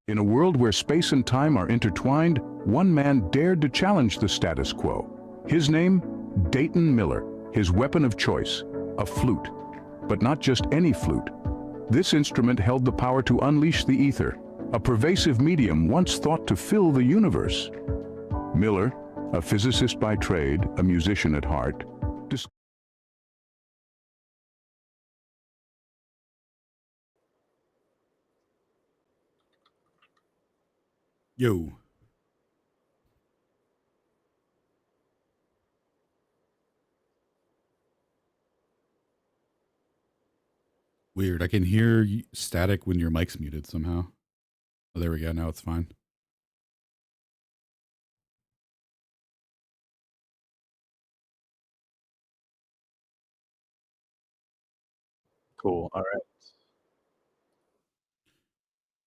In a world where space and time are intertwined, one man dared to challenge the status quo. His name? Dayton Miller. His weapon of choice? A flute. But not just any flute. This instrument held the power to unleash the ether, a pervasive medium once thought to fill the universe. Miller, a physicist by trade, a musician at heart, Yo. Weird. I can hear static when your mic's muted somehow. Oh, there we go. Now it's fine. Cool. All right.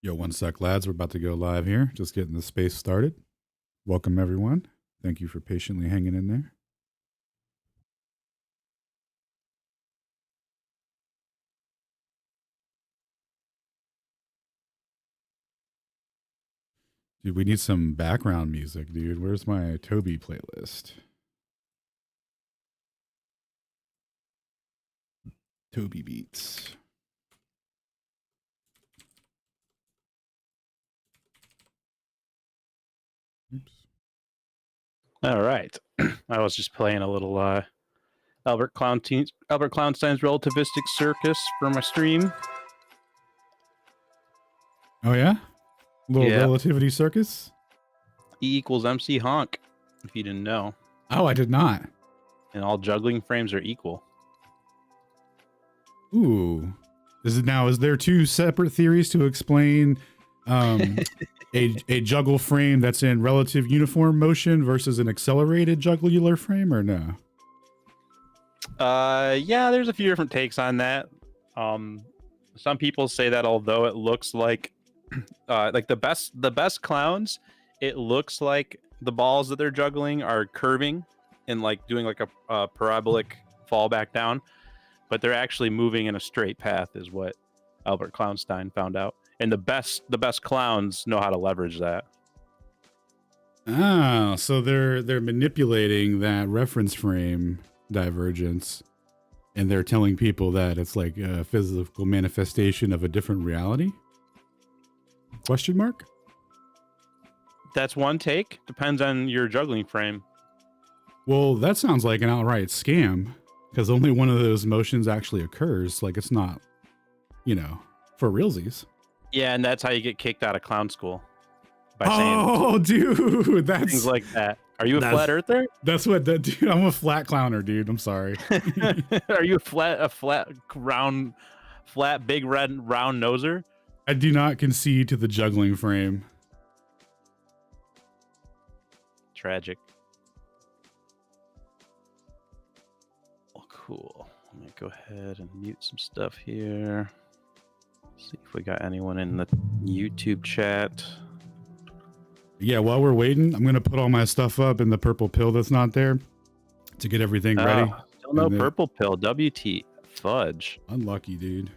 Yo, one sec, lads. We're about to go live here. Just getting the space started. Welcome, everyone. Thank you for patiently hanging in there. Dude, we need some background music, dude. Where's my Toby playlist? Toby beats. Oops. All right. I was just playing a little Albert Clownstein's relativistic circus for my stream. Oh yeah? Little Yeah. relativity circus? E equals MC honk, if you didn't know. Oh, I did not. And all juggling frames are equal. Ooh. Is there two separate theories to explain a juggle frame that's in relative uniform motion versus an accelerated jugular frame, or no? Yeah, there's a few different takes on that. Some people say that although it looks like the best clowns, it looks like the balls that they're juggling are curving and like doing like a parabolic fall back down, but they're actually moving in a straight path, is what Albert Clownstein found out. And the best clowns know how to leverage that. Oh, so they're manipulating that reference frame divergence, and they're telling people that it's like a physical manifestation of a different reality? Question mark? That's one take. Depends on your juggling frame. Well, that sounds like an outright scam, because only one of those motions actually occurs. Like, it's not, for realsies. Yeah, and that's how you get kicked out of clown school. Oh, dude, that's things like that. Are you a flat earther? That's what that dude. I'm a flat clowner, dude. I'm sorry. Are you a flat big red round noser? I do not concede to the juggling frame. Tragic. Well, cool. Let me go ahead and mute some stuff here. See if we got anyone in the YouTube chat. Yeah, while we're waiting, I'm gonna put all my stuff up in the purple pill that's not there to get everything ready. Still no purple pill. WT fudge. Unlucky, dude.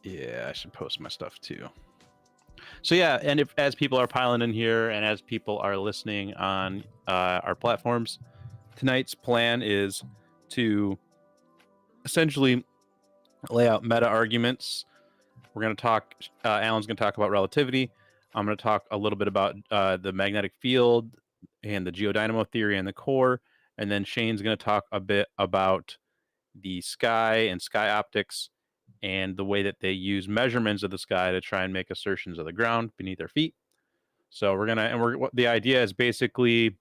Yeah, I should post my stuff too. So yeah, and as people are piling in here and as people are listening on our platforms, tonight's plan is to essentially lay out meta arguments. We're going to talk, Alan's going to talk about relativity. I'm going to talk a little bit about the magnetic field and the geodynamo theory and the core. And then Shane's going to talk a bit about the sky and sky optics and the way that they use measurements of the sky to try and make assertions of the ground beneath their feet. So the idea is basically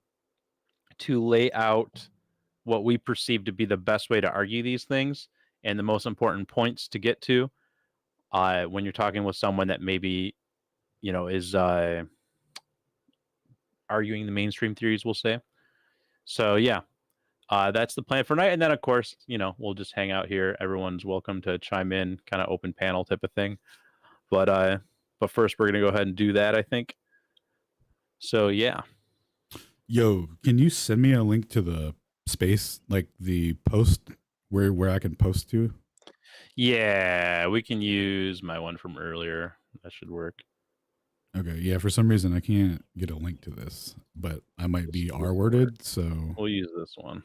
to lay out what we perceive to be the best way to argue these things and the most important points to get to when you're talking with someone that maybe, is arguing the mainstream theories, we'll say. So yeah, that's the plan for tonight. And then of course, we'll just hang out here. Everyone's welcome to chime in, kind of open panel type of thing. But first we're going to go ahead and do that, I think. So yeah. Yo, can you send me a link to the space, like the post where I can post to? Yeah, we can use my one from earlier. That should work. Okay, yeah. For some reason, I can't get a link to this, but I might This be will work. R-worded, so We'll use this one.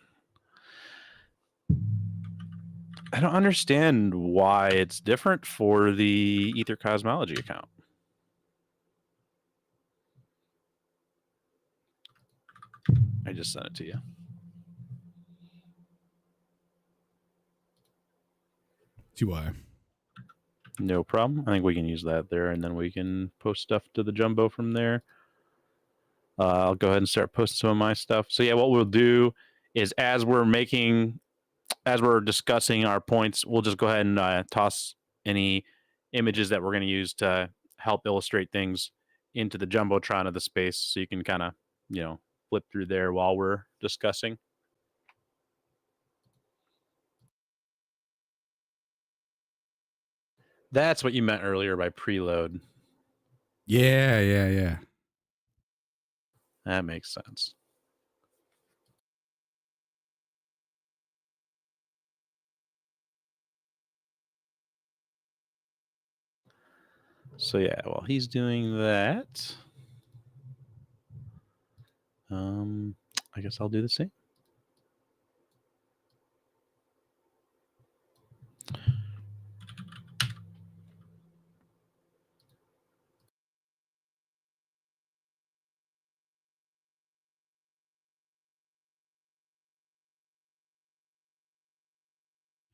I don't understand why it's different for the Ether Cosmology account. I just sent it to you. TY. No problem. I think we can use that there, and then we can post stuff to the Jumbo from there. I'll go ahead and start posting some of my stuff. So yeah, what we'll do is as we're discussing our points, we'll just go ahead and toss any images that we're going to use to help illustrate things into the Jumbotron of the space, so you can kind of, flip through there while we're discussing. That's what you meant earlier by preload. Yeah. That makes sense. So yeah, while he's doing that, I guess I'll do the same.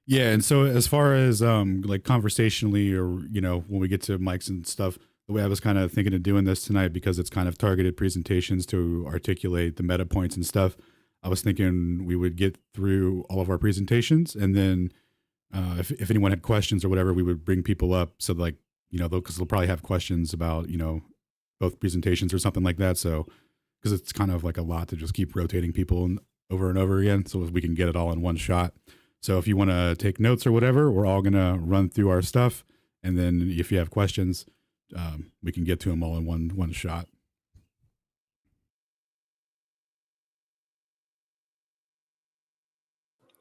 Yeah, and so as far as like conversationally, or when we get to mics and stuff, the way I was kind of thinking of doing this tonight, because it's kind of targeted presentations to articulate the meta points and stuff, I was thinking we would get through all of our presentations, and then if anyone had questions or whatever, we would bring people up, so like because they'll probably have questions about both presentations or something like that. So because it's kind of like a lot to just keep rotating people over and over again, so we can get it all in one shot. So if you want to take notes or whatever, we're all going to run through our stuff. And then if you have questions, we can get to them all in one shot.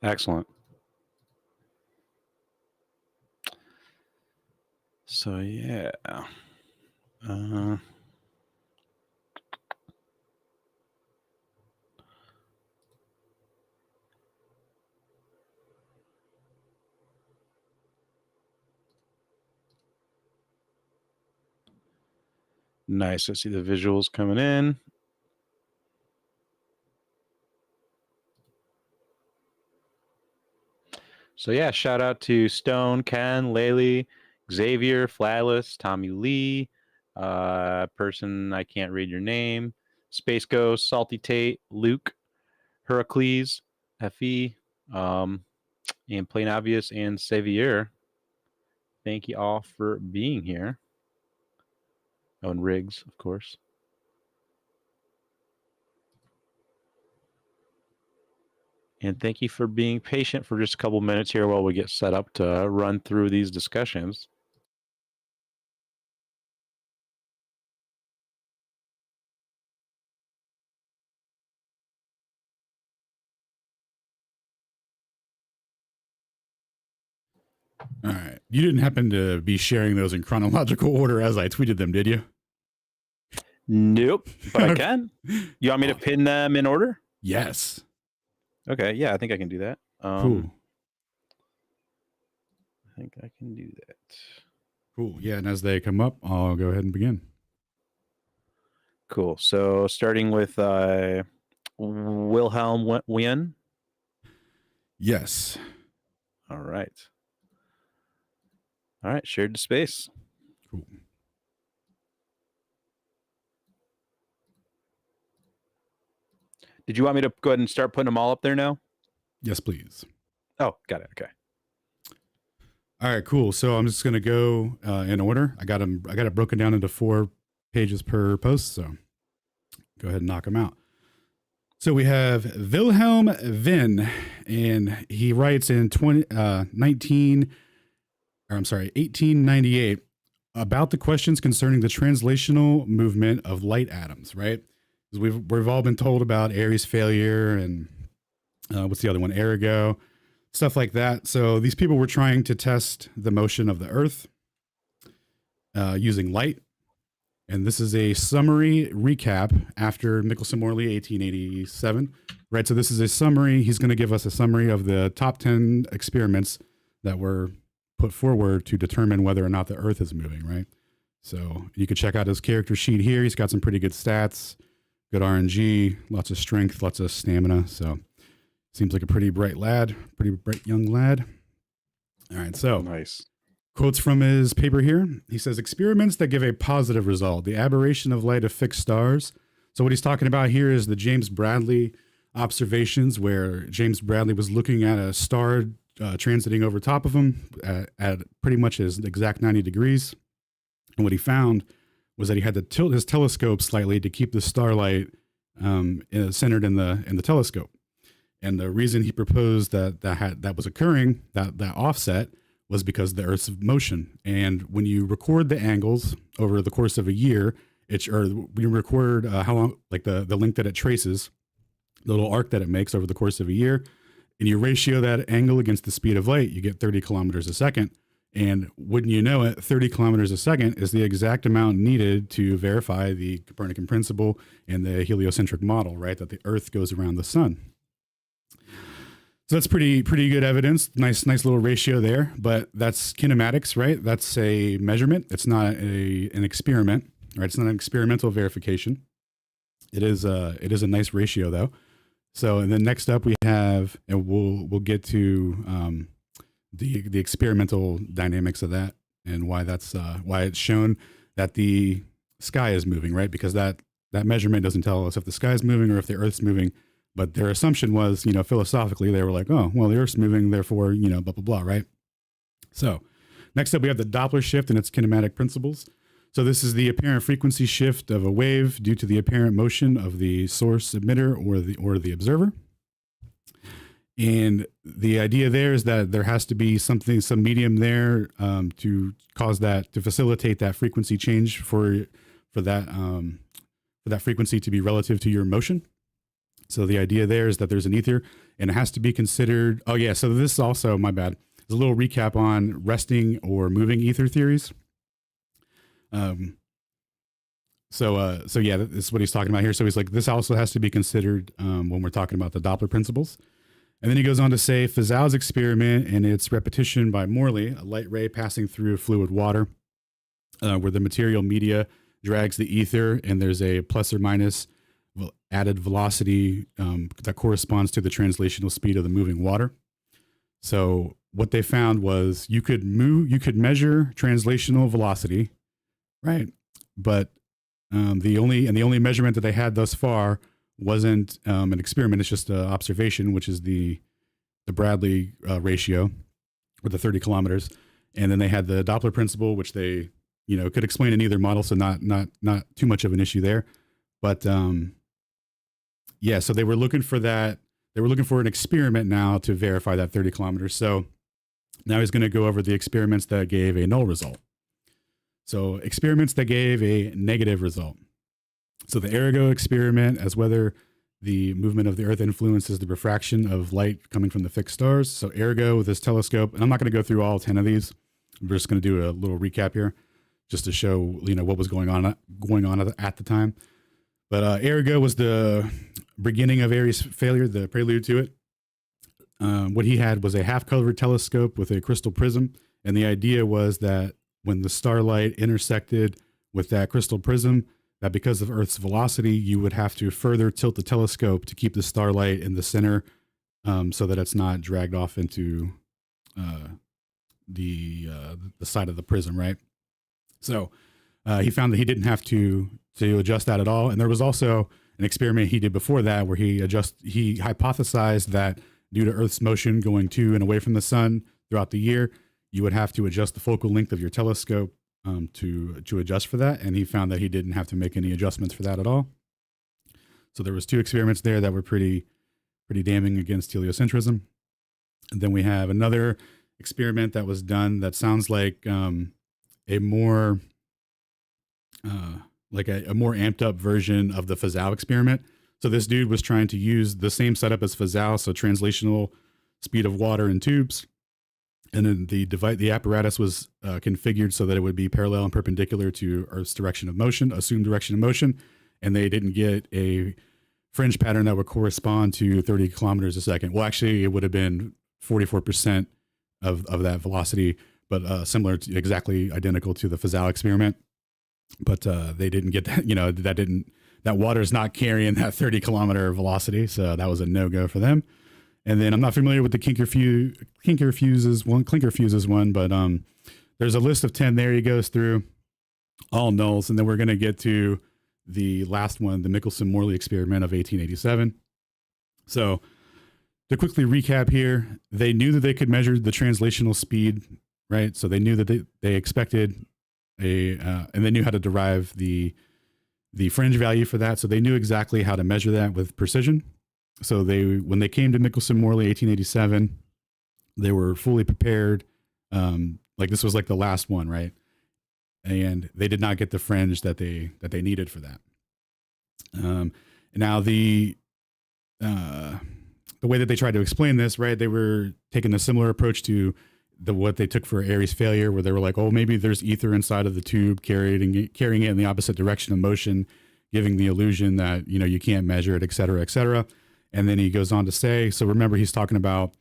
Excellent. So yeah. Nice. I see the visuals coming in. So yeah, shout out to Stone, Ken, Laylee, Xavier, Flatlis, Tommy Lee, person I can't read your name, Space Ghost, Salty Tate, Luke, Heracles, Fe, and Plain Obvious and Xavier. Thank you all for being here. Oh, and Riggs, of course. And thank you for being patient for just a couple minutes here while we get set up to run through these discussions. All right. You didn't happen to be sharing those in chronological order as I tweeted them, did you? Nope, but I can. You want me to pin them in order? Yes. Okay, yeah, I think I can do that. Cool. I think I can do that. Cool. Yeah, and as they come up, I'll go ahead and begin. Cool. So starting with Wilhelm Wien. Yes. All right. All right, shared to space. Cool. Did you want me to go ahead and start putting them all up there now? Yes, please. Oh, got it. Okay. All right, cool. So I'm just going to go in order. I got it broken down into 4 pages per post. So go ahead and knock them out. So we have Wilhelm Wien, and he writes in 1898 about the questions concerning the translational movement of light atoms, right? We've all been told about Airy's failure and what's the other one? Arago. stuff like that. So these people were trying to test the motion of the Earth using light. And this is a summary recap after Michelson-Morley, 1887. Right. So this is a summary. He's going to give us a summary of the top 10 experiments that were put forward to determine whether or not the Earth is moving. Right. So you can check out his character sheet here. He's got some pretty good stats, good RNG, lots of strength, lots of stamina. So seems like a pretty bright young lad. All right. So Nice. quotes from his paper here. He says, experiments that give a positive result, the aberration of light of fixed stars. So what he's talking about here is the James Bradley observations, where James Bradley was looking at a star transiting over top of him at pretty much his exact 90 degrees. And what he found was that he had to tilt his telescope slightly to keep the starlight centered in the telescope. And the reason he proposed that was occurring, that offset, was because of the Earth's motion. And when you record the angles over the course of a year, we record how long, like the length that it traces, the little arc that it makes over the course of a year, and you ratio that angle against the speed of light, you get 30 kilometers a second. And wouldn't you know it, 30 kilometers a second is the exact amount needed to verify the Copernican principle and the heliocentric model, right? That the Earth goes around the sun. So that's pretty good evidence. Nice little ratio there, but that's kinematics, right? That's a measurement. It's not an experiment, right? It's not an experimental verification. It is a nice ratio though. So, and then next up we have, and we'll get to the experimental dynamics of that and why that's why it's shown that the sky is moving, right? Because that measurement doesn't tell us if the sky is moving or if the Earth's moving. But their assumption was, philosophically, they were like, oh, well, the Earth's moving, therefore, blah, blah, blah, right? So next up, we have the Doppler shift and its kinematic principles. So this is the apparent frequency shift of a wave due to the apparent motion of the source emitter or the observer. And the idea there is that there has to be some medium there to cause that, to facilitate that frequency change for that frequency to be relative to your motion. So the idea there is that there's an ether and it has to be considered. Oh yeah. So this also, my bad, is a little recap on resting or moving ether theories. So yeah, this is what he's talking about here. So he's like, this also has to be considered when we're talking about the Doppler principles. And then he goes on to say Fazal's experiment and its repetition by Morley, a light ray passing through fluid water, where the material media drags the ether and there's a plus or minus added velocity that corresponds to the translational speed of the moving water. So what they found was you could measure translational velocity, right? But the only measurement that they had thus far wasn't an experiment. It's just an observation, which is the Bradley ratio, with the 30 kilometers. And then they had the Doppler principle, which they could explain in either model, so not too much of an issue there. But yeah, so they were looking for that. They were looking for an experiment now to verify that 30 kilometers. So now he's going to go over the experiments that gave a null result. So experiments that gave a negative result. So the Arago experiment, as whether the movement of the Earth influences the refraction of light coming from the fixed stars. So Arago with his telescope, and I'm not going to go through all 10 of these. I'm just going to do a little recap here, just to show what was going on at the time. But Arago was the beginning of Airy's failure, the prelude to it. What he had was a half-covered telescope with a crystal prism, and the idea was that when the starlight intersected with that crystal prism, that because of Earth's velocity, you would have to further tilt the telescope to keep the starlight in the center, so that it's not dragged off into the side of the prism, right? So he found that he didn't have to adjust that at all. And there was also an experiment he did before that where he hypothesized that due to Earth's motion going to and away from the sun throughout the year, you would have to adjust the focal length of your telescope to adjust for that. And he found that he didn't have to make any adjustments for that at all. So there was 2 experiments there that were pretty damning against heliocentrism. And then we have another experiment that was done that sounds like a more amped up version of the Fazal experiment. So this dude was trying to use the same setup as Fazal, so translational speed of water in tubes. And then the apparatus was configured so that it would be parallel and perpendicular to Earth's direction of motion, assumed direction of motion. And they didn't get a fringe pattern that would correspond to 30 kilometers a second. Well, actually, it would have been 44% of that velocity, but similar to, exactly identical to the Fazal experiment. But they didn't get that, that water is not carrying that 30 kilometer velocity. So that was a no-go for them. And then I'm not familiar with the clinker fuses one, but there's a list of 10 there he goes through, all nulls. And then we're going to get to the last one, the Michelson-Morley experiment of 1887. So to quickly recap here, they knew that they could measure the translational speed, right? So they knew that they expected and they knew how to derive the fringe value for that. So they knew exactly how to measure that with precision. So when they came to Michelson-Morley 1887, they were fully prepared. Like this was like the last one, right? And they did not get the fringe that they needed for that. Now the way that they tried to explain this, right? They were taking a similar approach to what they took for Airy's failure, where they were like, oh, maybe there's ether inside of the tube carrying it in the opposite direction of motion, giving the illusion that, you can't measure it, et cetera, et cetera. And then he goes on to say, so remember, he's talking about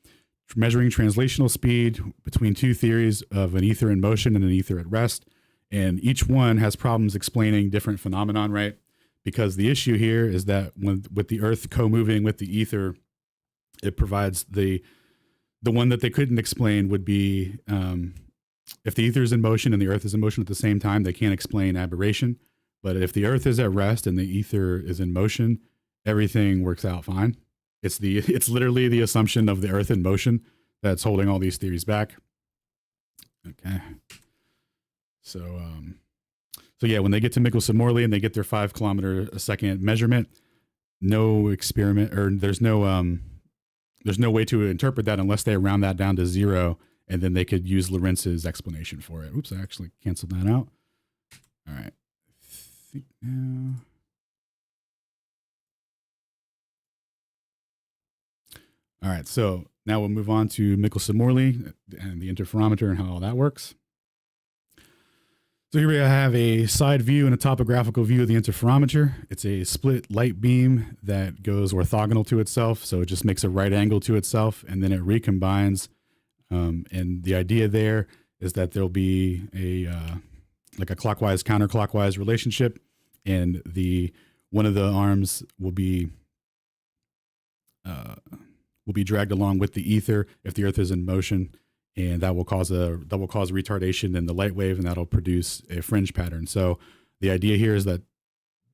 measuring translational speed between two theories of an ether in motion and an ether at rest. And each one has problems explaining different phenomenon, right? Because the issue here is that with the Earth co-moving with the ether, it provides the one that they couldn't explain would be if the ether is in motion and the Earth is in motion at the same time, they can't explain aberration. But if the Earth is at rest and the ether is in motion, everything works out fine. It's literally the assumption of the Earth in motion that's holding all these theories back. Okay. So yeah, when they get to Michelson-Morley and they get their 5 kilometer a second measurement, no experiment, or there's no way to interpret that unless they round that down to 0, and then they could use Lorentz's explanation for it. Oops, I actually canceled that out. All right. I think now. All right, so now we'll move on to Michelson-Morley and the interferometer and how all that works. So here we have a side view and a topographical view of the interferometer. It's a split light beam that goes orthogonal to itself, so it just makes a right angle to itself, and then it recombines. And the idea there is that there'll be like a clockwise counterclockwise relationship, and one of the arms will be dragged along with the ether if the Earth is in motion, and that will cause retardation in the light wave, and that'll produce a fringe pattern. So the idea here is that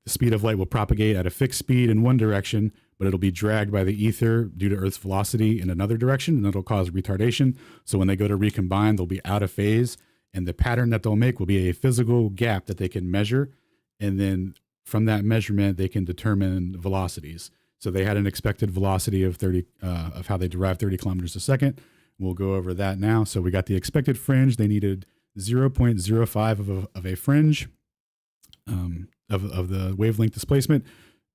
the speed of light will propagate at a fixed speed in one direction, but it'll be dragged by the ether due to Earth's velocity in another direction, and it'll cause retardation. So when they go to recombine, they'll be out of phase, and the pattern that they'll make will be a physical gap that they can measure, and then from that measurement, they can determine velocities. So they had an expected velocity of 30, of how they derived 30 kilometers a second. We'll go over that now. So we got the expected fringe. They needed 0.05 of a fringe of the wavelength displacement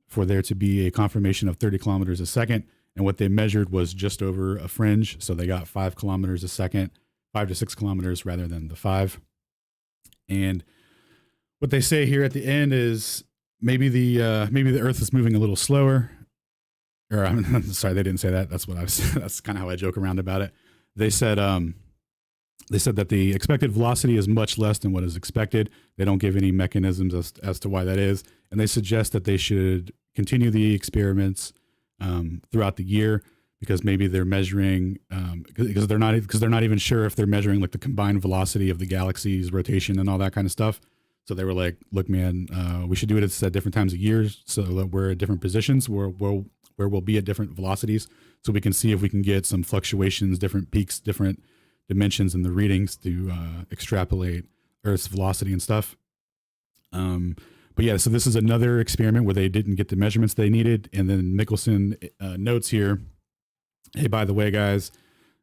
for there to be a confirmation of 30 kilometers a second. And what they measured was just over a fringe. So they got 5 kilometers a second, 5 to 6 kilometers rather than the 5. And what they say here at the end is maybe the Earth is moving a little slower. Or I'm sorry, they didn't say that. That's that's kind of how I joke around about it. They said that the expected velocity is much less than what is expected. They don't give any mechanisms as to why that is, and they suggest that they should continue the experiments throughout the year, because maybe they're measuring because they're not even sure if they're measuring like the combined velocity of the galaxy's rotation and all that kind of stuff. So they were like, look, man, we should do it at different times of year so that we're at different positions where we'll be at different velocities, so we can see if we can get some fluctuations, different peaks, different dimensions in the readings to extrapolate Earth's velocity and stuff. But yeah, so this is another experiment where they didn't get the measurements they needed. And then Michelson notes here, hey, by the way, guys,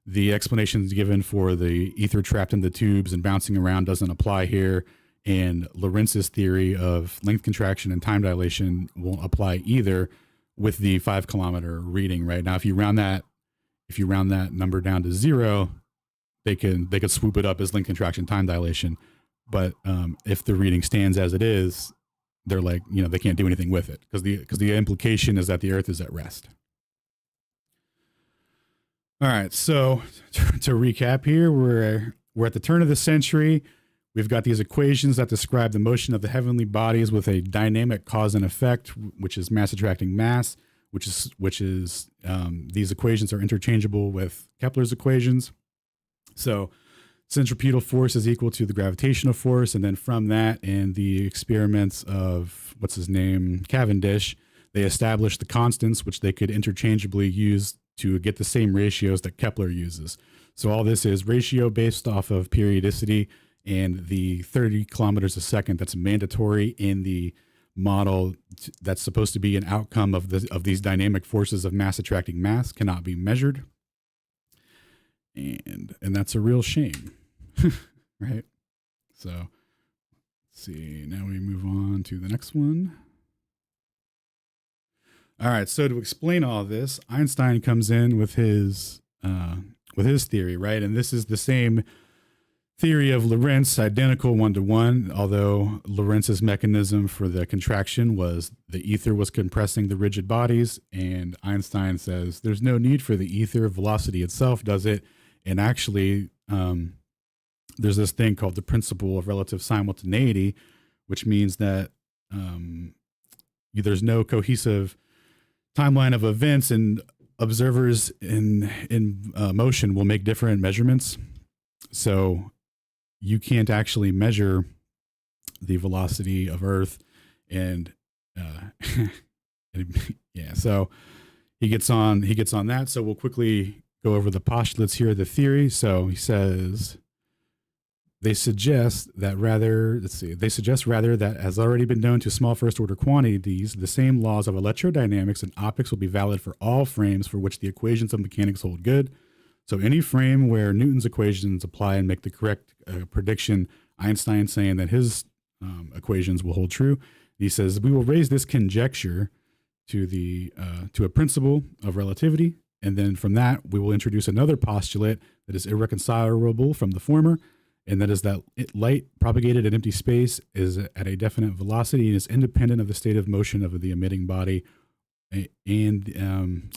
the explanations given for the ether trapped in the tubes and bouncing around doesn't apply here. And Lorentz's theory of length contraction and time dilation won't apply either with the 5 kilometer reading. Right now, if you round that if you round that number down to 0, they could swoop it up as length contraction time dilation. But if the reading stands as it is, they're like, they can't do anything with it because the implication is that the Earth is at rest. All right, so to recap here, we're at the turn of the century. We've got these equations that describe the motion of the heavenly bodies with a dynamic cause and effect, which is mass attracting mass, which is these equations are interchangeable with Kepler's equations. So centripetal force is equal to the gravitational force. And then from that, in the experiments of, Cavendish, they established the constants, which they could interchangeably use to get the same ratios that Kepler uses. So all this is ratio based off of periodicity and the 30 kilometers a second that's mandatory in the model that's supposed to be an outcome of these dynamic forces of mass attracting mass cannot be measured. And that's a real shame, right? So let's see, now we move on to the next one. All right, so to explain all this, Einstein comes in with his theory, right? And this is the same theory of Lorentz, identical 1-to-1, although Lorentz's mechanism for the contraction was the ether was compressing the rigid bodies, and Einstein says there's no need for the ether, velocity itself does it. And actually, there's this thing called the principle of relative simultaneity, which means that there's no cohesive timeline of events, and observers in motion will make different measurements. So you can't actually measure the velocity of Earth, and yeah. So he gets on that. So we'll quickly go over the postulates here of the theory. So he says they suggest rather that has already been known to small first order quantities, the same laws of electrodynamics and optics will be valid for all frames for which the equations of mechanics hold good. So any frame where Newton's equations apply and make the correct prediction, Einstein's saying that his equations will hold true. He says we will raise this conjecture to a principle of relativity, and then from that we will introduce another postulate that is irreconcilable from the former, and that is that light propagated in empty space is at a definite velocity and is independent of the state of motion of the emitting body. And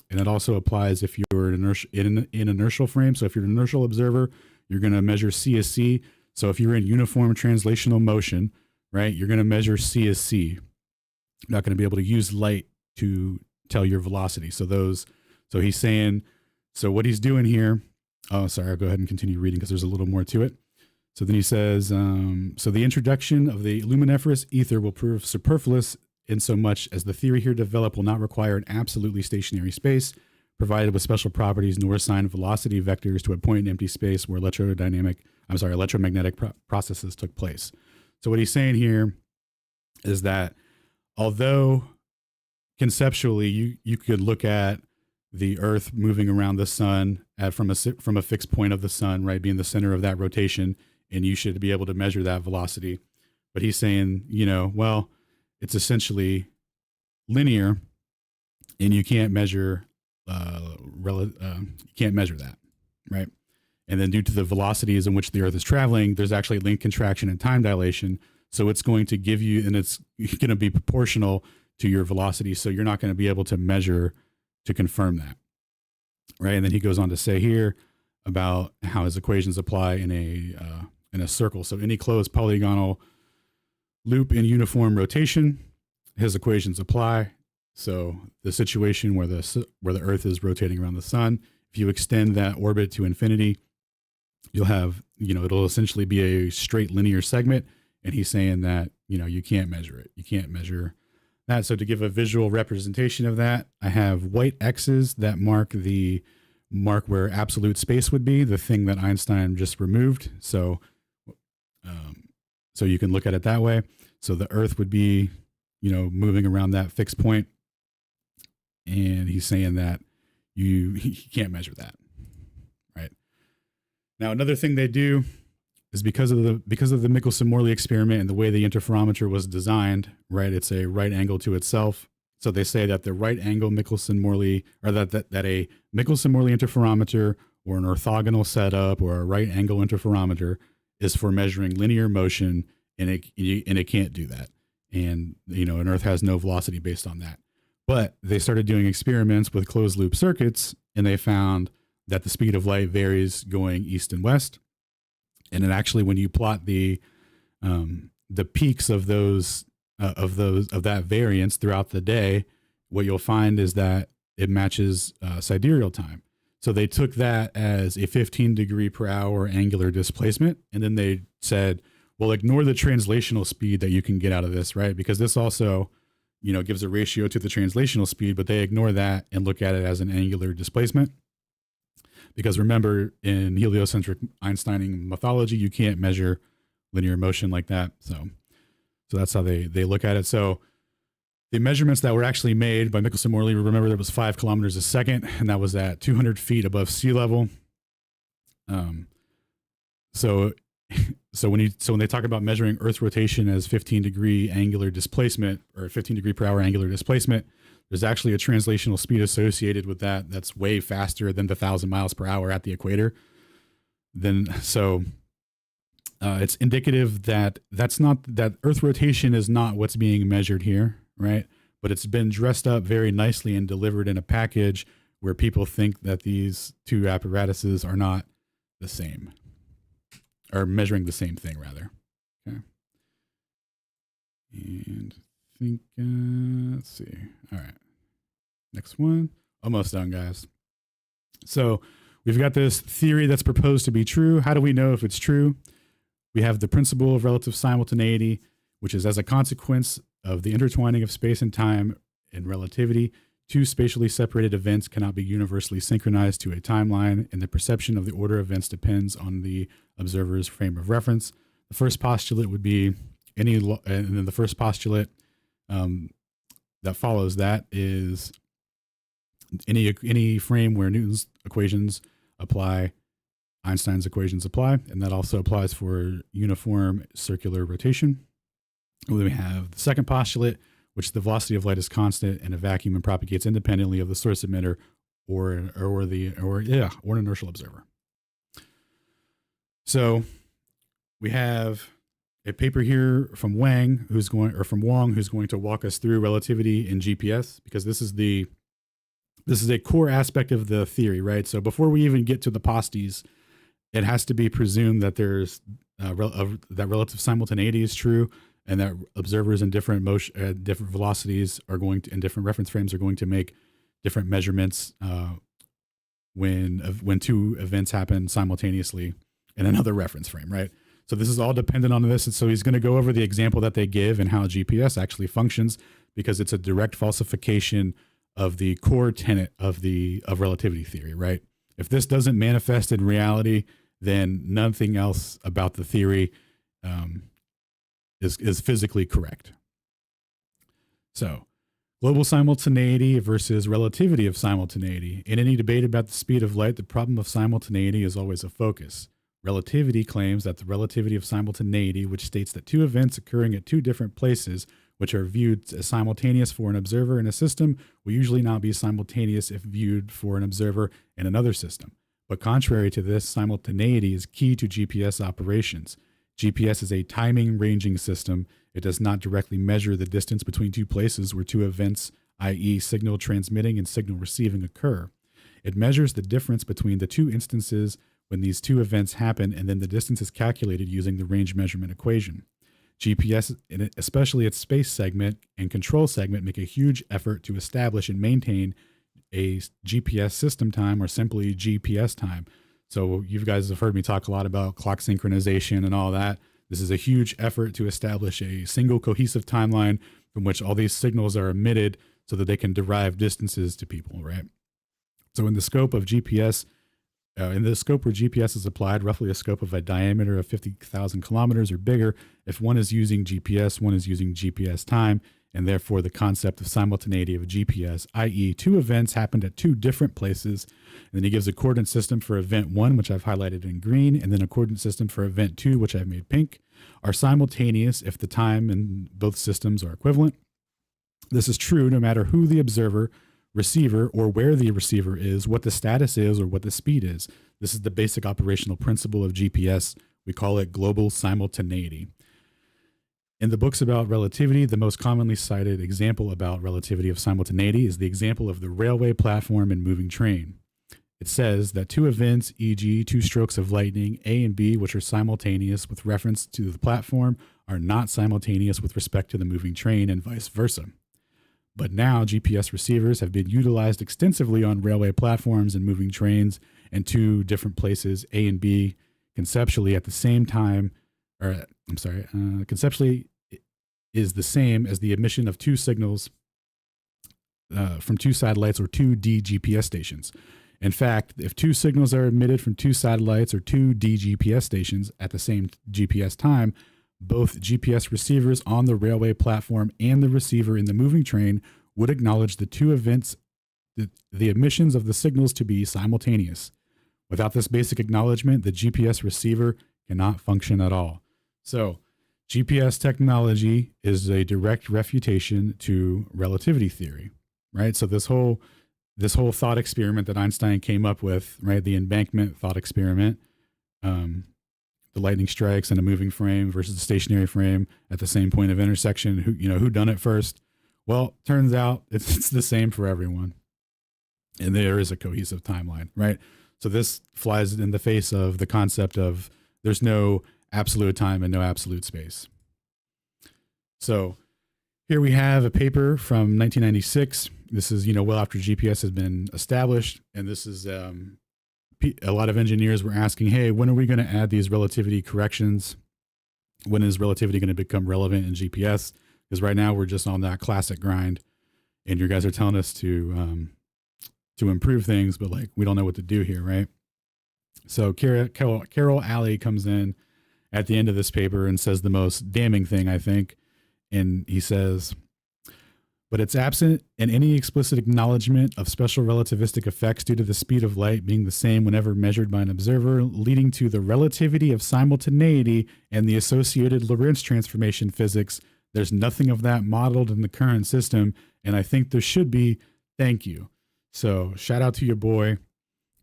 it also applies if you're in inertial frame. So if you're an inertial observer, you're going to measure C as C. So if you're in uniform translational motion, right, you're going to measure C as C. You're not going to be able to use light to tell your velocity. So he's saying, so what he's doing here, oh, sorry, I'll go ahead and continue reading because there's a little more to it. So then he says, so the introduction of the luminiferous ether will prove superfluous in so much as the theory here developed will not require an absolutely stationary space provided with special properties, nor assign velocity vectors to a point in empty space where electromagnetic processes took place. So what he's saying here is that although conceptually you could look at the Earth moving around the sun from a fixed point of the sun, right, being the center of that rotation, and you should be able to measure that velocity. But he's saying, well, it's essentially linear, and you can't measure that, right? And then due to the velocities in which the Earth is traveling, there's actually length contraction and time dilation. So it's going to give you, and it's going to be proportional to your velocity. So you're not going to be able to measure to confirm that, right? And then he goes on to say here about how his equations apply in a circle. So any closed polygonal loop in uniform rotation, his equations apply. So the situation where the Earth is rotating around the sun, if you extend that orbit to infinity, you'll have, it'll essentially be a straight linear segment. And he's saying that, you can't measure it. You can't measure that. So to give a visual representation of that, I have white X's that mark where absolute space would be, the thing that Einstein just removed. So you can look at it that way. So the Earth would be, moving around that fixed point. And he's saying that you can't measure that, right? Now, another thing they do is because of the Michelson-Morley experiment and the way the interferometer was designed, right? It's a right angle to itself. So they say that the right angle Michelson-Morley, or that a Michelson-Morley interferometer or an orthogonal setup or a right angle interferometer is for measuring linear motion, and it can't do that. And, an Earth has no velocity based on that. But they started doing experiments with closed loop circuits, and they found that the speed of light varies going east and west. And then actually, when you plot the peaks of that variance throughout the day, what you'll find is that it matches sidereal time. So they took that as a 15 degree per hour angular displacement, and then they said, well, ignore the translational speed that you can get out of this, right? Because this also, gives a ratio to the translational speed, but they ignore that and look at it as an angular displacement. Because remember, in heliocentric Einsteinian mythology, you can't measure linear motion like that. So that's how they look at it. So the measurements that were actually made by Michelson-Morley, remember, there was 5 kilometers a second, and that was at 200 feet above sea level. So when they talk about measuring Earth rotation as 15 degree angular displacement or 15 degree per hour angular displacement, there's actually a translational speed associated with that that's way faster than the 1,000 miles per hour at the equator. It's indicative that that Earth rotation is not what's being measured here, right? But it's been dressed up very nicely and delivered in a package where people think that these two apparatuses are not the same, or measuring the same thing, rather. Okay. And I think, let's see. All right. Next one. Almost done, guys. So we've got this theory that's proposed to be true. How do we know if it's true? We have the principle of relative simultaneity, which is as a consequence of the intertwining of space and time in relativity, two spatially separated events cannot be universally synchronized to a timeline, and the perception of the order of events depends on the observer's frame of reference. The first postulate would be and then the first postulate that follows that is any frame where Newton's equations apply, Einstein's equations apply, and that also applies for uniform circular rotation. And then we have the second postulate, which the velocity of light is constant in a vacuum and propagates independently of the source emitter or an inertial observer. So we have a paper here from Wong, who's going to walk us through relativity in GPS, because this is a core aspect of the theory, right? So before we even get to the posties, it has to be presumed that there's that relative simultaneity is true, and that observers in different different velocities are going to, in different reference frames, are going to make different measurements when two events happen simultaneously in another reference frame, right? So this is all dependent on this, and so he's going to go over the example that they give and how GPS actually functions, because it's a direct falsification of the core tenet of relativity theory, right? If this doesn't manifest in reality, then nothing else about the theory is physically correct. So, global simultaneity versus relativity of simultaneity. In any debate about the speed of light, the problem of simultaneity is always a focus. Relativity claims that the relativity of simultaneity, which states that two events occurring at two different places, which are viewed as simultaneous for an observer in a system, will usually not be simultaneous if viewed for an observer in another system. But contrary to this, simultaneity is key to GPS operations. GPS is a timing ranging system. It does not directly measure the distance between two places where two events, i.e. signal transmitting and signal receiving, occur. It measures the difference between the two instances when these two events happen, and then the distance is calculated using the range measurement equation. GPS, especially its space segment and control segment, make a huge effort to establish and maintain a GPS system time, or simply GPS time. So you guys have heard me talk a lot about clock synchronization and all that. This is a huge effort to establish a single cohesive timeline from which all these signals are emitted so that they can derive distances to people, right? So in the scope of GPS, in the scope where GPS is applied, roughly a scope of a diameter of 50,000 kilometers or bigger, if one is using GPS, one is using GPS time, and therefore the concept of simultaneity of GPS, i.e. two events happened at two different places. And then he gives a coordinate system for event 1, which I've highlighted in green, and then a coordinate system for event 2, which I've made pink, are simultaneous if the time in both systems are equivalent. This is true no matter who the observer, receiver, or where the receiver is, what the status is, or what the speed is. This is the basic operational principle of GPS. We call it global simultaneity. In the books about relativity, the most commonly cited example about relativity of simultaneity is the example of the railway platform and moving train. It says that two events, e.g., two strokes of lightning, A and B, which are simultaneous with reference to the platform, are not simultaneous with respect to the moving train, and vice versa. But now GPS receivers have been utilized extensively on railway platforms and moving trains in two different places, A and B, conceptually at the same time, conceptually is the same as the emission of two signals from two satellites or 2D GPS stations. In fact, if two signals are emitted from two satellites or 2D GPS stations at the same GPS time, both GPS receivers on the railway platform and the receiver in the moving train would acknowledge the two events, the emissions of the signals to be simultaneous. Without this basic acknowledgement, the GPS receiver cannot function at all. So, GPS technology is a direct refutation to relativity theory, right? So this whole thought experiment that Einstein came up with, right? The embankment thought experiment, the lightning strikes in a moving frame versus a stationary frame at the same point of intersection. Who done it first? Well, turns out it's the same for everyone, and there is a cohesive timeline, right? So this flies in the face of the concept of there's no absolute time and no absolute space. So here we have a paper from 1996. This is, well after GPS has been established. And this is a lot of engineers were asking, hey, when are we going to add these relativity corrections? When is relativity going to become relevant in GPS? Because right now we're just on that classic grind. And you guys are telling us to improve things, but we don't know what to do here, right? So Carol Alley comes in at the end of this paper and says the most damning thing, I think. And he says, but it's absent in any explicit acknowledgement of special relativistic effects due to the speed of light being the same whenever measured by an observer, leading to the relativity of simultaneity and the associated Lorentz transformation physics. There's nothing of that modeled in the current system, and I think there should be. Thank you. So shout out to your boy,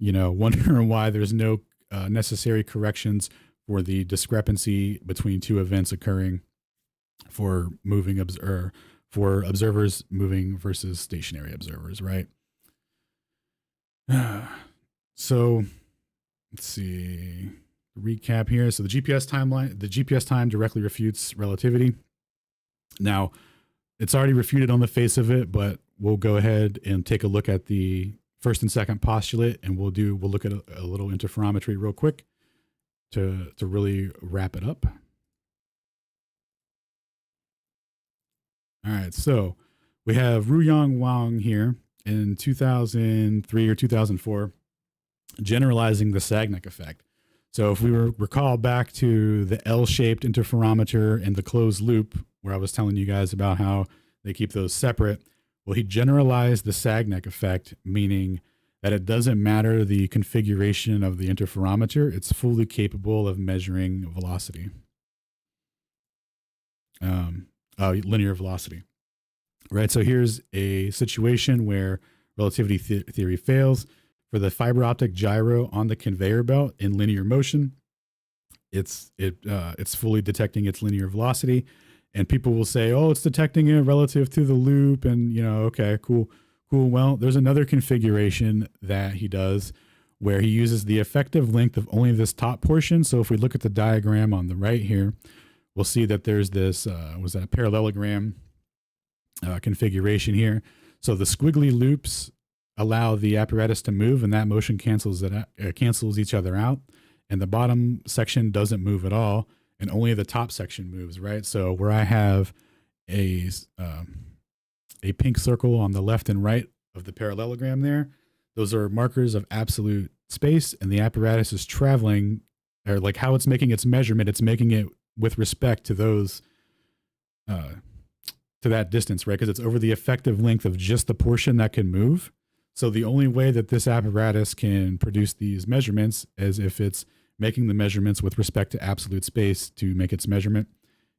wondering why there's no necessary corrections for the discrepancy between two events occurring for for observers moving versus stationary observers, right? So let's see, recap here. So the GPS time directly refutes relativity. Now it's already refuted on the face of it, but we'll go ahead and take a look at the first and second postulate, and we'll look at a little interferometry real quick to really wrap it up. All right, so we have Ruyang Wang here in 2003 or 2004 generalizing the Sagnac effect. So if we recall back to the L-shaped interferometer and the closed loop, where I was telling you guys about how they keep those separate, well, he generalized the Sagnac effect, meaning that it doesn't matter the configuration of the interferometer, it's fully capable of measuring velocity. Linear velocity, right? So here's a situation where relativity theory fails. For the fiber optic gyro on the conveyor belt in linear motion, it's fully detecting its linear velocity, and people will say, oh, it's detecting it relative to the loop, and okay, cool. Well, there's another configuration that he does where he uses the effective length of only this top portion. So if we look at the diagram on the right here, we'll see that there's this, parallelogram configuration here. So the squiggly loops allow the apparatus to move, and that motion cancels each other out. And the bottom section doesn't move at all, and only the top section moves, right? So where I have a pink circle on the left and right of the parallelogram there, those are markers of absolute space, and the apparatus is traveling, or how it's making its measurement, it's making it with respect to those, to that distance, right? Because it's over the effective length of just the portion that can move. So the only way that this apparatus can produce these measurements is if it's making the measurements with respect to absolute space to make its measurement.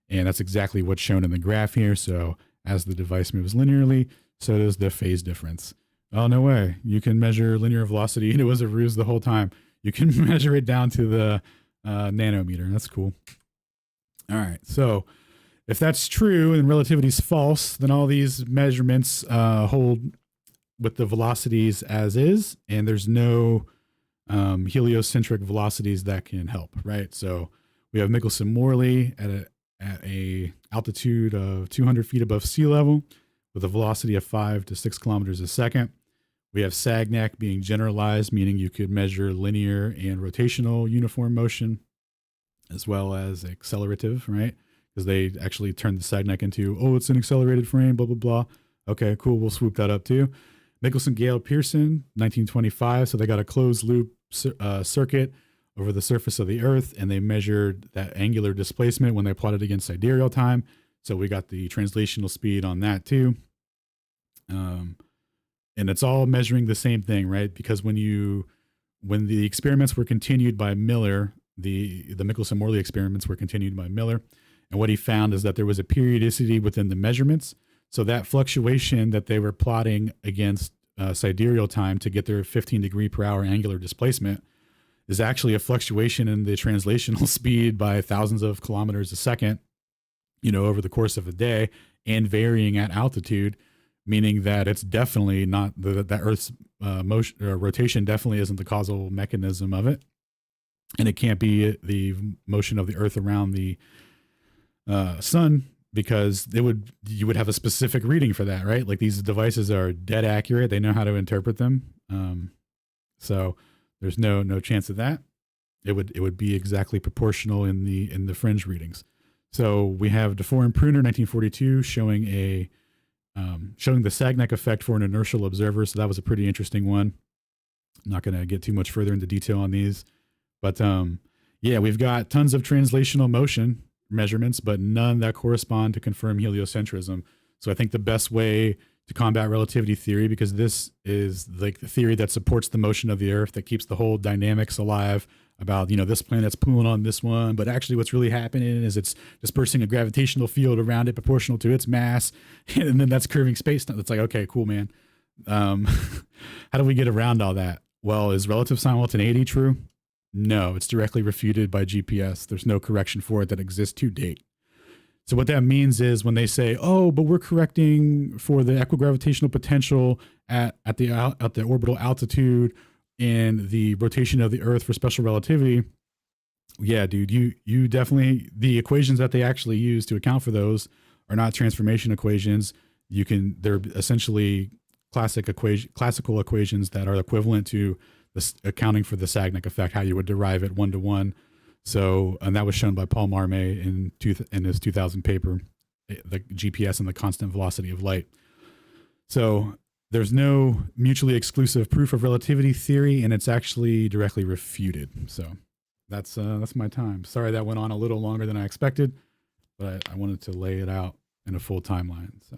And that's exactly what's shown in the graph here. So As the device moves linearly, so does the phase difference. Oh, no way. You can measure linear velocity, and it was a ruse the whole time. You can measure it down to the nanometer. That's cool. All right. So if that's true and relativity is false, then all these measurements hold with the velocities as is, and there's no heliocentric velocities that can help, right? So we have Michelson-Morley at a altitude of 200 feet above sea level with a velocity of 5 to 6 kilometers a second. We have Sagnac being generalized, meaning you could measure linear and rotational uniform motion as well as accelerative, right? Because they actually turned the Sagnac into, oh, it's an accelerated frame, blah, blah, blah. Okay, cool. We'll swoop that up too. Michelson, Gale, Pearson, 1925. So they got a closed loop circuit over the surface of the Earth, and they measured that angular displacement when they plotted against sidereal time. So we got the translational speed on that too. And it's all measuring the same thing, right? Because when the experiments were continued by Miller, the Michelson-Morley experiments were continued by Miller, and what he found is that there was a periodicity within the measurements. So that fluctuation that they were plotting against sidereal time to get their 15 degree per hour angular displacement is actually a fluctuation in the translational speed by thousands of kilometers a second, over the course of a day, and varying at altitude, meaning that it's definitely not that Earth's motion or rotation definitely isn't the causal mechanism of it. And it can't be the motion of the Earth around the sun, because you would have a specific reading for that, right? Like these devices are dead accurate. They know how to interpret them. So there's no chance of that. It would be exactly proportional in the fringe readings. So we have DeFore and Pruner, 1942, showing the Sagnac effect for an inertial observer. So that was a pretty interesting one. I'm not going to get too much further into detail on these, but we've got tons of translational motion measurements, but none that correspond to confirm heliocentrism. So I think the best way to combat relativity theory, because this is like the theory that supports the motion of the Earth, that keeps the whole dynamics alive about, this planet's pulling on this one, but actually what's really happening is it's dispersing a gravitational field around it proportional to its mass, and then that's curving space. It's like, okay, cool, man. How do we get around all that? Well, is relative simultaneity true? No, it's directly refuted by GPS. There's no correction for it that exists to date. So what that means is when they say, oh, but we're correcting for the equigravitational potential at the orbital altitude and the rotation of the Earth for special relativity. Yeah, dude, you definitely, the equations that they actually use to account for those are not transformation equations. They're essentially classical equations that are equivalent to accounting for the Sagnac effect, how you would derive it 1-to-1. So, and that was shown by Paul Marmé in his 2000 paper, the GPS and the constant velocity of light. So there's no mutually exclusive proof of relativity theory, and it's actually directly refuted. So that's my time. Sorry that went on a little longer than I expected, but I wanted to lay it out in a full timeline. So.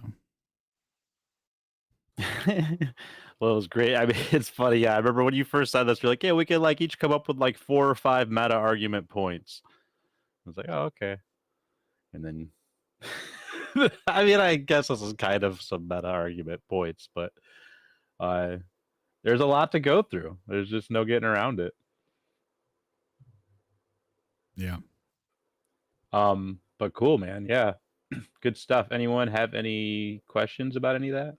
Well, it was great. I mean, it's funny. Yeah, I remember when you first said this, you're like, yeah, we could each come up with 4 or 5 meta argument points. I was like, oh, okay. And then, I mean, I guess this is kind of some meta argument points, but there's a lot to go through. There's just no getting around it. Yeah. But cool, man. Yeah. Good stuff. Anyone have any questions about any of that?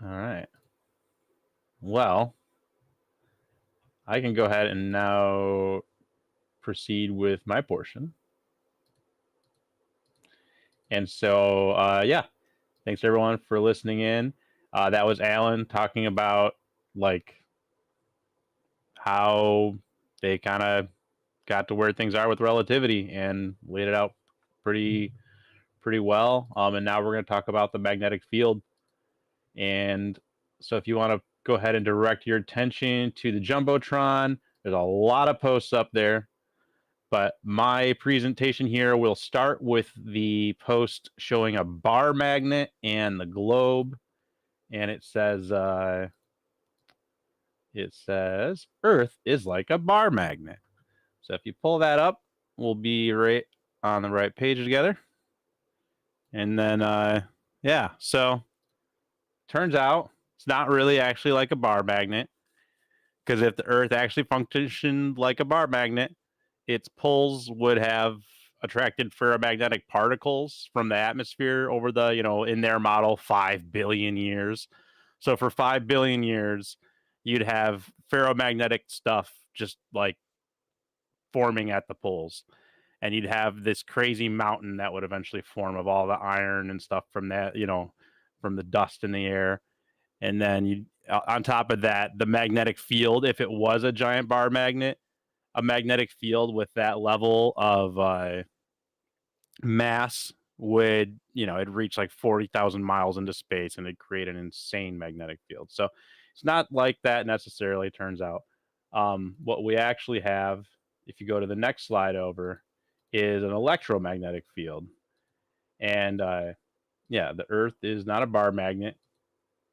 All right. Well, I can go ahead and now proceed with my portion. And so, thanks everyone for listening in. That was Alan talking about how they kind of got to where things are with relativity and laid it out pretty well. And now we're going to talk about the magnetic field. And so if you want to go ahead and direct your attention to the Jumbotron, there's a lot of posts up there. But my presentation here will start with the post showing a bar magnet and the globe. And it says, it says Earth is like a bar magnet. So if you pull that up, we'll be right on the right page together. And then, yeah, so turns out it's not really actually like a bar magnet, because if the Earth actually functioned like a bar magnet, its poles would have attracted ferromagnetic particles from the atmosphere over the, in their model, 5 billion years. So for 5 billion years, you'd have ferromagnetic stuff just like forming at the poles. And you'd have this crazy mountain that would eventually form of all the iron and stuff from that, from the dust in the air. And then you, on top of that, the magnetic field, if it was a giant bar magnet, a magnetic field with that level of mass would, it'd reach like 40,000 miles into space and it'd create an insane magnetic field. So it's not like that necessarily, turns out. What we actually have, if you go to the next slide over, is an electromagnetic field. And yeah, the Earth is not a bar magnet.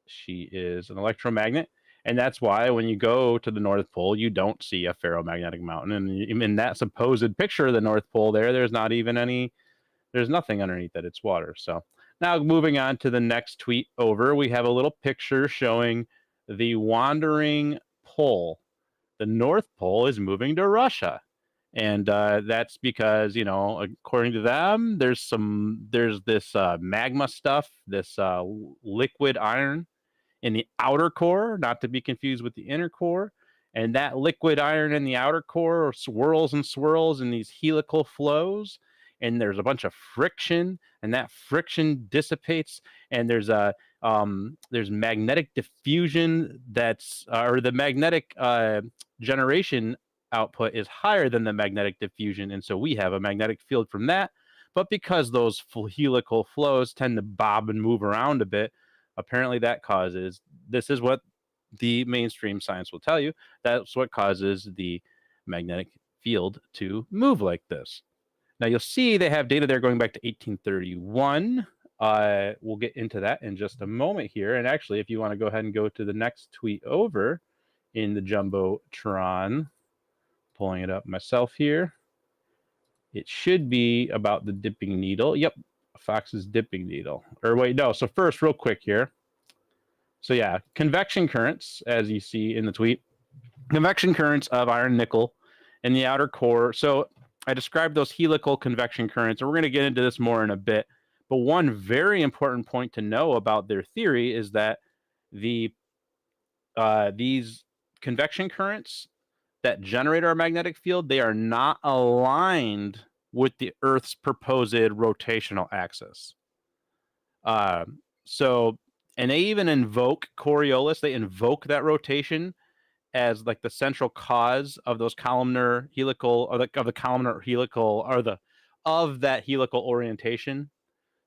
She is an electromagnet. And that's why when you go to the North Pole, you don't see a ferromagnetic mountain. And in that supposed picture of the North Pole there's not even there's nothing underneath that. It's water. So now moving on to the next tweet over, we have a little picture showing the wandering pole. The North Pole is moving to Russia. And that's because, according to them, there's this magma stuff, this liquid iron in the outer core, not to be confused with the inner core. And that liquid iron in the outer core swirls and swirls in these helical flows. And there's a bunch of friction, and that friction dissipates. And there's magnetic diffusion or the magnetic generation output is higher than the magnetic diffusion. And so we have a magnetic field from that. But because those helical flows tend to bob and move around a bit, apparently that causes, this is what the mainstream science will tell you, that's what causes the magnetic field to move like this. Now you'll see they have data there going back to 1831. We'll get into that in just a moment here. And actually, if you want to go ahead and go to the next tweet over in the Jumbotron, pulling it up myself here, it should be about the dipping needle. Yep, Fox's dipping needle. Or wait, no. So first, real quick here. So yeah, convection currents, as you see in the tweet, convection currents of iron nickel in the outer core. So I described those helical convection currents, and we're going to get into this more in a bit. But one very important point to know about their theory is that these convection currents that generate our magnetic field, they are not aligned with the Earth's proposed rotational axis. And they even invoke Coriolis. They invoke that rotation as like the central cause of those columnar helical, or of the columnar helical, or of that helical orientation.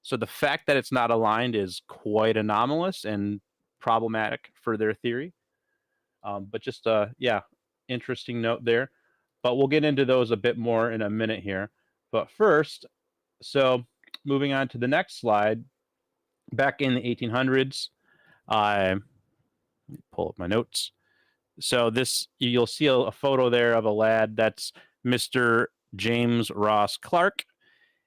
So the fact that it's not aligned is quite anomalous and problematic for their theory. But just yeah, interesting note there. But we'll get into those a bit more in a minute here. But first, so moving on to the next slide, back in the 1800s, pull up my notes. So this, you'll see a photo there of a lad. That's Mr. James Ross Clark.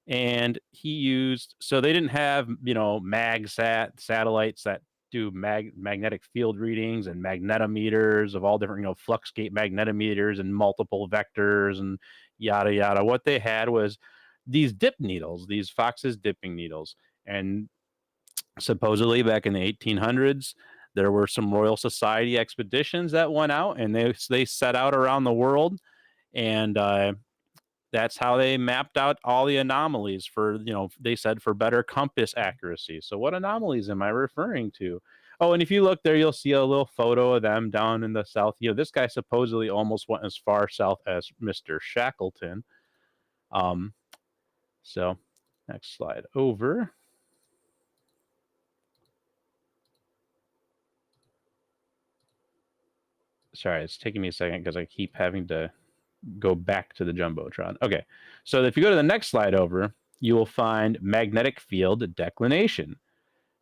And he used, so they didn't have, magsat satellites that do magnetic field readings and magnetometers of all different, flux gate magnetometers and multiple vectors and yada, yada. What they had was these dip needles, these Fox's dipping needles. And supposedly back in the 1800s, there were some Royal Society expeditions that went out, and they set out around the world, and that's how they mapped out all the anomalies for, they said for better compass accuracy. So what anomalies am I referring to? Oh, and if you look there, you'll see a little photo of them down in the south. This guy supposedly almost went as far south as Mr. Shackleton. So next slide over. Sorry, it's taking me a second because I keep having to go back to the Jumbotron. Okay, so if you go to the next slide over, you will find magnetic field declination.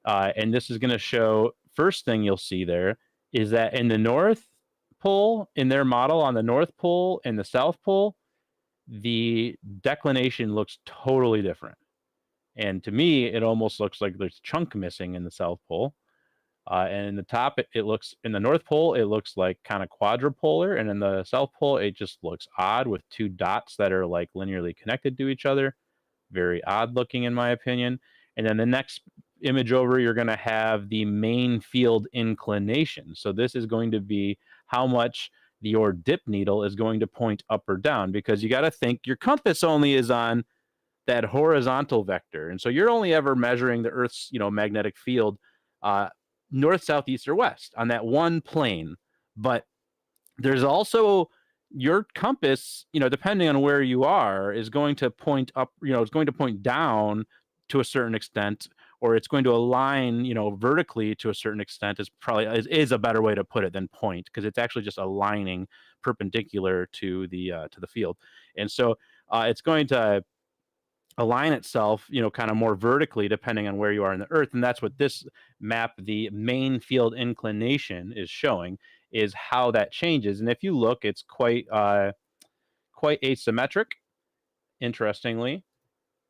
And this is going to show, first thing you'll see there is that in the North Pole in their model on the North Pole and the South Pole, the declination looks totally different. And to me, it almost looks like there's a chunk missing in the South Pole. And in the top, it looks, in the North Pole, it looks like kind of quadrupolar. And in the South Pole, it just looks odd with two dots that are like linearly connected to each other. Very odd looking, in my opinion. And then the next image over, you're going to have the main field inclination. So this is going to be how much your dip needle is going to point up or down, because you got to think your compass only is on that horizontal vector. And so you're only ever measuring the Earth's, magnetic field north, south, east, or west on that one plane. But there's also your compass, depending on where you are, is going to point up, it's going to point down to a certain extent, or it's going to align, vertically to a certain extent is a better way to put it than point, because it's actually just aligning perpendicular to the field. And so it's going to align itself, kind of more vertically depending on where you are in the Earth. And that's what this map, the main field inclination, is showing, is how that changes. And if you look, it's quite asymmetric, interestingly.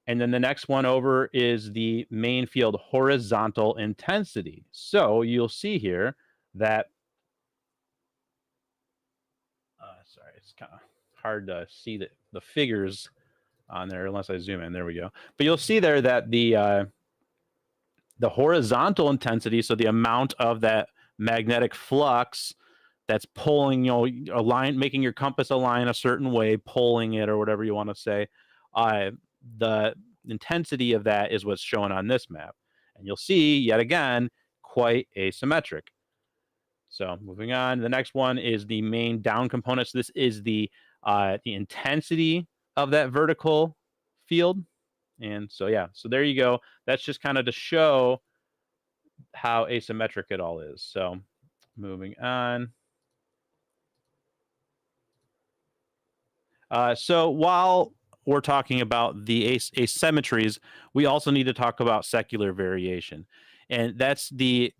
And then the next one over is the main field horizontal intensity. So you'll see here that, sorry, it's kind of hard to see the figures on there unless I zoom in. There we go. But you'll see there that the horizontal intensity, so the amount of that magnetic flux that's pulling, making your compass align a certain way, pulling it, or whatever you want to say, the intensity of that is what's shown on this map. And you'll see, yet again, quite asymmetric. So moving on, the next one is the main down component. So this is the intensity of that vertical field. And so, yeah, so there you go. That's just kind of to show how asymmetric it all is. So moving on. So while we're talking about the asymmetries, we also need to talk about secular variation. And that's the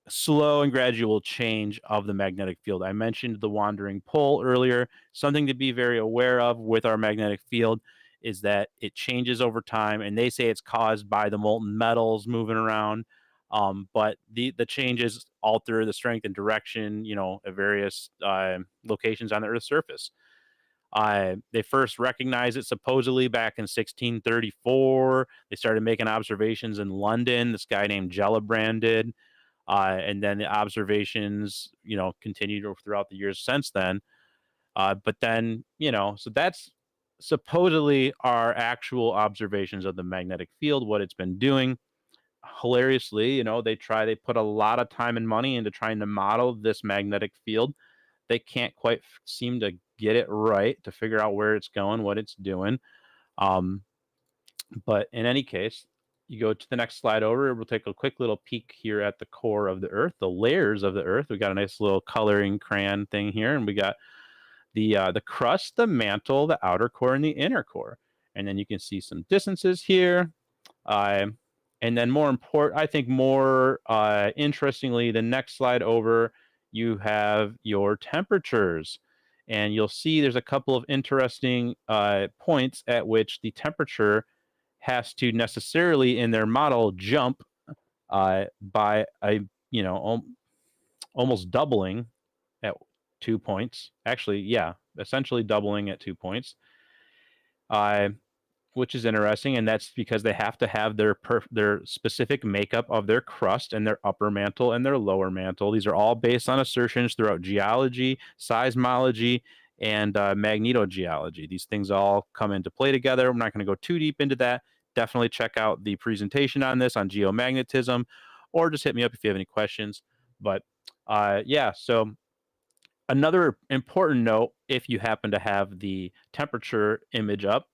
slow and gradual change of the magnetic field. I mentioned the wandering pole earlier. Something to be very aware of with our magnetic field is that it changes over time, and they say it's caused by the molten metals moving around. But the changes alter the strength and direction, at various locations on the Earth's surface. They first recognized it supposedly back in 1634. They started making observations in London. This guy named Gellibrand did. And then the observations, continued throughout the years since then. But then, so that's supposedly our actual observations of the magnetic field, what it's been doing. Hilariously, they put a lot of time and money into trying to model this magnetic field. They can't quite seem to get it right to figure out where it's going, what it's doing. But in any case, you go to the next slide over, we'll take a quick little peek here at the core of the Earth, the layers of the Earth. We got a nice little coloring crayon thing here, and we got the crust, the mantle, the outer core, and the inner core. And then you can see some distances here. And then more interestingly, the next slide over, you have your temperatures. And you'll see there's a couple of interesting points at which the temperature has to necessarily, in their model, jump by almost doubling at 2 points. Actually, yeah, essentially doubling at 2 points, which is interesting. And that's because they have to have their specific makeup of their crust and their upper mantle and their lower mantle. These are all based on assertions throughout geology, seismology, and magnetogeology. These things all come into play together. I'm not going to go too deep into that. Definitely check out the presentation on this on geomagnetism, or just hit me up if you have any questions. But yeah, so another important note, if you happen to have the temperature image up,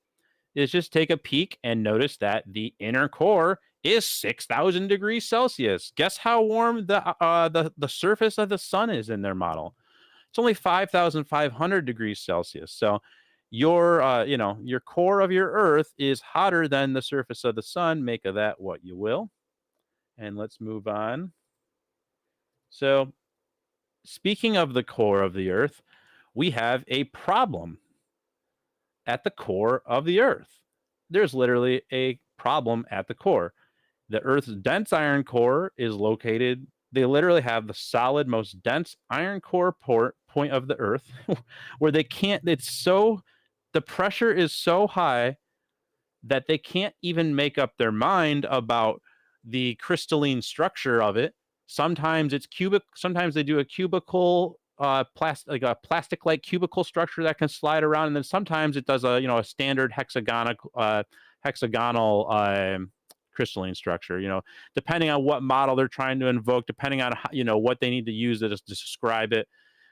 is just take a peek and notice that the inner core is 6,000 degrees Celsius. Guess how warm the surface of the sun is in their model? It's only 5,500 degrees Celsius. So your core of your Earth is hotter than the surface of the sun. Make of that what you will. And let's move on. So speaking of the core of the Earth, we have a problem at the core of the Earth. There's literally a problem at the core. The Earth's dense iron core is located, they literally have the solid, most dense iron core point of the Earth where they can't, the pressure is so high that they can't even make up their mind about the crystalline structure of it. Sometimes it's cubic, sometimes they do a cubical like a plastic like cubicle structure that can slide around, and then sometimes it does a standard hexagonal crystalline structure, depending on what model they're trying to invoke, depending on what they need to use to describe it,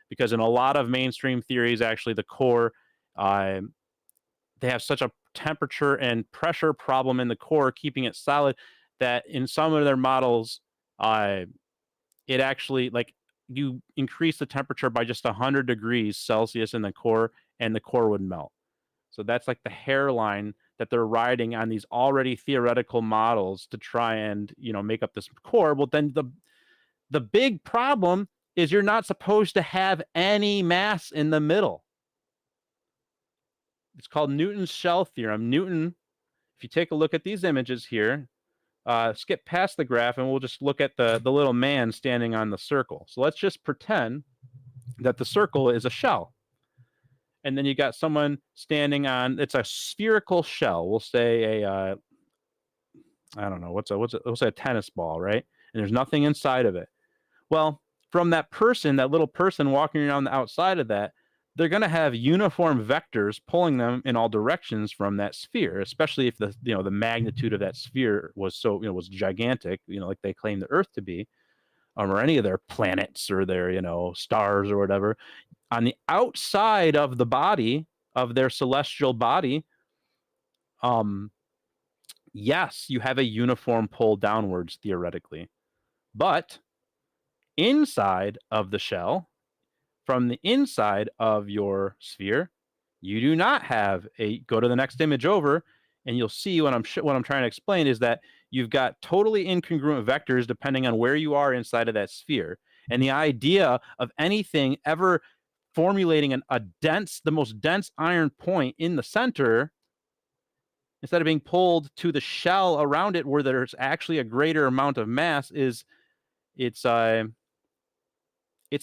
because in a lot of mainstream theories, actually the core, they have such a temperature and pressure problem in the core keeping it solid that in some of their models, it actually, like, you increase the temperature by just 100 degrees Celsius in the core and the core would melt. So that's like the hairline that they're riding on these already theoretical models to try and make up this core. Well, then the big problem is you're not supposed to have any mass in the middle. It's called Newton's shell theorem. Newton, if you take a look at these images here, skip past the graph and we'll just look at the little man standing on the circle. So let's just pretend that the circle is a shell. And then you got someone standing on, it's a spherical shell. We'll say I don't know, we'll say a tennis ball, right? And there's nothing inside of it. Well, from that person, that little person walking around the outside of that, they're going to have uniform vectors pulling them in all directions from that sphere, especially if the magnitude of that sphere was was gigantic, like they claim the Earth to be, or any of their planets or their stars or whatever. On the outside of the body of their celestial body, yes, you have a uniform pull downwards theoretically, but inside of the shell, from the inside of your sphere, you do not have go to the next image over, and you'll see what I'm trying to explain is that you've got totally incongruent vectors depending on where you are inside of that sphere. And the idea of anything ever formulating the most dense iron point in the center, instead of being pulled to the shell around it where there's actually a greater amount of mass, it's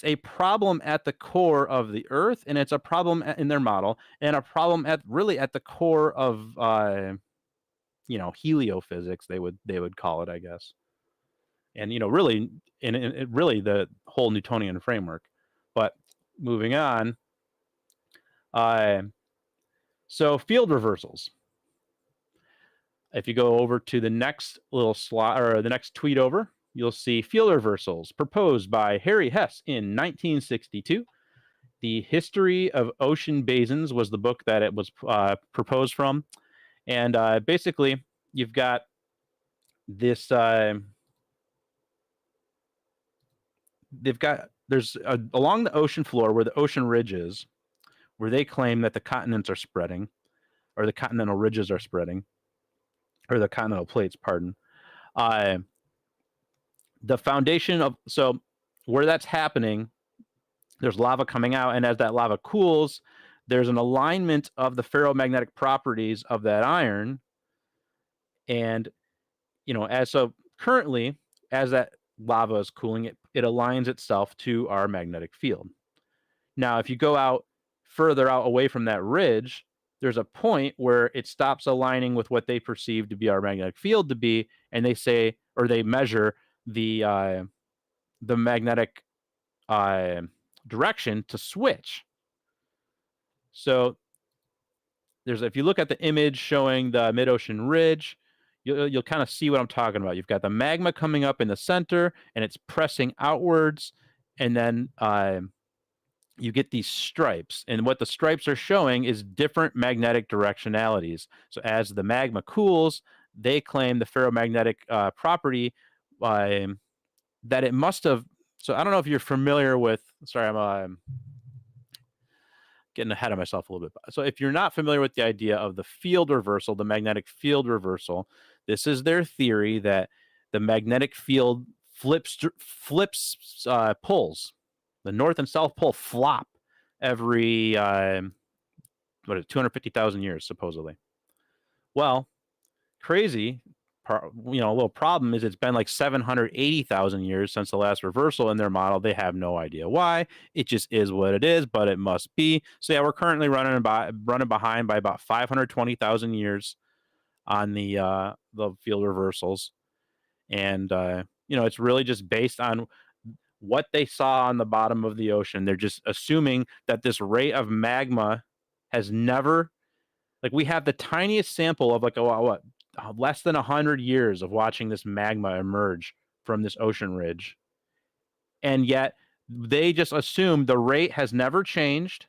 a problem at the core of the Earth, and it's a problem in their model, and a problem at the core of heliophysics, they would call it, I guess, and really really the whole Newtonian framework. But moving on, so field reversals. If you go over to the next little slide or the next tweet over, you'll see field reversals proposed by Harry Hess in 1962. The History of Ocean Basins was the book that it was proposed from. And basically, you've got this, there's along the ocean floor where the ocean ridge is, where they claim that the continents are spreading, or the continental ridges are spreading, or the continental plates, pardon. The foundation of, so where that's happening, there's lava coming out, and as that lava cools, there's an alignment of the ferromagnetic properties of that iron. And currently, as that lava is cooling, it aligns itself to our magnetic field. Now, if you go out further out away from that ridge, there's a point where it stops aligning with what they perceive to be our magnetic field to be, and they say, or they measure the magnetic direction to switch. So if you look at the image showing the mid-ocean ridge, you'll kind of see what I'm talking about. You've got the magma coming up in the center, and it's pressing outwards, and then you get these stripes. And what the stripes are showing is different magnetic directionalities. So as the magma cools, they claim the ferromagnetic property that it must have. So I don't know if you're familiar with, sorry, I'm getting ahead of myself a little bit. So if you're not familiar with the idea of the field reversal, the magnetic field reversal, this is their theory that the magnetic field flips pulls. The North and South Pole flop every 250,000 years supposedly. Well, crazy. A little problem is it's been like 780,000 years since the last reversal in their model. They have no idea why. It just is what it is, but it must be. So yeah, we're currently running behind by about 520,000 years on the field reversals, and it's really just based on what they saw on the bottom of the ocean. They're just assuming that this rate of magma has never, like, we have the tiniest sample of less than 100 years of watching this magma emerge from this ocean ridge. And yet they just assume the rate has never changed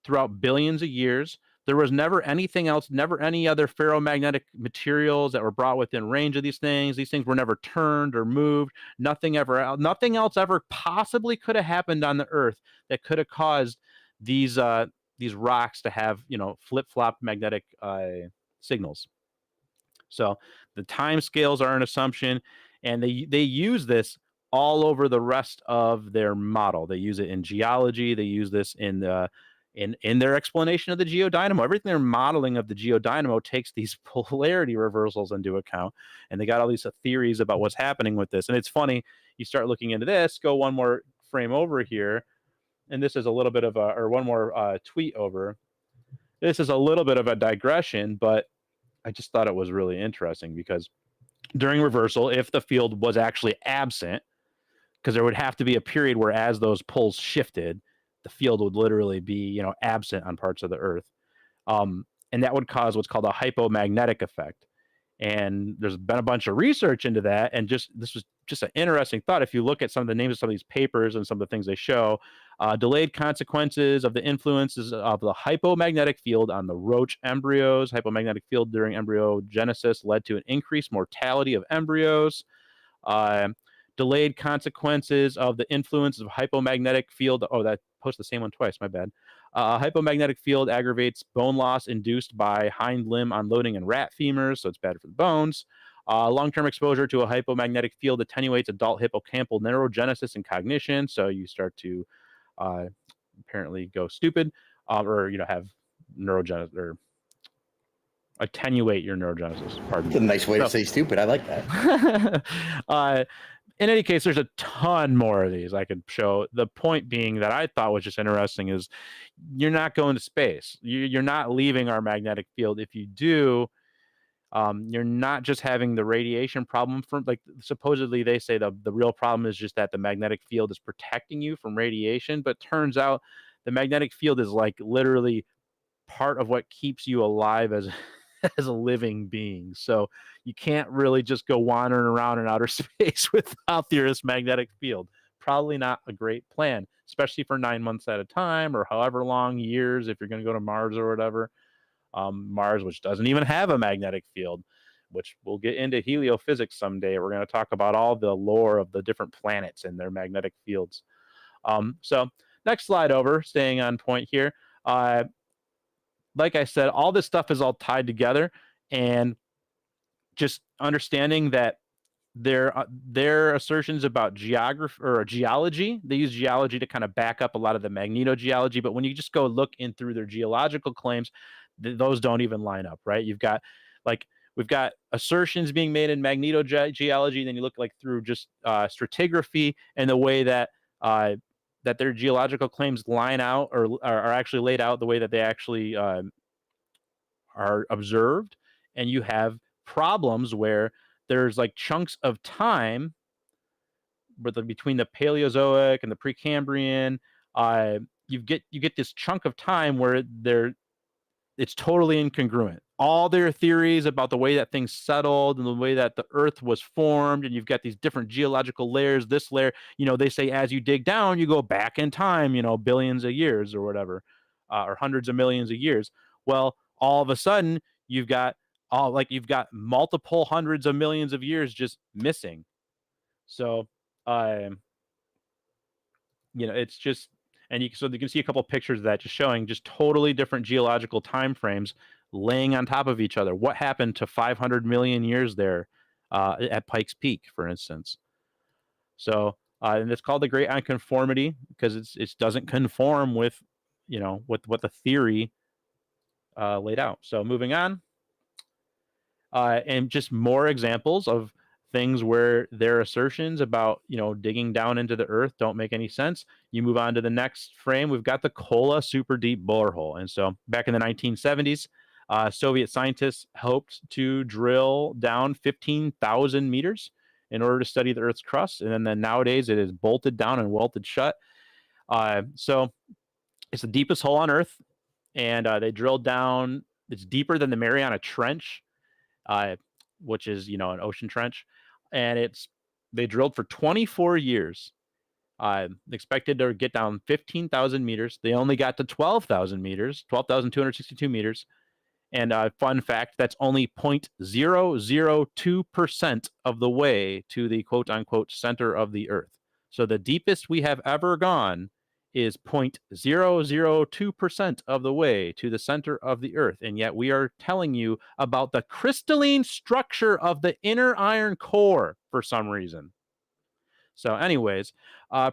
throughout billions of years. There was never anything else, never any other ferromagnetic materials that were brought within range of these things. These things were never turned or moved. Nothing else ever possibly could have happened on the Earth that could have caused these rocks to have, flip-flop magnetic signals. So the time scales are an assumption, and they use this all over the rest of their model. They use it in geology. They use this in their explanation of the geodynamo. Everything they're modeling of the geodynamo takes these polarity reversals into account, and they got all these theories about what's happening with this. And it's funny, you start looking into this, go one more frame over here, and this is a little bit of one more tweet over. This is a little bit of a digression, but I just thought it was really interesting because during reversal, if the field was actually absent, because there would have to be a period where as those poles shifted, the field would literally be, absent on parts of the Earth. And that would cause what's called a hypomagnetic effect. And there's been a bunch of research into that. And this was just an interesting thought. If you look at some of the names of some of these papers and some of the things they show, delayed consequences of the influences of the hypomagnetic field on the roach embryos. Hypomagnetic field during embryogenesis led to an increased mortality of embryos. Delayed consequences of the influence of hypomagnetic field. Oh, that posted the same one twice. My bad. Hypomagnetic field aggravates bone loss induced by hind limb unloading in rat femurs, so it's bad for the bones. Long-term exposure to a hypomagnetic field attenuates adult hippocampal neurogenesis and cognition, so you start to apparently go stupid, or have neurogenesis, or attenuate your neurogenesis. Pardon me. That's a nice way to say stupid. I like that. In any case, there's a ton more of these I could show. The point being that I thought was just interesting is you're not going to space. You're not leaving our magnetic field. If you do, you're not just having the radiation problem from, like, supposedly they say the real problem is just that the magnetic field is protecting you from radiation. But turns out the magnetic field is like literally part of what keeps you alive as a living being. So you can't really just go wandering around in outer space without the Earth's magnetic field. Probably not a great plan, especially for 9 months at a time or however long years if you're going to go to Mars or whatever. Mars, which doesn't even have a magnetic field, which we'll get into heliophysics someday. We're going to talk about all the lore of the different planets and their magnetic fields. So next slide over, staying on point here. Like I said, all this stuff is all tied together, and just understanding that their assertions about geography or geology, they use geology to kind of back up a lot of the magnetogeology. But when you just go look in through their geological claims, those don't even line up, right? We've got assertions being made in magnetogeology, then you look like through just stratigraphy and the way that that their geological claims line out or are actually laid out the way that they actually are observed. And you have problems where there's like chunks of time between the Paleozoic and the Precambrian. You get this chunk of time where it's totally incongruent. All their theories about the way that things settled and the way that the Earth was formed, and you've got these different geological layers. This layer, they say as you dig down, you go back in time, billions of years or whatever, or hundreds of millions of years. Well, all of a sudden, you've got multiple hundreds of millions of years just missing. So, it's just, so you can see a couple of pictures of that just showing just totally different geological time frames laying on top of each other. What happened to 500 million years there at Pikes Peak, for instance? So And it's called the Great Unconformity because it doesn't conform with, with what the theory laid out. So moving on, and just more examples of things where their assertions about, digging down into the earth don't make any sense. You move on to the next frame. We've got the Kola super deep borehole. And so back in the 1970s, Soviet scientists hoped to drill down 15,000 meters in order to study the Earth's crust. And then nowadays it is bolted down and welded shut. So it's the deepest hole on Earth. And they drilled down, it's deeper than the Mariana Trench, which is, an ocean trench. And they drilled for 24 years. Expected to get down 15,000 meters. They only got to 12,000 meters, 12,262 meters. And fun fact, that's only 0.002% of the way to the quote unquote center of the Earth. So the deepest we have ever gone is 0.002% of the way to the center of the Earth. And yet we are telling you about the crystalline structure of the inner iron core for some reason. So anyways,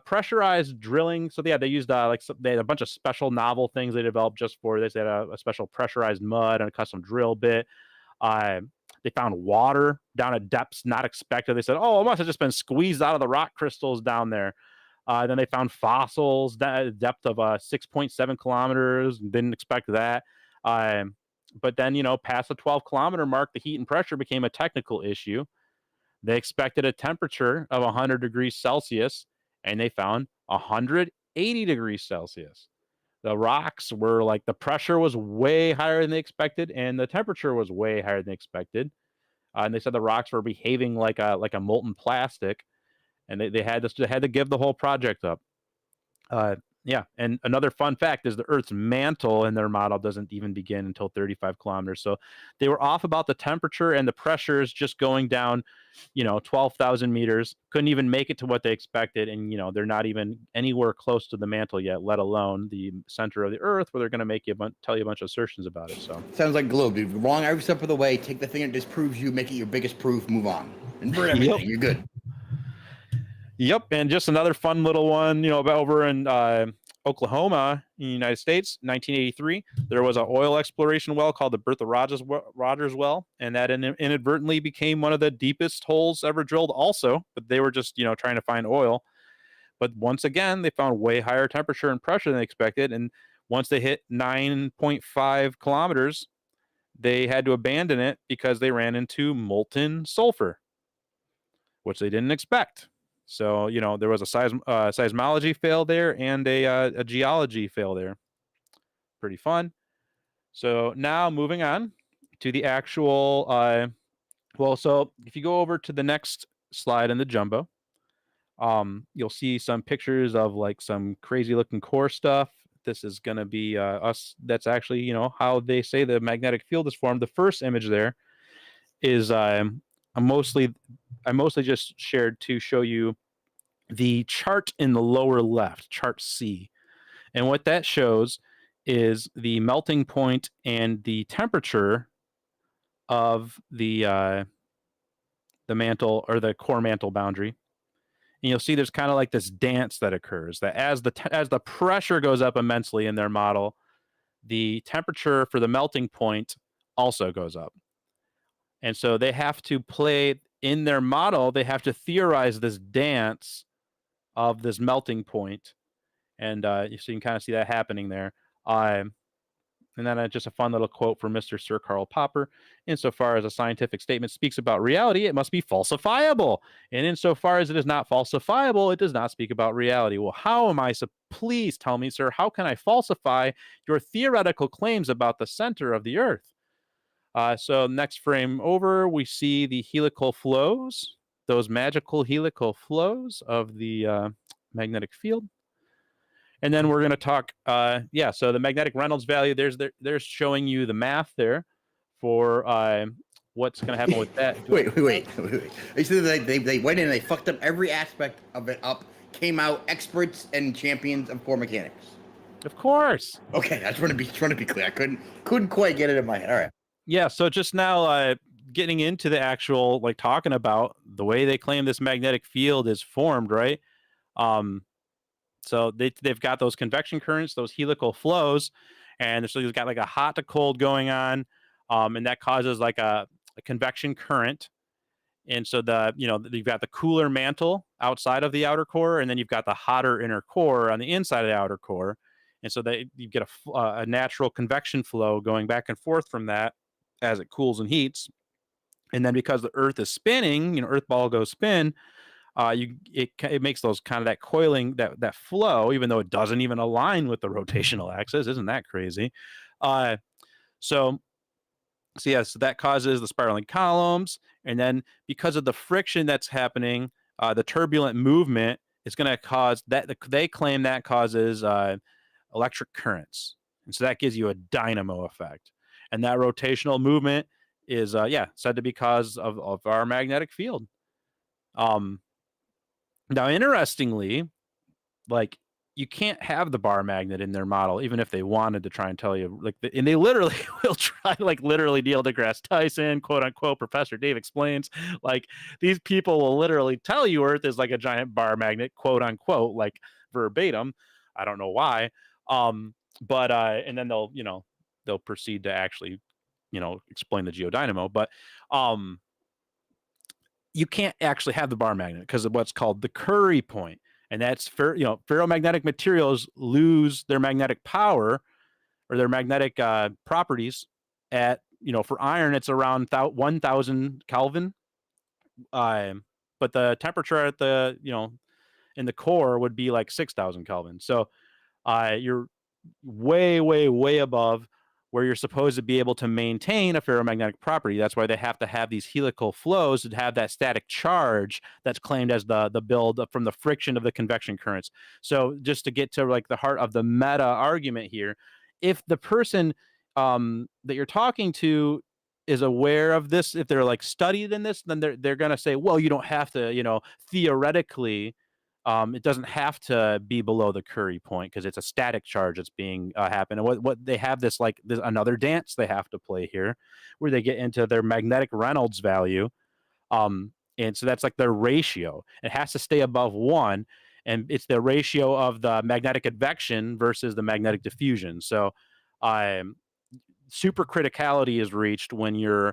pressurized drilling. So yeah, they used they had a bunch of special novel things they developed just for this. They had a special pressurized mud and a custom drill bit. They found water down at depths not expected. They said, oh, it must have just been squeezed out of the rock crystals down there. Then they found fossils at a depth of 6.7 kilometers. Didn't expect that. But then, past the 12-kilometer mark, the heat and pressure became a technical issue. They expected a temperature of 100 degrees Celsius, and they found 180 degrees Celsius. The rocks were the pressure was way higher than they expected, and the temperature was way higher than they expected. And they said the rocks were behaving like a molten plastic, and they had to give the whole project up. Yeah, and another fun fact is the Earth's mantle in their model doesn't even begin until 35 kilometers. So they were off about the temperature and the pressures just going down, 12,000 meters. Couldn't even make it to what they expected, and they're not even anywhere close to the mantle yet, let alone the center of the Earth, where they're going to tell you a bunch of assertions about it. So sounds like Globe, dude. Wrong every step of the way. Take the thing that disproves you, make it your biggest proof. Move on, and for everything, You're good. Yep, and just another fun little one, about over in Oklahoma, in the United States, 1983, there was an oil exploration well called the Bertha Rogers well, and that inadvertently became one of the deepest holes ever drilled also, but they were just, trying to find oil. But once again, they found way higher temperature and pressure than they expected, and once they hit 9.5 kilometers, they had to abandon it because they ran into molten sulfur, which they didn't expect. So, there was a seismology fail there and a geology fail there. Pretty fun. So now moving on to the actual, so if you go over to the next slide in the jumbo, you'll see some pictures of some crazy looking core stuff. This is going to be us. That's actually, how they say the magnetic field is formed. The first image there is I mostly just shared to show you the chart in the lower left, chart C. And what that shows is the melting point and the temperature of the mantle or the core mantle boundary. And you'll see there's kind of this dance that occurs, that as the pressure goes up immensely in their model, the temperature for the melting point also goes up. And so they have to play in their model, they have to theorize this dance of this melting point. And so you can kind of see that happening there. And then just a fun little quote from Mr. Sir Karl Popper. Insofar as a scientific statement speaks about reality, it must be falsifiable. And insofar as it is not falsifiable, it does not speak about reality. Well, how am I? Please tell me, sir, how can I falsify your theoretical claims about the center of the Earth? So next frame over, we see the helical flows, those magical helical flows of the magnetic field. And then we're going to talk, so the magnetic Reynolds value, there's showing you the math there for what's going to happen with that. Wait. They said they went in and they fucked up every aspect of it up, came out experts and champions of core mechanics. Of course. Okay, I just want to be clear. I couldn't quite get it in my head. All right. Yeah, so just now getting into the actual, talking about the way they claim this magnetic field is formed, right? So they've got those convection currents, those helical flows, and so you've got like a hot to cold going on, and that causes like a convection current. And so you've got the cooler mantle outside of the outer core, and then you've got the hotter inner core on the inside of the outer core. And so you get a natural convection flow going back and forth from that as it cools and heats. And then because the Earth is spinning, Earth ball goes spin, it makes those kind of that coiling, that flow, even though it doesn't even align with the rotational axis. Isn't that crazy? So that causes the spiraling columns, and then because of the friction that's happening, the turbulent movement is going to cause that. They claim that causes electric currents, and so that gives you a dynamo effect. And that rotational movement is said to be cause of our magnetic field. Now, interestingly, like, you can't have the bar magnet in their model, even if they wanted to try and tell you, and they literally will try, like literally Neil deGrasse Tyson, quote unquote, Professor Dave explains, like these people will literally tell you Earth is like a giant bar magnet, quote unquote, like verbatim. I don't know why. But and then they'll proceed to actually, explain the geodynamo, but you can't actually have the bar magnet because of what's called the Curie point. And that's ferromagnetic materials lose their magnetic power or their magnetic properties at, for iron, it's around 1000 Kelvin. But the temperature at the, in the core would be like 6000 Kelvin. So you're way, way, way above where you're supposed to be able to maintain a ferromagnetic property. That's why they have to have these helical flows to have that static charge that's claimed as the build from the friction of the convection currents. So just to get to like the heart of the meta argument here, if the person that you're talking to is aware of this, if they're like studied in this, then they're going to say, well, you don't have to, theoretically, it doesn't have to be below the Curie point because it's a static charge that's being happen. And what they have this another dance they have to play here, where they get into their magnetic Reynolds value, and so that's like their ratio. It has to stay above 1, and it's the ratio of the magnetic advection versus the magnetic diffusion. So, supercriticality is reached when you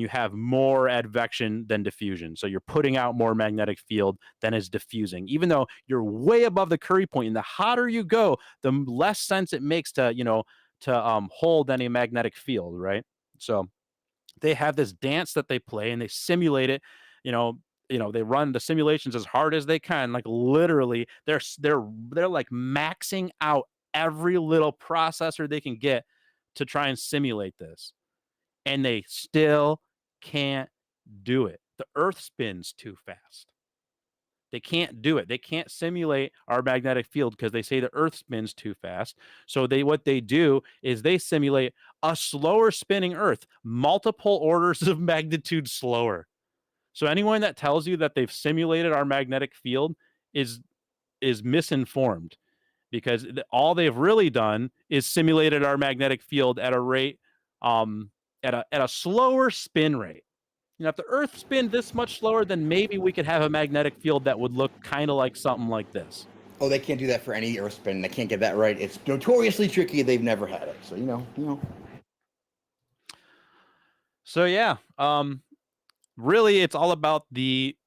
have more advection than diffusion. So you're putting out more magnetic field than is diffusing, even though you're way above the Curie point. And the hotter you go, the less sense it makes to hold any magnetic field, right? So they have this dance that they play and they simulate it, they run the simulations as hard as they can. Like literally they're like maxing out every little processor they can get to try and simulate this. And they still can't do it. The Earth spins too fast. They can't do it. They can't simulate our magnetic field because they say the Earth spins too fast. So what they do is they simulate a slower spinning Earth, multiple orders of magnitude slower. So anyone that tells you that they've simulated our magnetic field is misinformed, because all they've really done is simulated our magnetic field at a rate at a slower spin rate. If the Earth spin this much slower, then maybe we could have a magnetic field that would look kind of like something like this. Oh, they can't do that for any Earth spin. They can't get that right. It's notoriously tricky. They've never had it. So, So yeah, really, it's all about the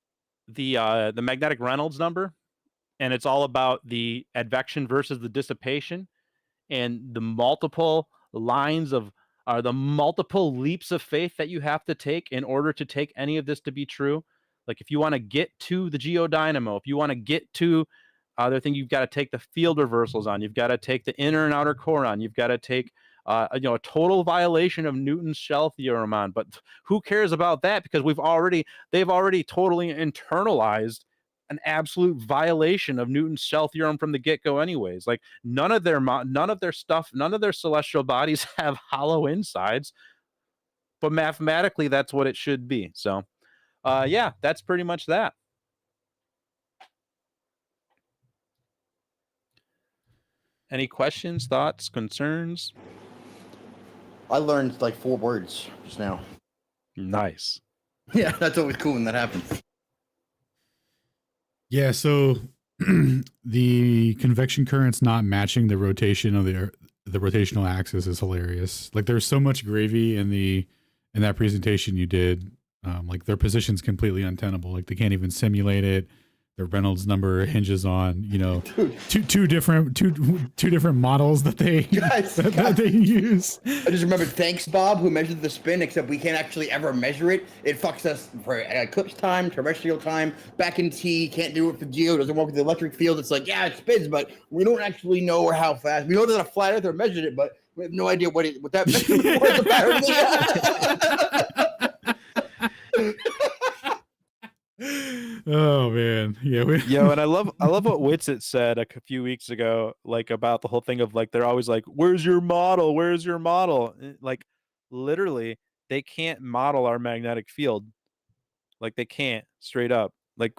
magnetic Reynolds number, and it's all about the advection versus the dissipation, and the multiple lines of the multiple leaps of faith that you have to take in order to take any of this to be true. Like if you want to get to the geodynamo, if you want to get to other thing, you've got to take the field reversals on, you've got to take the inner and outer core on, you've got to take a total violation of Newton's shell theorem on. But who cares about that? Because they've already totally internalized an absolute violation of Newton's shell theorem from the get-go anyways. Like none of their stuff, none of their celestial bodies have hollow insides, but mathematically that's what it should be. So that's pretty much that. Any questions, thoughts, concerns? I learned like 4 words just now. Nice. Yeah, that's always cool when that happens. Yeah, so the convection currents not matching the rotation of the rotational axis is hilarious. Like there's so much gravy in that presentation you did. Like their position's completely untenable. Like they can't even simulate it. The Reynolds number hinges on, you know, two different models that they that they use. I just remember, thanks Bob, who measured the spin, except we can't actually ever measure it. It fucks us for eclipse time, terrestrial time, back in T, can't do it for geo, doesn't work with the electric field. It's like, yeah, it spins, but we don't actually know how fast. We know that a flat earther measured it, but we have no idea what that measurement was apparently. Oh man, yeah. And I love what Witsit said a few weeks ago, like about the whole thing of like they're always like, "Where's your model? Where's your model?" Like, literally, they can't model our magnetic field. Like they can't straight up. Like,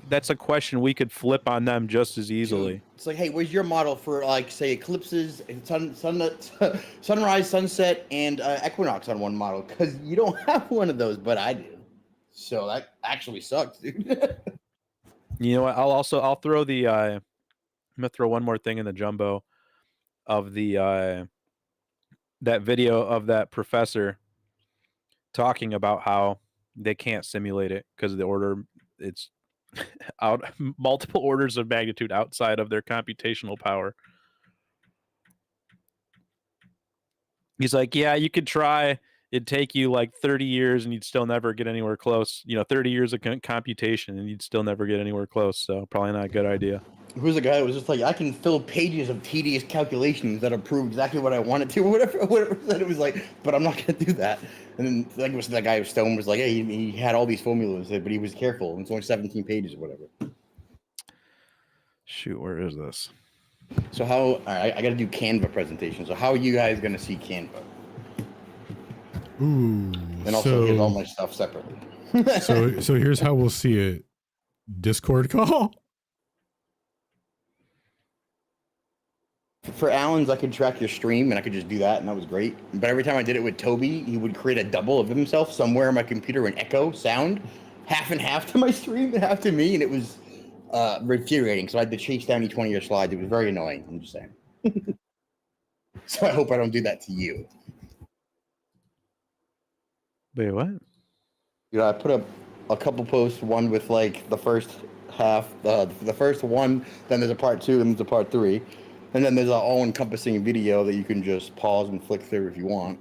that's a question we could flip on them just as easily. Dude, it's like, hey, where's your model for like say eclipses, sunrise, sunset, and equinox on one model? Because you don't have one of those, but I do. So that actually sucks, dude. You know what? I'll throw the I'm gonna throw one more thing in the jumbo of the that video of that professor talking about how they can't simulate it because it's out multiple orders of magnitude outside of their computational power. He's like, yeah, you could try. It'd take you like 30 years and you'd still never get anywhere close. 30 years of computation and you'd still never get anywhere close. So probably not a good idea. Who's the guy that was just like, I can fill pages of tedious calculations that prove exactly what I wanted to, or whatever it was like, but I'm not going to do that. And then like that guy Stone was like, hey, he had all these formulas, but he was careful. It's only 17 pages or whatever. Shoot, where is this? So all right, I got to do Canva presentation. So how are you guys going to see Canva? Ooh. And also here's all my stuff separately. so here's how we'll see it. Discord call. For Alan's, I could track your stream and I could just do that, and that was great. But every time I did it with Toby, he would create a double of himself somewhere on my computer and echo sound, half and half to my stream and half to me, and it was infuriating. So I had to chase down each one of your slides. It was very annoying. I'm just saying. So I hope I don't do that to you. Wait, what? I put up a couple posts, one with like the first half, the first one, then there's a part 2, then there's a part 3, and then there's an all-encompassing video that you can just pause and flick through if you want.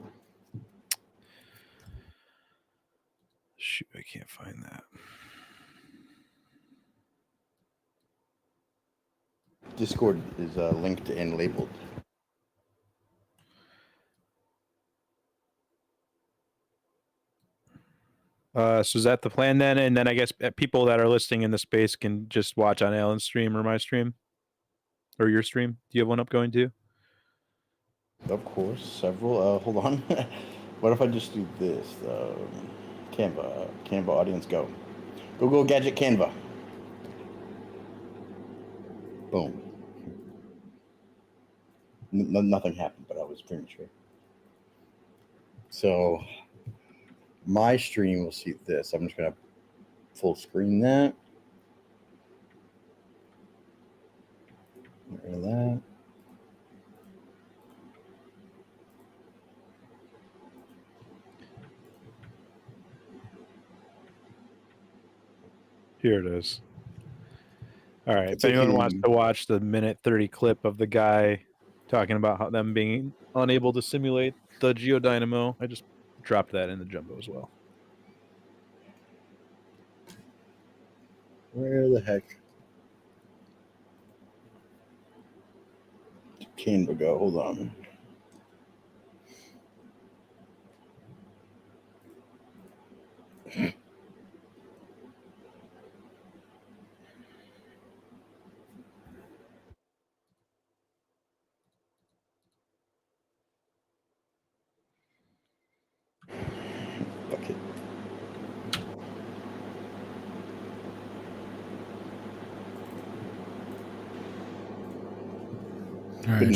Shoot, I can't find that. Discord is linked and labeled. So is that the plan then? And then I guess people that are listening in the space can just watch on Alan's stream or my stream or your stream. Do you have one up going too? Of course, several. Hold on. What if I just do this? Canva audience go. Google Gadget Canva. Boom. Nothing happened, but I was premature. So my stream will see this. I'm just gonna full screen that. Get rid of that. Here it is. All right. It's if anyone okay. wants to watch the minute 30 clip of the guy talking about how them being unable to simulate the geodynamo, I just dropped that in the jumbo as well. Where the heck did Canva go? Hold on. Okay. All right,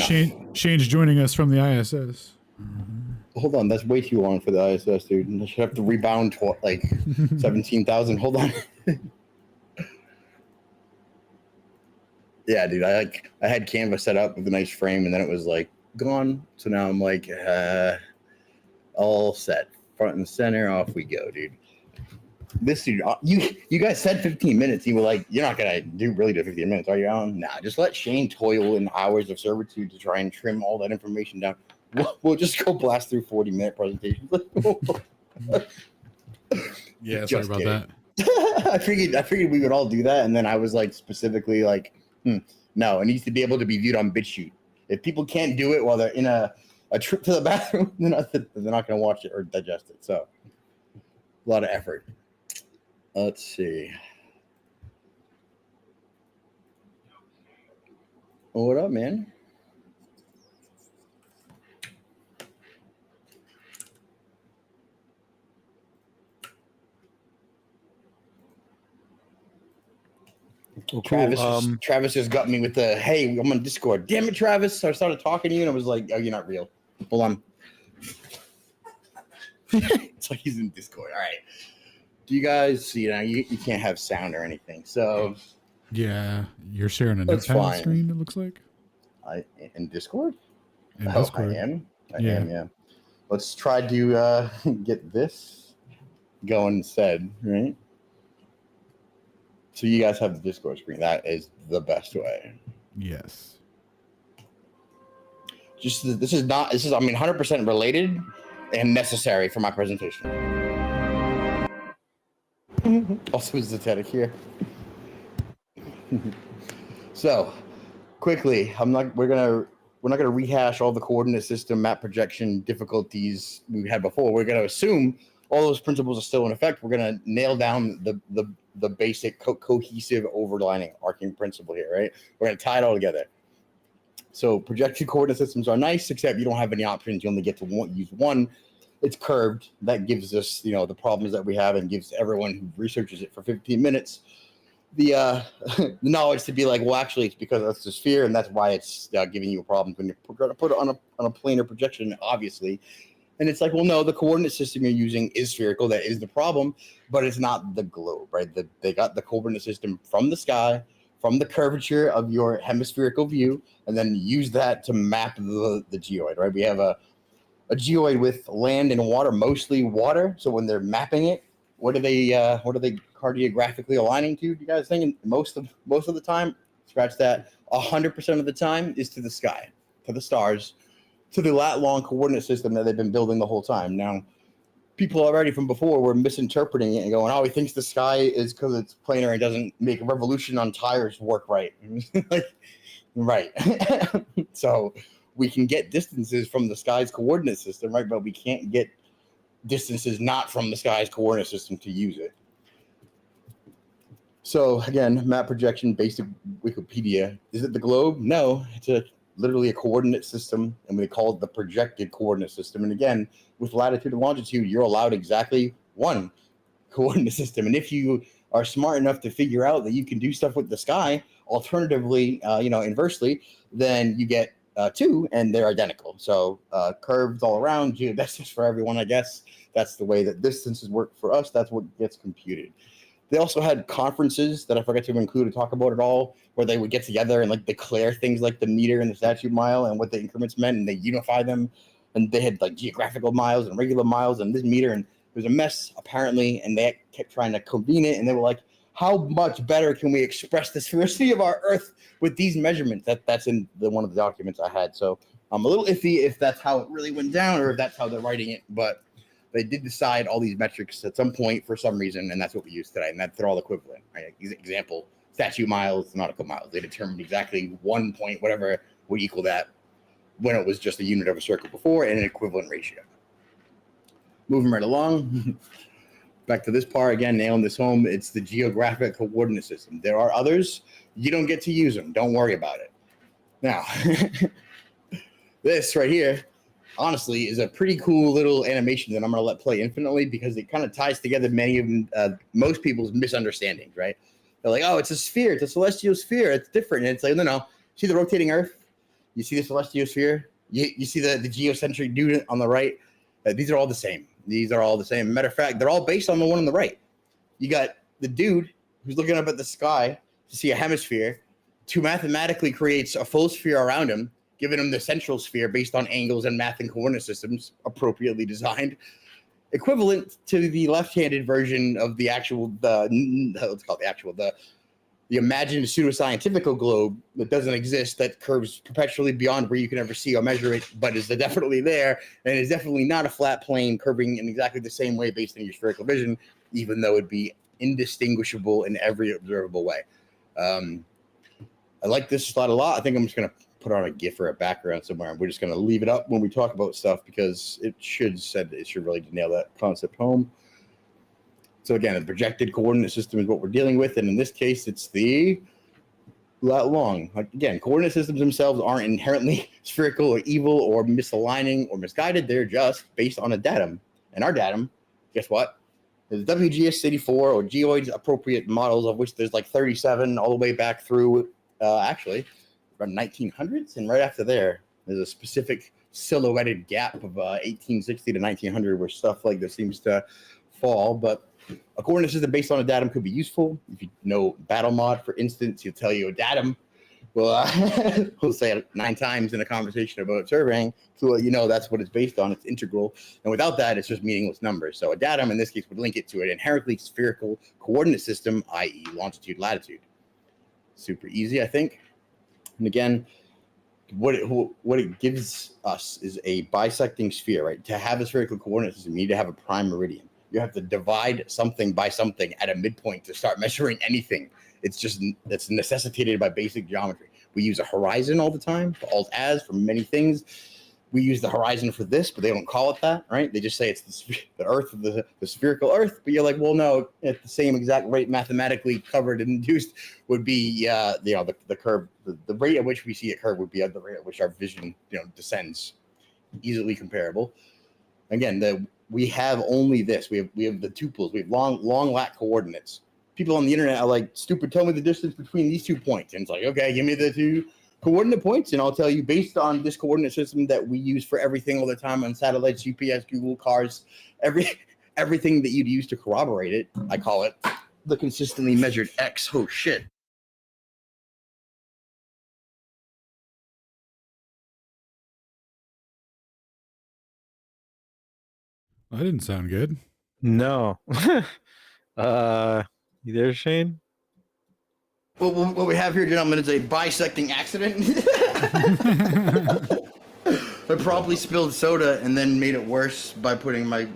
Shane's joining us from the ISS. Hold on, that's way too long for the ISS, dude. I should have to rebound to like 17,000. Hold on. Yeah, dude. I had Canva set up with a nice frame, and then it was like gone. So now I'm like, all set, front and center. Off we go, dude. This dude, you guys said 15 minutes. You were like, you're not gonna do 15 minutes, are you, Alan? Nah, just let Shane toil in hours of servitude to try and trim all that information down. We'll just go blast through 40-minute presentations. Yeah, sorry about that. I figured we would all do that, and then I was like specifically like, no, it needs to be able to be viewed on BitChute. If people can't do it while they're in a trip to the bathroom, they're not going to watch it or digest it. So, a lot of effort. Let's see. What up, man? Well, cool. Travis just got me with the, hey, I'm on Discord. Damn it, Travis. So I started talking to you, and I was like, oh, you're not real. Hold on. It's like he's in Discord. All right. Do you guys see, you can't have sound or anything. So yeah, you're sharing a that's notepad fine. screen, it looks like. In Discord? In Discord. I am, yeah. Let's try to get this going instead, right? So you guys have the Discord screen. That is the best way. Yes. This is 100% related and necessary for my presentation. Also, Zetetic here. So, quickly, we're not gonna rehash all the coordinate system, map projection difficulties we had before. We're gonna assume all those principles are still in effect. We're gonna nail down the basic cohesive overlining arcing principle here, right? We're gonna tie it all together. So projected coordinate systems are nice, except you don't have any options. You only get to use one. It's curved. That gives us, the problems that we have, and gives everyone who researches it for 15 minutes the knowledge to be like, well, actually, it's because that's the sphere, and that's why it's giving you a problem when you're going to put it on a planar projection, obviously. And it's like, well, no, the coordinate system you're using is spherical. That is the problem, but it's not the globe, right? They got the coordinate system from the sky, from the curvature of your hemispherical view, and then use that to map the geoid, right? We have a geoid with land and water, mostly water. So when they're mapping it, what are they cardiographically aligning to? You guys think most of the time? Scratch that. 100% of the time is to the sky, to the stars, to the lat-long coordinate system that they've been building the whole time. Now, people already from before were misinterpreting it and going, "Oh, he thinks the sky is because it's planar and doesn't make a revolution on tires work right." Right. So we can get distances from the sky's coordinate system, right? But we can't get distances not from the sky's coordinate system to use it. So again, map projection, basic Wikipedia. Is it the globe? No, it's literally a coordinate system, and we call it the projected coordinate system. And again, with latitude and longitude, you're allowed exactly one coordinate system. And if you are smart enough to figure out that you can do stuff with the sky, alternatively, inversely, then you get two, and they're identical. So curves all around, geodesics for everyone, I guess. That's the way that distances work for us. That's what gets computed. They also had conferences that I forgot to include or talk about at all, where they would get together and like declare things like the meter and the statute mile and what the increments meant, and they unify them. And they had like geographical miles and regular miles and this meter, and it was a mess apparently. And they kept trying to convene it, and they were like, "How much better can we express the sphericity of our Earth with these measurements?" That's in one of the documents I had. So I'm a little iffy if that's how it really went down or if that's how they're writing it, but they did decide all these metrics at some point for some reason, and that's what we use today, and they're all equivalent. Right? Example, statute miles, nautical miles. They determined exactly 1 point, whatever, would equal that when it was just a unit of a circle before, and an equivalent ratio. Moving right along, back to this part again, nailing this home. It's the geographic coordinate system. There are others. You don't get to use them. Don't worry about it. Now, this right here, honestly, is a pretty cool little animation that I'm going to let play infinitely because it kind of ties together many of most people's misunderstandings, right? They're like, oh, it's a sphere. It's a celestial sphere. It's different. And it's like, no. See the rotating Earth? You see the celestial sphere? You see the geocentric dude on the right? These are all the same. These are all the same. Matter of fact, they're all based on the one on the right. You got the dude who's looking up at the sky to see a hemisphere. to mathematically creates a full sphere around him, giving him the central sphere based on angles and math and coordinate systems appropriately designed, equivalent to the left-handed version of the actual, the imagined pseudoscientific globe that doesn't exist, that curves perpetually beyond where you can ever see or measure it, but is definitely there, and is definitely not a flat plane curving in exactly the same way based on your spherical vision, even though it'd be indistinguishable in every observable way. I like this slide a lot. I think I'm just going to put on a GIF or a background somewhere. We're just going to leave it up when we talk about stuff because it should really nail that concept home. So again, the projected coordinate system is what we're dealing with, and in this case, it's the lat long. Again, coordinate systems themselves aren't inherently spherical or evil or misaligning or misguided. They're just based on a datum, and our datum, guess what? Is WGS84 or geoids appropriate models, of which there's like 37 all the way back through actually around 1900s, and right after there's a specific silhouetted gap of 1860 to 1900 where stuff like this seems to fall. But a coordinate system based on a datum could be useful. If you know battle mod, for instance, he'll tell you a datum. Well, we'll say it 9 times in a conversation about surveying, so you know that's what it's based on. It's integral, and without that, it's just meaningless numbers. So a datum, in this case, would link it to an inherently spherical coordinate system, i.e., longitude, latitude. Super easy, I think. And again, what it gives us is a bisecting sphere, right? To have a spherical coordinate system, you need to have a prime meridian. You have to divide something by something at a midpoint to start measuring anything. That's necessitated by basic geometry. We use a horizon all the time, for alt-as, for many things. We use the horizon for this, but they don't call it that, right? They just say it's the Earth, the spherical Earth. But you're like, well, no, at the same exact rate, mathematically covered and induced would be, the curve. The rate at which we see a curve would be at the rate at which our vision, descends. Easily comparable. Again, we have only this. We have the tuples. We have long lat coordinates. People on the internet are like, stupid, tell me the distance between these 2 points. And it's like, okay, give me the 2 coordinate points, and I'll tell you based on this coordinate system that we use for everything all the time on satellites, UPS, Google, cars, everything that you'd use to corroborate it. I call it the consistently measured X. Oh, shit. That didn't sound good. No. You there, Shane? Well, what we have here, gentlemen, is a bisecting accident. I probably spilled soda and then made it worse by putting my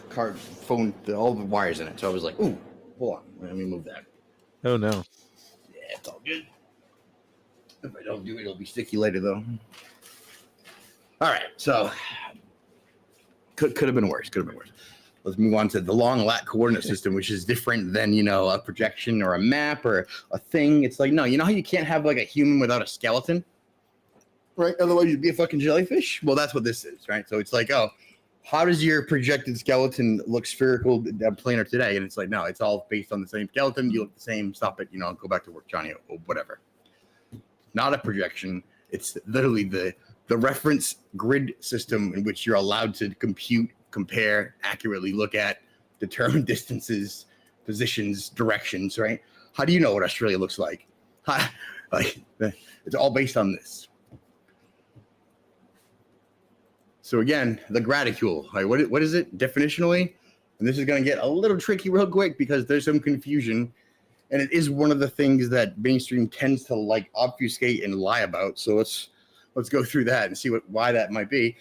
car phone, all the wires in it. So I was like, ooh, hold on. Let me move that. Oh, no. Yeah, it's all good. If I don't do it, it'll be sticky later, though. All right, so could have been worse. Let's move on to the long lat coordinate system, which is different than, a projection or a map or a thing. It's like, no, you know how you can't have like a human without a skeleton, right? Otherwise you'd be a fucking jellyfish. Well, that's what this is, right? So it's like, oh, how does your projected skeleton look spherical, planar today? And it's like, no, it's all based on the same skeleton. You look the same, stop it, go back to work, Johnny, or whatever. Not a projection. It's literally the reference grid system in which you're allowed to compute, compare, accurately look at, determine distances, positions, directions, right? How do you know what Australia looks like? It's all based on this. So again, the graticule, right? What is it definitionally? And this is going to get a little tricky real quick because there's some confusion, and it is one of the things that mainstream tends to like obfuscate and lie about. So let's go through that and see why that might be.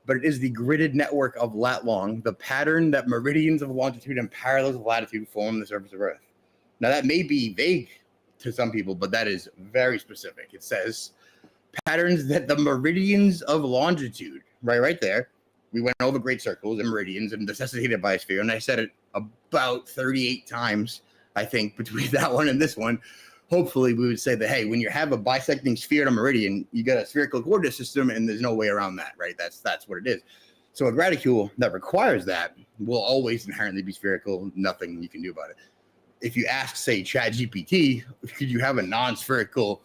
But it is the gridded network of lat long, the pattern that meridians of longitude and parallels of latitude form the surface of Earth. Now that may be vague to some people, but that is very specific. It says patterns that the meridians of longitude, right there. We went over great circles and meridians and necessitated by a sphere, and I said it about 38 times, I think, between that one and this one. Hopefully we would say that, hey, when you have a bisecting sphere and a meridian, you got a spherical coordinate system, and there's no way around that, right? That's what it is. So a graticule that requires that will always inherently be spherical. Nothing you can do about it. If you ask, say, ChatGPT, could you have a non-spherical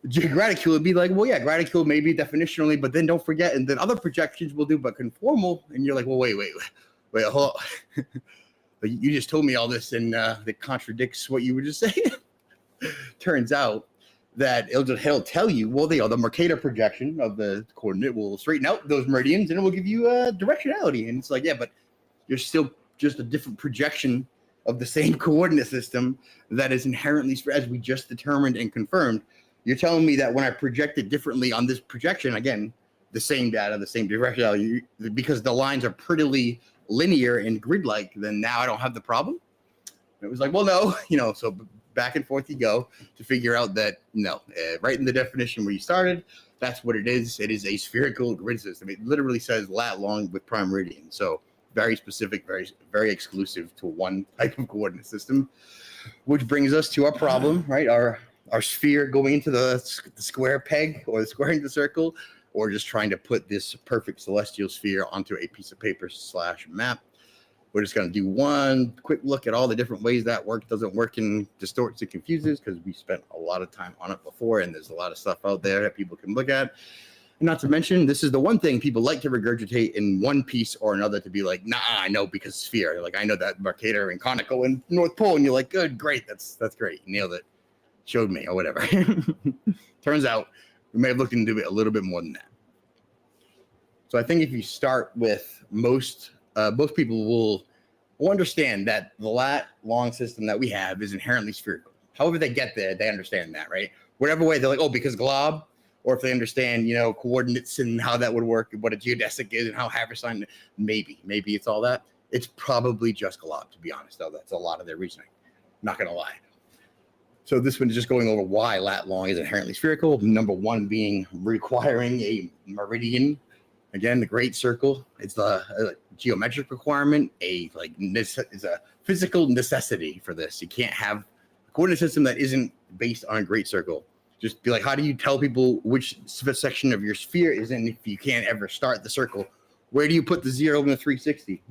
graticule? It'd be like, well, yeah, graticule maybe definitionally, but then don't forget, and then other projections will do, but conformal. And you're like, well, wait, hold on. You just told me all this, and that contradicts what you were just saying. Turns out that he'll tell you, well, the Mercator projection of the coordinate will straighten out those meridians and it will give you directionality. And it's like, yeah, but you're still just a different projection of the same coordinate system that is inherently, as we just determined and confirmed. You're telling me that when I project it differently on this projection, again, the same data, the same directionality, because the lines are prettily linear and grid-like, then now I don't have the problem? And it was like, well, no, so back and forth you go to figure out that, no, right in the definition where you started, that's what it is. It is a spherical grid system. It literally says lat long with prime meridian. So very specific, very, very exclusive to one type of coordinate system, which brings us to our problem, right? Our sphere going into the square peg or the square into the circle, or just trying to put this perfect celestial sphere onto a piece of paper / map. We're just going to do one quick look at all the different ways that works, doesn't work, and distorts and confuses, because we spent a lot of time on it before, and there's a lot of stuff out there that people can look at. And not to mention, this is the one thing people like to regurgitate in one piece or another, to be like, nah, I know because sphere. Like, I know that Mercator and conical and North Pole, and you're like, good, great, that's great, you nailed it, showed me, or whatever. Turns out we may have looked into it a little bit more than that. So I think if you start with most people will understand that the lat long system that we have is inherently spherical. However they get there, they understand that, right? Whatever way, they're like, oh, because glob, or if they understand, coordinates and how that would work, what a geodesic is and how Haversine, maybe it's all that. It's probably just glob, to be honest, though. That's a lot of their reasoning. Not going to lie. So this one is just going over why lat long is inherently spherical. Number one being requiring a meridian. Again, the great circle, it's the geometric requirement, is a physical necessity for this. You can't have a coordinate system that isn't based on a great circle. Just be like, how do you tell people which section of your sphere is in if you can't ever start the circle? Where do you put the 0 and the 360?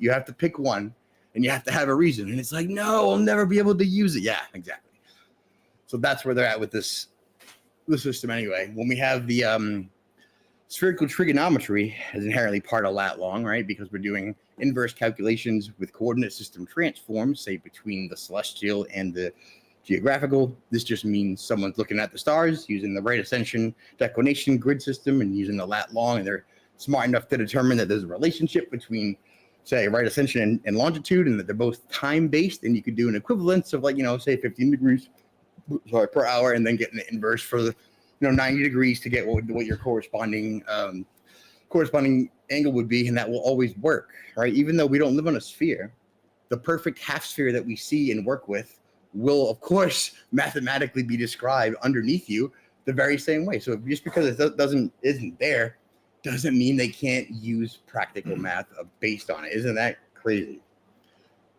You have to pick one, and you have to have a reason. And it's like, no, I'll never be able to use it. Yeah, exactly. So that's where they're at with the system anyway. When we have the spherical trigonometry is inherently part of lat long, right? Because we're doing inverse calculations with coordinate system transforms, say between the celestial and the geographical. This just means someone's looking at the stars using the right ascension declination grid system and using the lat long, and they're smart enough to determine that there's a relationship between, say, right ascension and longitude, and that they're both time-based, and you could do an equivalence of, say 15 degrees per hour, and then get an inverse for the 90 degrees to get what your corresponding angle would be, and that will always work, right? Even though we don't live on a sphere, the perfect half sphere that we see and work with will, of course, mathematically be described underneath you the very same way. So just because it isn't there, doesn't mean they can't use practical math based on it. Isn't that crazy?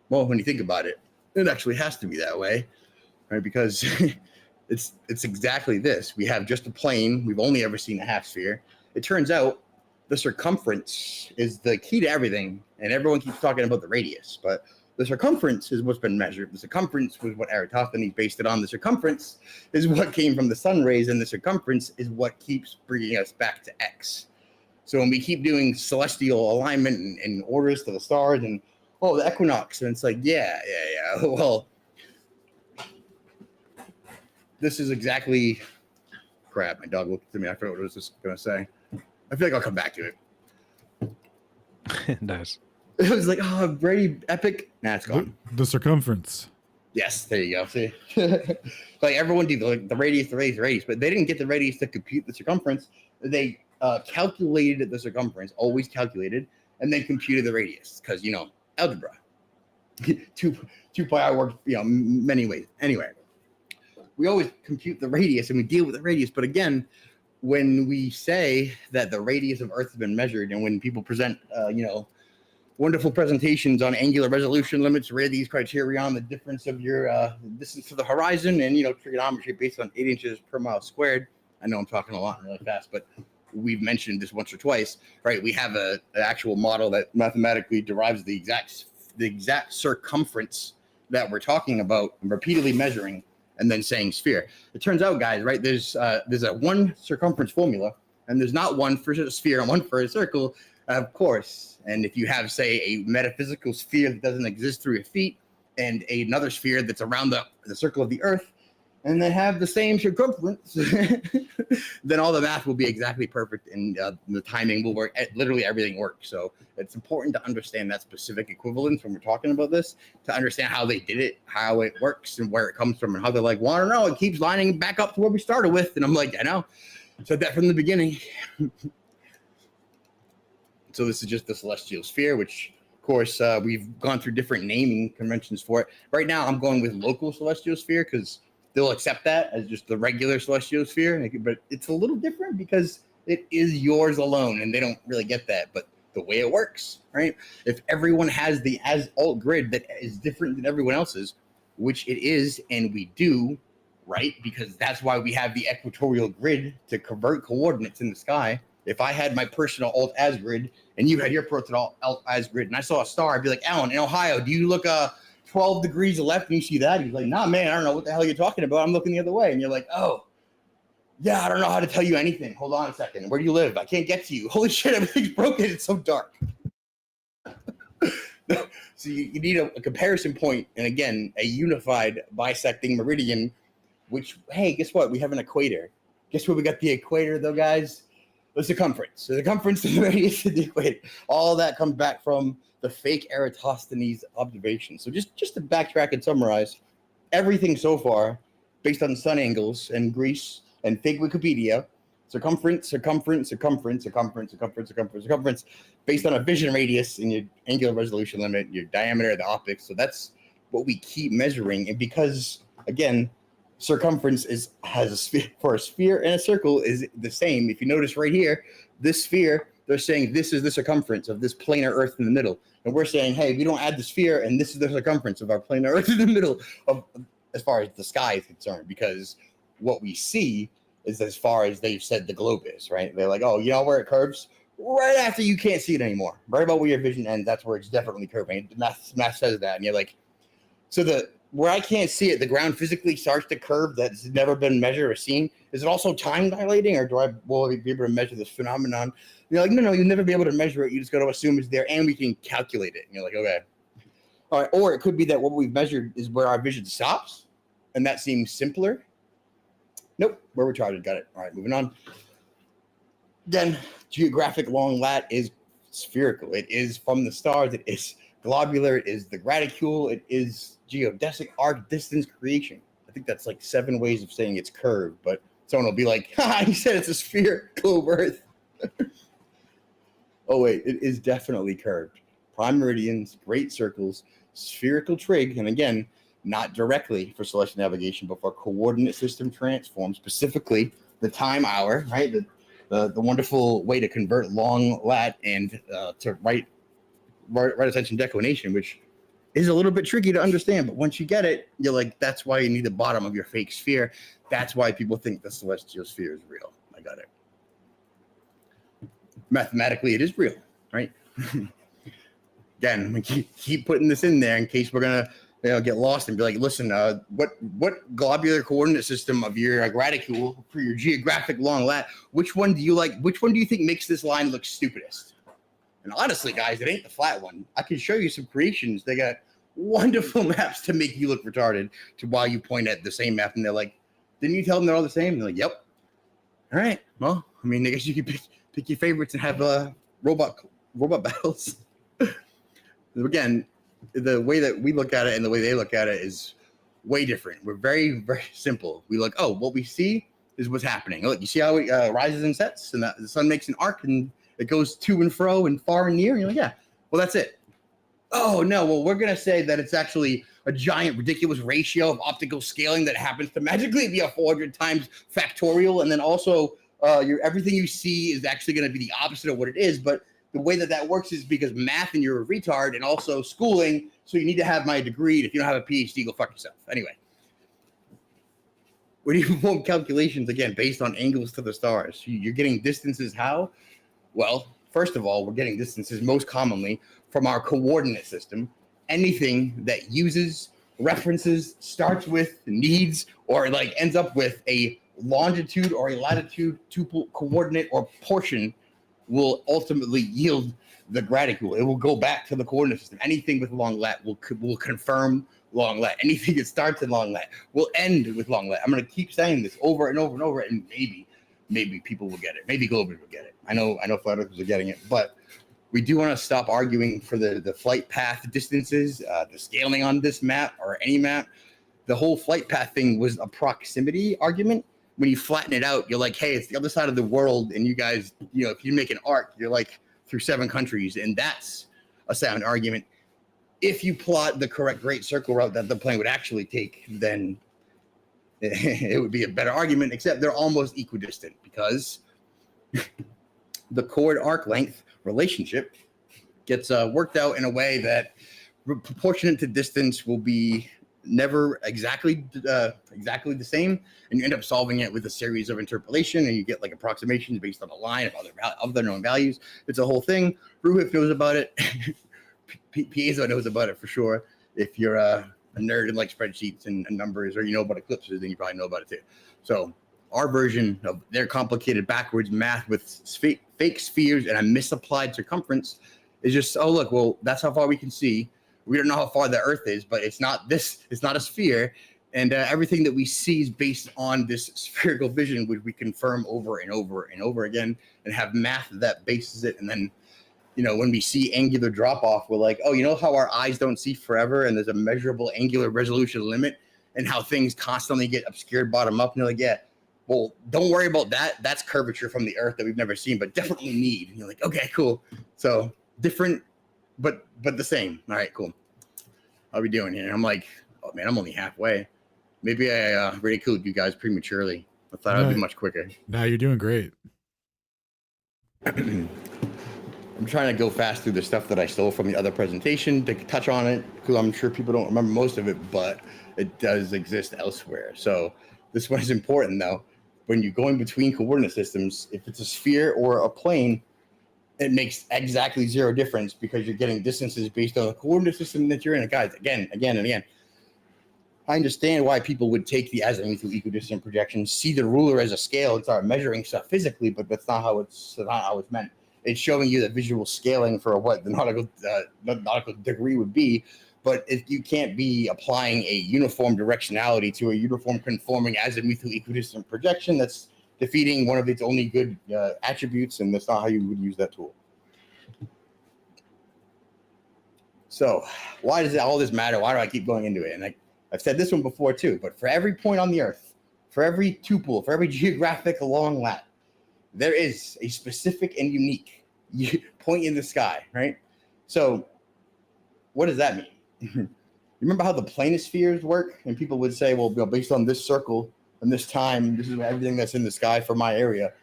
Well, when you think about it, it actually has to be that way, right? Because It's exactly this. We have just a plane. We've only ever seen a half sphere. It turns out the circumference is the key to everything, and everyone keeps talking about the radius, but the circumference is what's been measured. The circumference was what Eratosthenes based it on. The circumference is what came from the sun rays, and the circumference is what keeps bringing us back to X. So when we keep doing celestial alignment and orders to the stars and, the equinox, and it's like, yeah. Well, this is exactly crap. My dog looked at me. I forgot what I was just going to say. I feel like I'll come back to it. Nice. It was like, Brady epic. Nah, it's gone. The circumference. Yes, there you go. See? Like everyone did the radius, but they didn't get the radius to compute the circumference. They calculated the circumference, always calculated, and then computed the radius because, algebra. 2 pi r works, many ways. Anyway. We always compute the radius and we deal with the radius. But again, when we say that the radius of Earth has been measured, and when people present, wonderful presentations on angular resolution limits, radius criterion, the difference of your distance to the horizon, and, trigonometry based on 8 inches per mile squared. I know I'm talking a lot and really fast, but we've mentioned this once or twice, right? We have an actual model that mathematically derives the exact circumference that we're talking about and repeatedly measuring, and then saying sphere. It turns out, guys, right, there's a one circumference formula, and there's not one for a sphere and one for a circle, of course. And if you have, say, a metaphysical sphere that doesn't exist through your feet, and another sphere that's around the circle of the Earth, and they have the same circumference, then all the math will be exactly perfect, and the timing will work. Literally everything works. So it's important to understand that specific equivalence when we're talking about this, to understand how they did it, how it works, and where it comes from, and how they're like, well, I don't know, it keeps lining back up to where we started with. And I'm like, I know. Said that from the beginning. So this is just the celestial sphere, which, of course, we've gone through different naming conventions for it. Right now, I'm going with local celestial sphere because they'll accept that as just the regular celestial sphere. But it's a little different because it is yours alone, and they don't really get that. But the way it works, right? If everyone has the as-alt grid that is different than everyone else's, which it is, and we do, right? Because that's why we have the equatorial grid to convert coordinates in the sky. If I had my personal alt-as grid and you had your personal alt-as grid and I saw a star, I'd be like, Alan, in Ohio, do you look 12 degrees left and you see that? He's like, nah, man, I don't know what the hell you're talking about. I'm looking the other way. And you're like, oh, yeah, I don't know how to tell you anything. Hold on a second. Where do you live? I can't get to you. Holy shit, everything's broken. It's so dark. So you need a comparison point, and again, a unified bisecting meridian, which, hey, guess what? We have an equator. Guess where we got the equator, though, guys? The circumference. The circumference and the radius of the equator. All that comes back from the fake Eratosthenes observation. So just to backtrack and summarize, everything so far, based on sun angles and Greece and fake Wikipedia, circumference, based on a vision radius and your angular resolution limit, your diameter of the optics. So that's what we keep measuring. And because, again, circumference has a sphere, for a sphere and a circle is the same. If you notice right here, this sphere, they're saying this is the circumference of this planar Earth in the middle. And we're saying, hey, we don't add the sphere, and this is the circumference of our planar Earth in the middle of, as far as the sky is concerned, because what we see is as far as they've said the globe is, right? They're like, oh, you know where it curves? Right after you can't see it anymore. Right about where your vision ends, that's where it's definitely curving. Math says that, and you're like, so where I can't see it, the ground physically starts to curve that's never been measured or seen. Is it also time dilating, or will I be able to measure this phenomenon? And you're like, no, you'll never be able to measure it. You just got to assume it's there, and we can calculate it. And you're like, okay. All right, or it could be that what we've measured is where our vision stops, and that seems simpler. Nope, we're retarded. Got it. All right, moving on. Then geographic long lat is spherical. It is from the stars. It is globular. It is the graticule. It is geodesic arc distance creation. I think that's like 7 ways of saying it's curved, but someone will be like, ha, he said it's a sphere, globe Earth. Oh, wait, it is definitely curved. Prime meridians, great circles, spherical trig, and again, not directly for celestial navigation, but for coordinate system transform, specifically the time hour, right? The wonderful way to convert long lat and to right ascension declination, which is a little bit tricky to understand, but once you get it, you're like, that's why you need the bottom of your fake sphere. That's why people think the celestial sphere is real. I got it. Mathematically, it is real, right? Again, we keep putting this in there in case we're gonna get lost and be like, listen, what globular coordinate system of your graticule for your geographic long lat, which one do you like? Which one do you think makes this line look stupidest? And honestly, guys, it ain't the flat one. I can show you some creations. They got wonderful maps to make you look retarded to while you point at the same map and they're like, didn't you tell them they're all the same? And they're like, yep. All right. Well, I mean, I guess you can pick your favorites and have robot battles. Again, the way that we look at it and the way they look at it is way different. We're very, very simple. We look, oh, what we see is what's happening. Look, you see how it rises and sets, and the sun makes an arc, and it goes to and fro and far and near. And you're like, yeah, well, that's it. Oh, no, well, we're going to say that it's actually a giant, ridiculous ratio of optical scaling that happens to magically be a 400 times factorial. And then also everything you see is actually going to be the opposite of what it is. But the way that works is because math and you're a retard, and also schooling. So you need to have my degree. And if you don't have a PhD, go fuck yourself. Anyway. When you perform calculations, again, based on angles to the stars, you're getting distances how? Well, first of all, we're getting distances most commonly from our coordinate system. Anything that uses, references, starts with, needs, or like ends up with a longitude or a latitude tuple coordinate or portion will ultimately yield the graticule. It will go back to the coordinate system. Anything with long lat will confirm long lat. Anything that starts in long lat will end with long lat. I'm going to keep saying this over and over and over, and maybe people will get it. Maybe Globers will get it. I know flat earthers are getting it, but we do want to stop arguing for the flight path distances, the scaling on this map or any map. The whole flight path thing was a proximity argument. When you flatten it out, you're like, hey, it's the other side of the world, and you guys, if you make an arc, you're like through 7 countries, and that's a sound argument. If you plot the correct great circle route that the plane would actually take, then it would be a better argument, except they're almost equidistant because the chord arc length relationship gets worked out in a way that proportionate to distance will be never exactly the same, and you end up solving it with a series of interpolation, and you get like approximations based on a line of other known values. It's a whole thing. Ruhif knows about it. Piezo knows about it for sure. If you're a nerd and like spreadsheets and numbers, or you know about eclipses, then you probably know about it too. So our version of their complicated backwards math with fake spheres and a misapplied circumference is just, oh look, well that's how far we can see. We don't know how far the Earth is, but it's not a sphere. And everything that we see is based on this spherical vision, which we confirm over and over and over again, and have math that bases it. And then, when we see angular drop off, we're like, oh, you know how our eyes don't see forever, and there's a measurable angular resolution limit, and how things constantly get obscured bottom up. And you're like, yeah, well, don't worry about that. That's curvature from the Earth that we've never seen, but definitely need. And you're like, okay, cool. So different, but the same. All right, cool. How are we doing here? And I'm like, oh man, I'm only halfway. Maybe I ridiculed you guys prematurely. I thought I'd be much quicker. No, you're doing great. I'm trying to go fast through the stuff that I stole from the other presentation to touch on it, because I'm sure people don't remember most of it, but it does exist elsewhere. So this one is important though. When you're going between coordinate systems, if it's a sphere or a plane, it makes exactly 0 difference, because you're getting distances based on the coordinate system that you're in. Guys, again and again, I understand why people would take the azimuthal equidistant projection, see the ruler as a scale, and start measuring stuff physically, but that's not how it's meant. It's showing you the visual scaling for what the nautical degree would be. But if you can't be applying a uniform directionality to a uniform conforming azimuthal equidistant projection, that's defeating one of its only good attributes, and that's not how you would use that tool. So why does all this matter? Why do I keep going into it? And I've said this one before too, but for every point on the Earth, for every tuple, for every geographic long lat, there is a specific and unique point in the sky, right? So what does that mean? You remember how the planispheres work? And people would say, well, based on this circle and this time, this is everything that's in the sky for my area.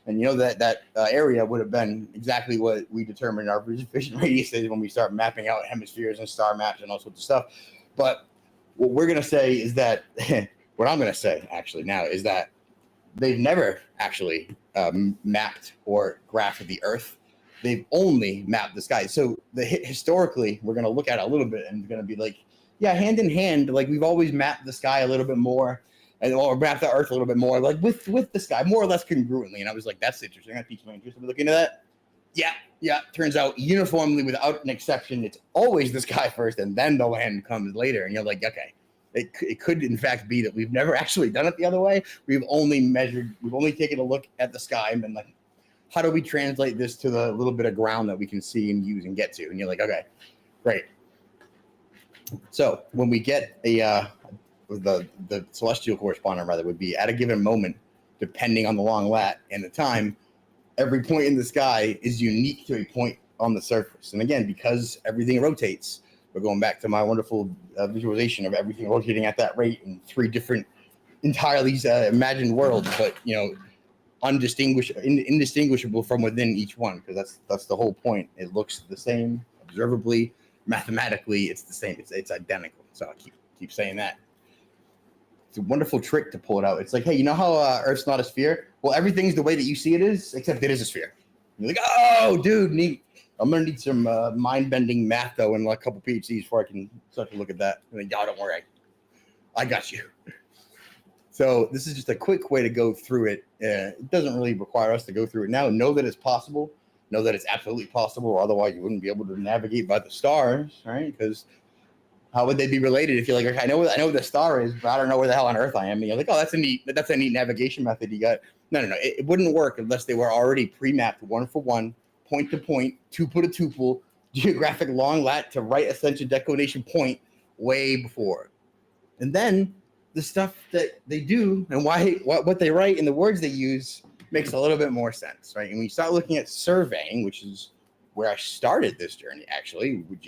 And that area would have been exactly what we determined our vision radius is when we start mapping out hemispheres and star maps and all sorts of stuff. But what we're going to say is that, what I'm going to say actually now is that they've never actually mapped or graphed the Earth. They've only mapped the sky. So historically, we're going to look at it a little bit, and it's going to be like, yeah, hand in hand, like we've always mapped the sky a little bit more, or mapped the Earth a little bit more, like with the sky, more or less congruently. And I was like, that's interesting. That piques my interest. We look into that. Yeah. Turns out uniformly, without an exception, it's always the sky first, and then the land comes later. And you're like, okay, it could in fact be that we've never actually done it the other way. We've only taken a look at the sky and been like, how do we translate this to the little bit of ground that we can see and use and get to? And you're like, okay, great. So when we get the celestial correspondent, rather, would be at a given moment, depending on the long lat and the time, every point in the sky is unique to a point on the surface. And again, because everything rotates, we're going back to my wonderful visualization of everything rotating at that rate in 3 different entirely imagined worlds, but indistinguishable from within each one, because that's the whole point. It looks the same observably, mathematically it's the same, it's identical. So I keep saying that. It's a wonderful trick to pull it out. It's like, hey, you know how Earth's not a sphere? Well, everything's the way that you see it is, except it is a sphere. You're like, oh dude, neat. I'm gonna need some mind-bending math though, and a couple PhDs before I can start to look at that. And then, don't worry, I got you. So this is just a quick way to go through it. It doesn't really require us to go through it now. Know that it's possible. know that it's absolutely possible, or otherwise you wouldn't be able to navigate by the stars, right? Because how would they be related if you're like, okay, I know what the star is, but I don't know where the hell on Earth I am. And you're like, oh, that's a neat navigation method you got. No. It wouldn't work unless they were already pre-mapped one for one, point to point, tuple to tuple, geographic long lat to right ascension declination point way before. And then the stuff that they do and what they write and the words they use makes a little bit more sense, right? And when you start looking at surveying, which is where I started this journey, actually, with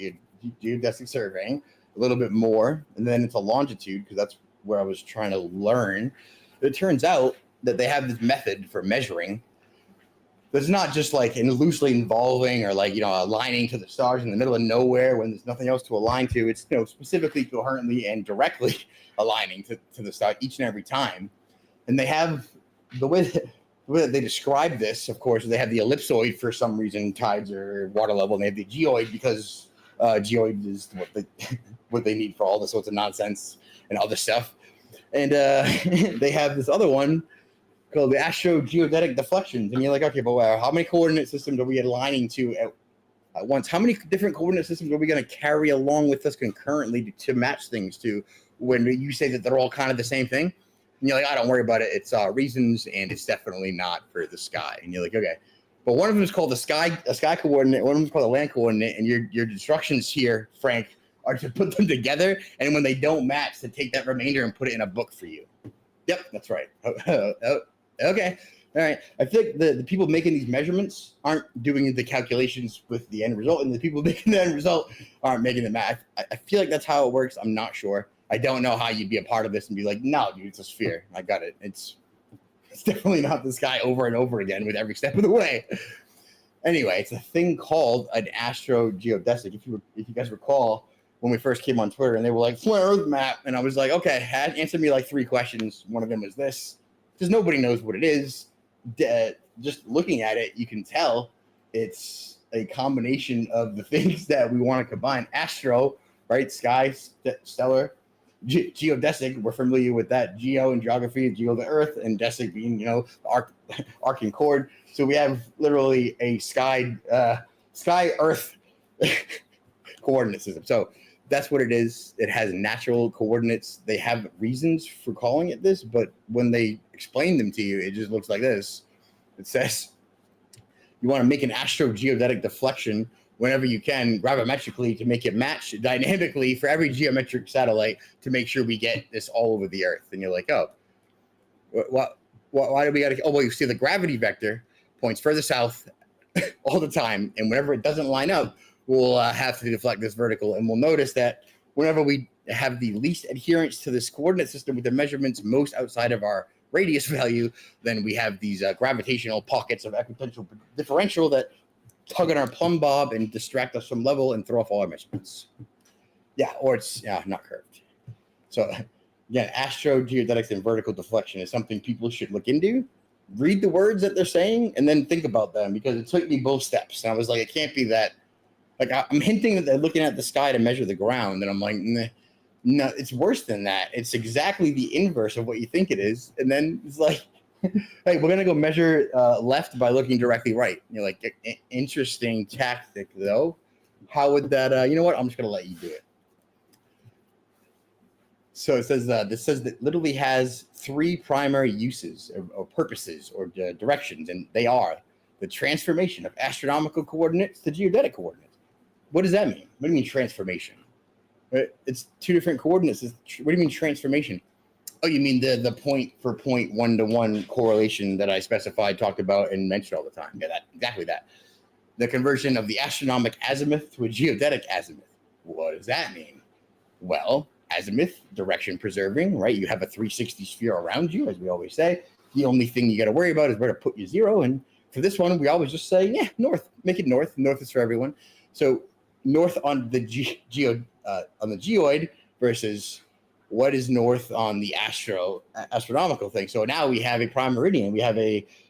geodesic surveying, a little bit more, and then into longitude, because that's where I was trying to learn. It turns out that they have this method for measuring that's not just like loosely involving or like, aligning to the stars in the middle of nowhere when there's nothing else to align to. It's, specifically, coherently, and directly aligning to the star each and every time. And they have the way that they describe this, of course, they have the ellipsoid for some reason, tides or water level, and they have the geoid because geoid is what they need for all this sorts of nonsense and other stuff. And they have this other one called the astrogeodetic deflections. And you're like, okay, but how many coordinate systems are we aligning to at once? How many different coordinate systems are we going to carry along with us concurrently to match things to when you say that they're all kind of the same thing? And you're like, I don't worry about it. It's reasons, and it's definitely not for the sky. And you're like, okay. But one of them is called a sky coordinate. One of them is called a land coordinate. And your instructions here, Frank, are to put them together. And when they don't match, to take that remainder and put it in a book for you. Yep, that's right. Okay. All right. I think the people making these measurements aren't doing the calculations with the end result. And the people making the end result aren't making the math. I feel like that's how it works. I'm not sure. I don't know how you'd be a part of this and be like, no, dude, it's a sphere. I got it. It's definitely not this guy over and over again with every step of the way. Anyway, it's a thing called an astrogeodesic. If you guys recall, when we first came on Twitter and they were like, flat Earth map. And I was like, okay, answer me like 3 questions. One of them was this, because nobody knows what it is. Just looking at it, you can tell it's a combination of the things that we want to combine. Astro, right? Sky, stellar. Geodesic, we're familiar with that. Geo and geography, geo the earth, and desic being, the arc and chord. So we have literally a sky earth coordinate system. So that's what it is. It has natural coordinates. They have reasons for calling it this, but when they explain them to you, it just looks like this. It says you want to make an astrogeodetic deflection whenever you can, gravimetrically, to make it match dynamically for every geometric satellite to make sure we get this all over the Earth. And you're like, oh, why do we got to? Oh, well, you see the gravity vector points further south all the time, and whenever it doesn't line up, we'll have to deflect this vertical. And we'll notice that whenever we have the least adherence to this coordinate system with the measurements most outside of our radius value, then we have these gravitational pockets of equipotential differential that tug on our plumb bob and distract us from level and throw off all our measurements. Yeah, or it's not curved. So again, astrogeodetics and vertical deflection is something people should look into. Read the words that they're saying and then think about them, because it took me both steps. And I was like, it can't be that. Like, I'm hinting that they're looking at the sky to measure the ground, and I'm like, no, it's worse than that. It's exactly the inverse of what you think it is. And then it's like, hey, we're gonna go measure left by looking directly right. And you're like, interesting tactic, though. How would that? You know what? I'm just gonna let you do it. So it says this says that literally has 3 primary uses or purposes or directions, and they are the transformation of astronomical coordinates to geodetic coordinates. What does that mean? What do you mean transformation? It's 2 different coordinates. What do you mean transformation? Oh, you mean the point for point 1-to-1 correlation that I specified, talked about, and mentioned all the time. Yeah, exactly that. The conversion of the astronomic azimuth to a geodetic azimuth. What does that mean? Well, azimuth, direction preserving, right? You have a 360 sphere around you, as we always say. The only thing you got to worry about is where to put your 0. And for this one, we always just say, north. Make it north. North is for everyone. So north on the geoid versus what is north on the astronomical thing. So now we have a prime meridian. We have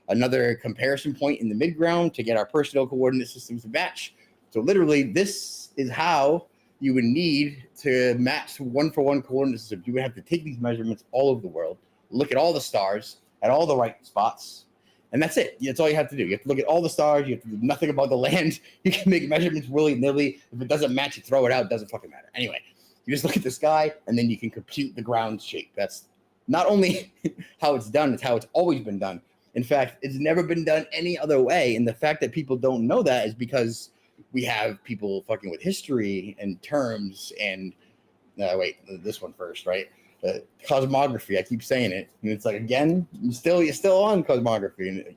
another comparison point in the midground to get our personal coordinate systems to match. So literally, this is how you would need to match 1-for-1 coordinate systems. You would have to take these measurements all over the world, look at all the stars at all the right spots, And that's it. That's all you have to do. You have to look at all the stars. You have to do nothing about the land. You can make measurements willy-nilly. If it doesn't match, you throw it out. It doesn't fucking matter. Anyway, you just look at the sky, and then you can compute the ground shape. That's not only how it's done, it's how it's always been done. In fact, it's never been done any other way. And the fact that people don't know that is because we have people fucking with history and terms and wait, this one first, right? Cosmography. I keep saying it, and it's like, again, you're still on cosmography, and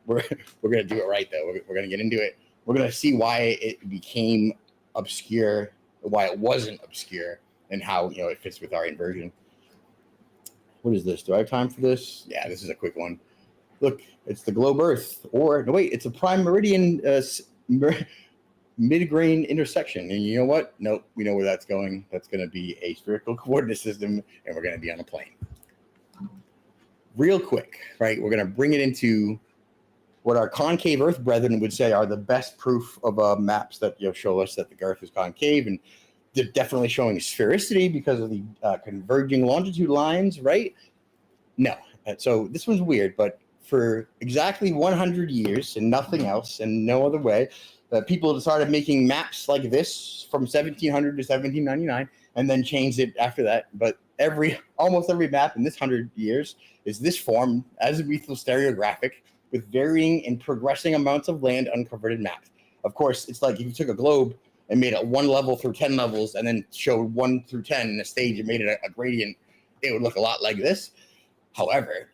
we're gonna do it right though. We're gonna get into it. We're gonna see why it became obscure, why it wasn't obscure, and how it fits with our inversion. What is this? Do I have time for this? Yeah, this is a quick one. Look, it's the globe Earth, or no, wait, it's a prime meridian mid-grain intersection. And you know what? Nope, we know where that's going. That's going to be a spherical coordinate system, and we're going to be on a plane. Real quick, right? We're going to bring it into what our concave Earth brethren would say are the best proof of maps that show us that the Earth is concave, and they're definitely showing sphericity because of the converging longitude lines, right? No. So this one's weird, but for exactly 100 years and nothing else and no other way, people started making maps like this from 1700 to 1799 and then changed it after that. But almost every map in this 100 years is this form, azimuthyl stereographic, with varying and progressing amounts of land uncovered in maps. Of course, it's like if you took a globe and made it 1 level through 10 levels and then showed 1 through 10 in a stage and made it a gradient, it would look a lot like this. However,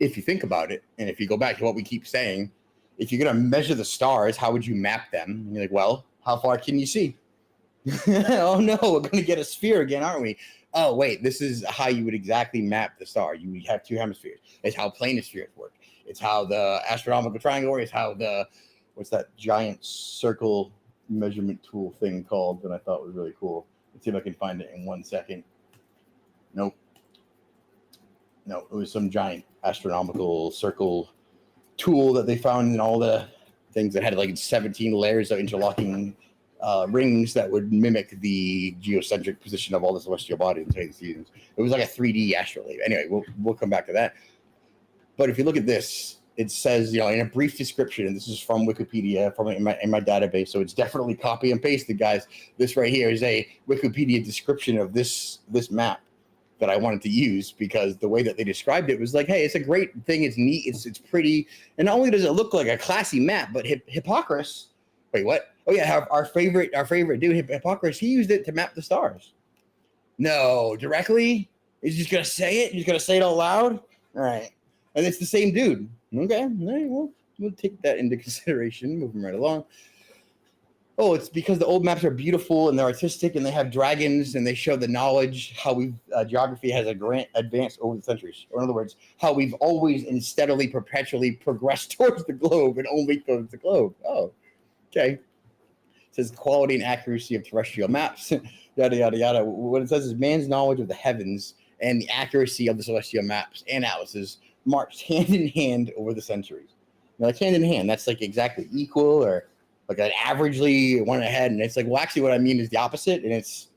if you think about it, and if you go back to what we keep saying, if you're going to measure the stars, how would you map them? And you're like, well, how far can you see? Oh no, we're going to get a sphere again, aren't we? Oh wait, this is how you would exactly map the star. You would have 2 hemispheres. It's how planispheres work. It's how the astronomical triangle works. It's how what's that giant circle measurement tool thing called that I thought was really cool. Let's see if I can find it in 1 second. Nope. No, it was some giant astronomical circle tool that they found in all the things that had like 17 layers of interlocking rings that would mimic the geocentric position of all the celestial bodies in the seasons. It was like a 3D astrolabe. Anyway, we'll come back to that. But if you look at this, it says, in a brief description, and this is from Wikipedia, from in my database, so it's definitely copy and pasted, guys. This right here is a Wikipedia description of this map that I wanted to use because the way that they described it was like, hey, it's a great thing, it's neat, it's pretty, and not only does it look like a classy map, but Hippocrates, wait, what? Oh yeah, our favorite dude, Hippocrates, he used it to map the stars. No, directly? He's just gonna say it? He's gonna say it out loud? All right. And it's the same dude. Okay, all right, we'll take that into consideration. Moving right along. Oh, it's because the old maps are beautiful and they're artistic and they have dragons and they show the knowledge, how geography has advanced over the centuries. Or in other words, how we've always and steadily, perpetually progressed towards the globe and only towards the globe. Oh, okay. It says quality and accuracy of terrestrial maps, yada, yada, yada. What it says is man's knowledge of the heavens and the accuracy of the celestial maps and atlases marched hand in hand over the centuries. Now, like hand in hand, that's like exactly equal or like an averagely one ahead. And it's like, well, actually what I mean is the opposite. And it's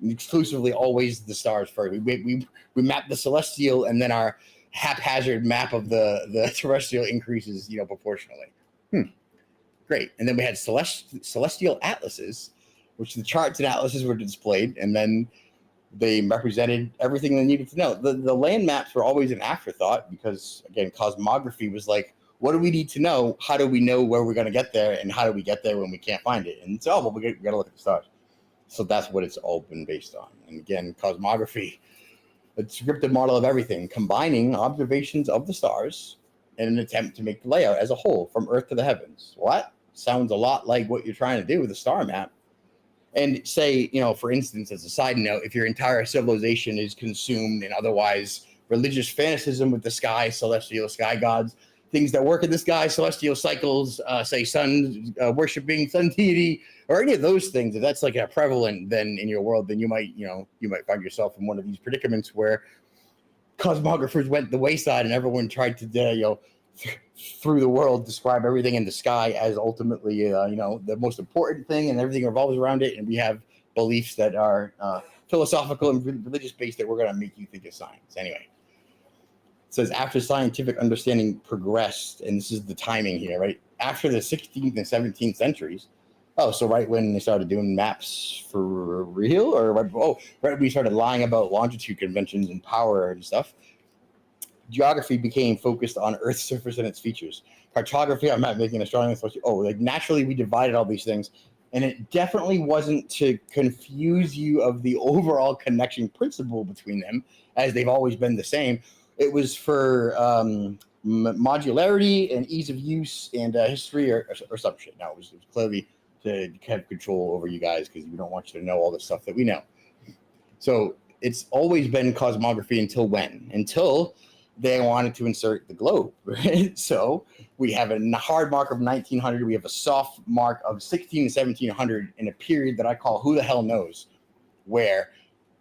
exclusively always the stars first. We map the celestial and then our haphazard map of the terrestrial increases, proportionally. Great. And then we had celestial atlases, which the charts and atlases were displayed. And then they represented everything they needed to know. The land maps were always an afterthought because, again, cosmography was like, what do we need to know? How do we know where we're going to get there? And how do we get there when we can't find it? And so, well, we got to look at the stars. So that's what it's all been based on. And again, cosmography, a descriptive model of everything, combining observations of the stars in an attempt to make the layout as a whole from Earth to the heavens. Well, that sounds a lot like what you're trying to do with a star map. And say, for instance, as a side note, if your entire civilization is consumed in otherwise religious fanaticism with the sky, celestial sky gods, things that work in the sky, celestial cycles, say sun, worshiping sun deity, or any of those things, if that's like a prevalent then in your world, then you might find yourself in one of these predicaments where cosmographers went the wayside and everyone tried to, through the world, describe everything in the sky as ultimately, the most important thing, and everything revolves around it. And we have beliefs that are philosophical and religious based that we're going to make you think is science. Anyway, It says after scientific understanding progressed, and this is the timing here, right? After the 16th and 17th centuries. Oh, so right when they started doing maps for real, or right, right when we started lying about longitude conventions and power and stuff, geography became focused on Earth's surface and its features. Cartography, I'm not making a strong association. Oh, like naturally we divided all these things, and it definitely wasn't to confuse you of the overall connection principle between them, as they've always been the same. It was for modularity and ease of use and history or some shit. No, it was clearly to have control over you guys because we don't want you to know all the stuff that we know. So it's always been cosmography until when? Until they wanted to insert the globe, right? So we have a hard mark of 1900. We have a soft mark of 16 and 1700 in a period that I call who the hell knows, where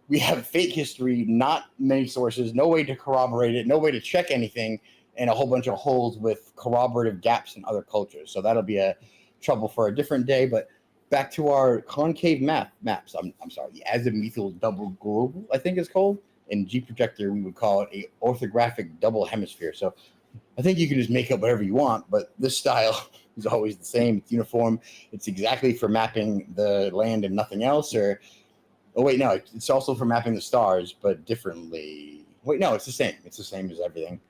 we have fake history, not many sources, no way to corroborate it, no way to check anything, and a whole bunch of holes with corroborative gaps in other cultures. So that'll be a trouble for a different day. But back to our concave maps. I'm sorry, the azimuthal double globe, I think it's called. In G projector, we would call it a orthographic double hemisphere. So I think you can just make up whatever you want, but this style is always the same. It's uniform. It's exactly for mapping the land and nothing else. Or, oh wait, no, it's also for mapping the stars, but differently. Wait, no, it's the same. It's the same as everything.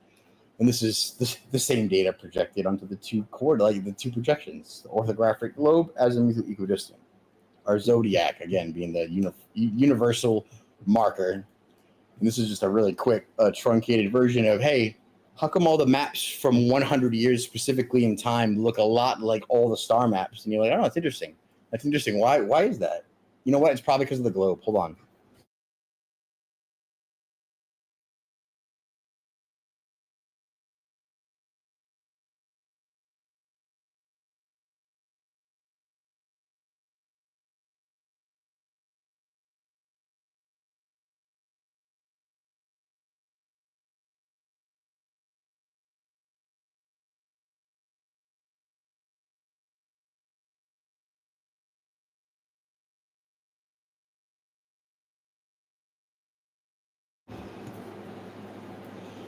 And this is the same data projected onto the two projections: the orthographic globe, azimuthal equidistant. Our zodiac, again, being the universal marker. And this is just a really quick, truncated version of, hey, how come all the maps from 100 years specifically in time look a lot like all the star maps? And you're like, oh, that's interesting. That's interesting. Why is that? You know what? It's probably because of the globe. Hold on.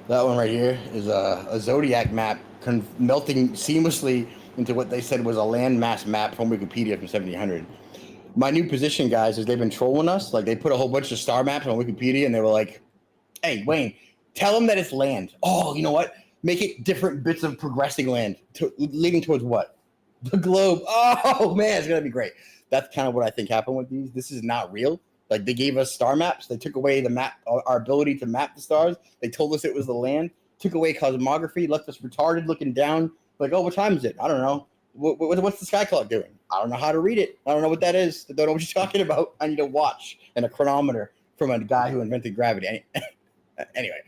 That one right here is a zodiac map melting seamlessly into what they said was a landmass map from Wikipedia from 1700. My new position, guys, is they've been trolling us. Like, they put a whole bunch of star maps on Wikipedia, and they were like, hey, Wayne, tell them that it's land. Oh, you know what? Make it different bits of progressing land leading towards what? The globe. Oh, man, it's going to be great. That's kind of what I think happened with these. This is not real. Like, they gave us star maps. They took away the map, our ability to map the stars. They told us it was the land, took away cosmography, left us retarded looking down. Like, oh, what time is it? I don't know. What's the sky clock doing? I don't know how to read it. I don't know what that is. I don't know what you're talking about. I need a watch and a chronometer from a guy who invented gravity. Anyway,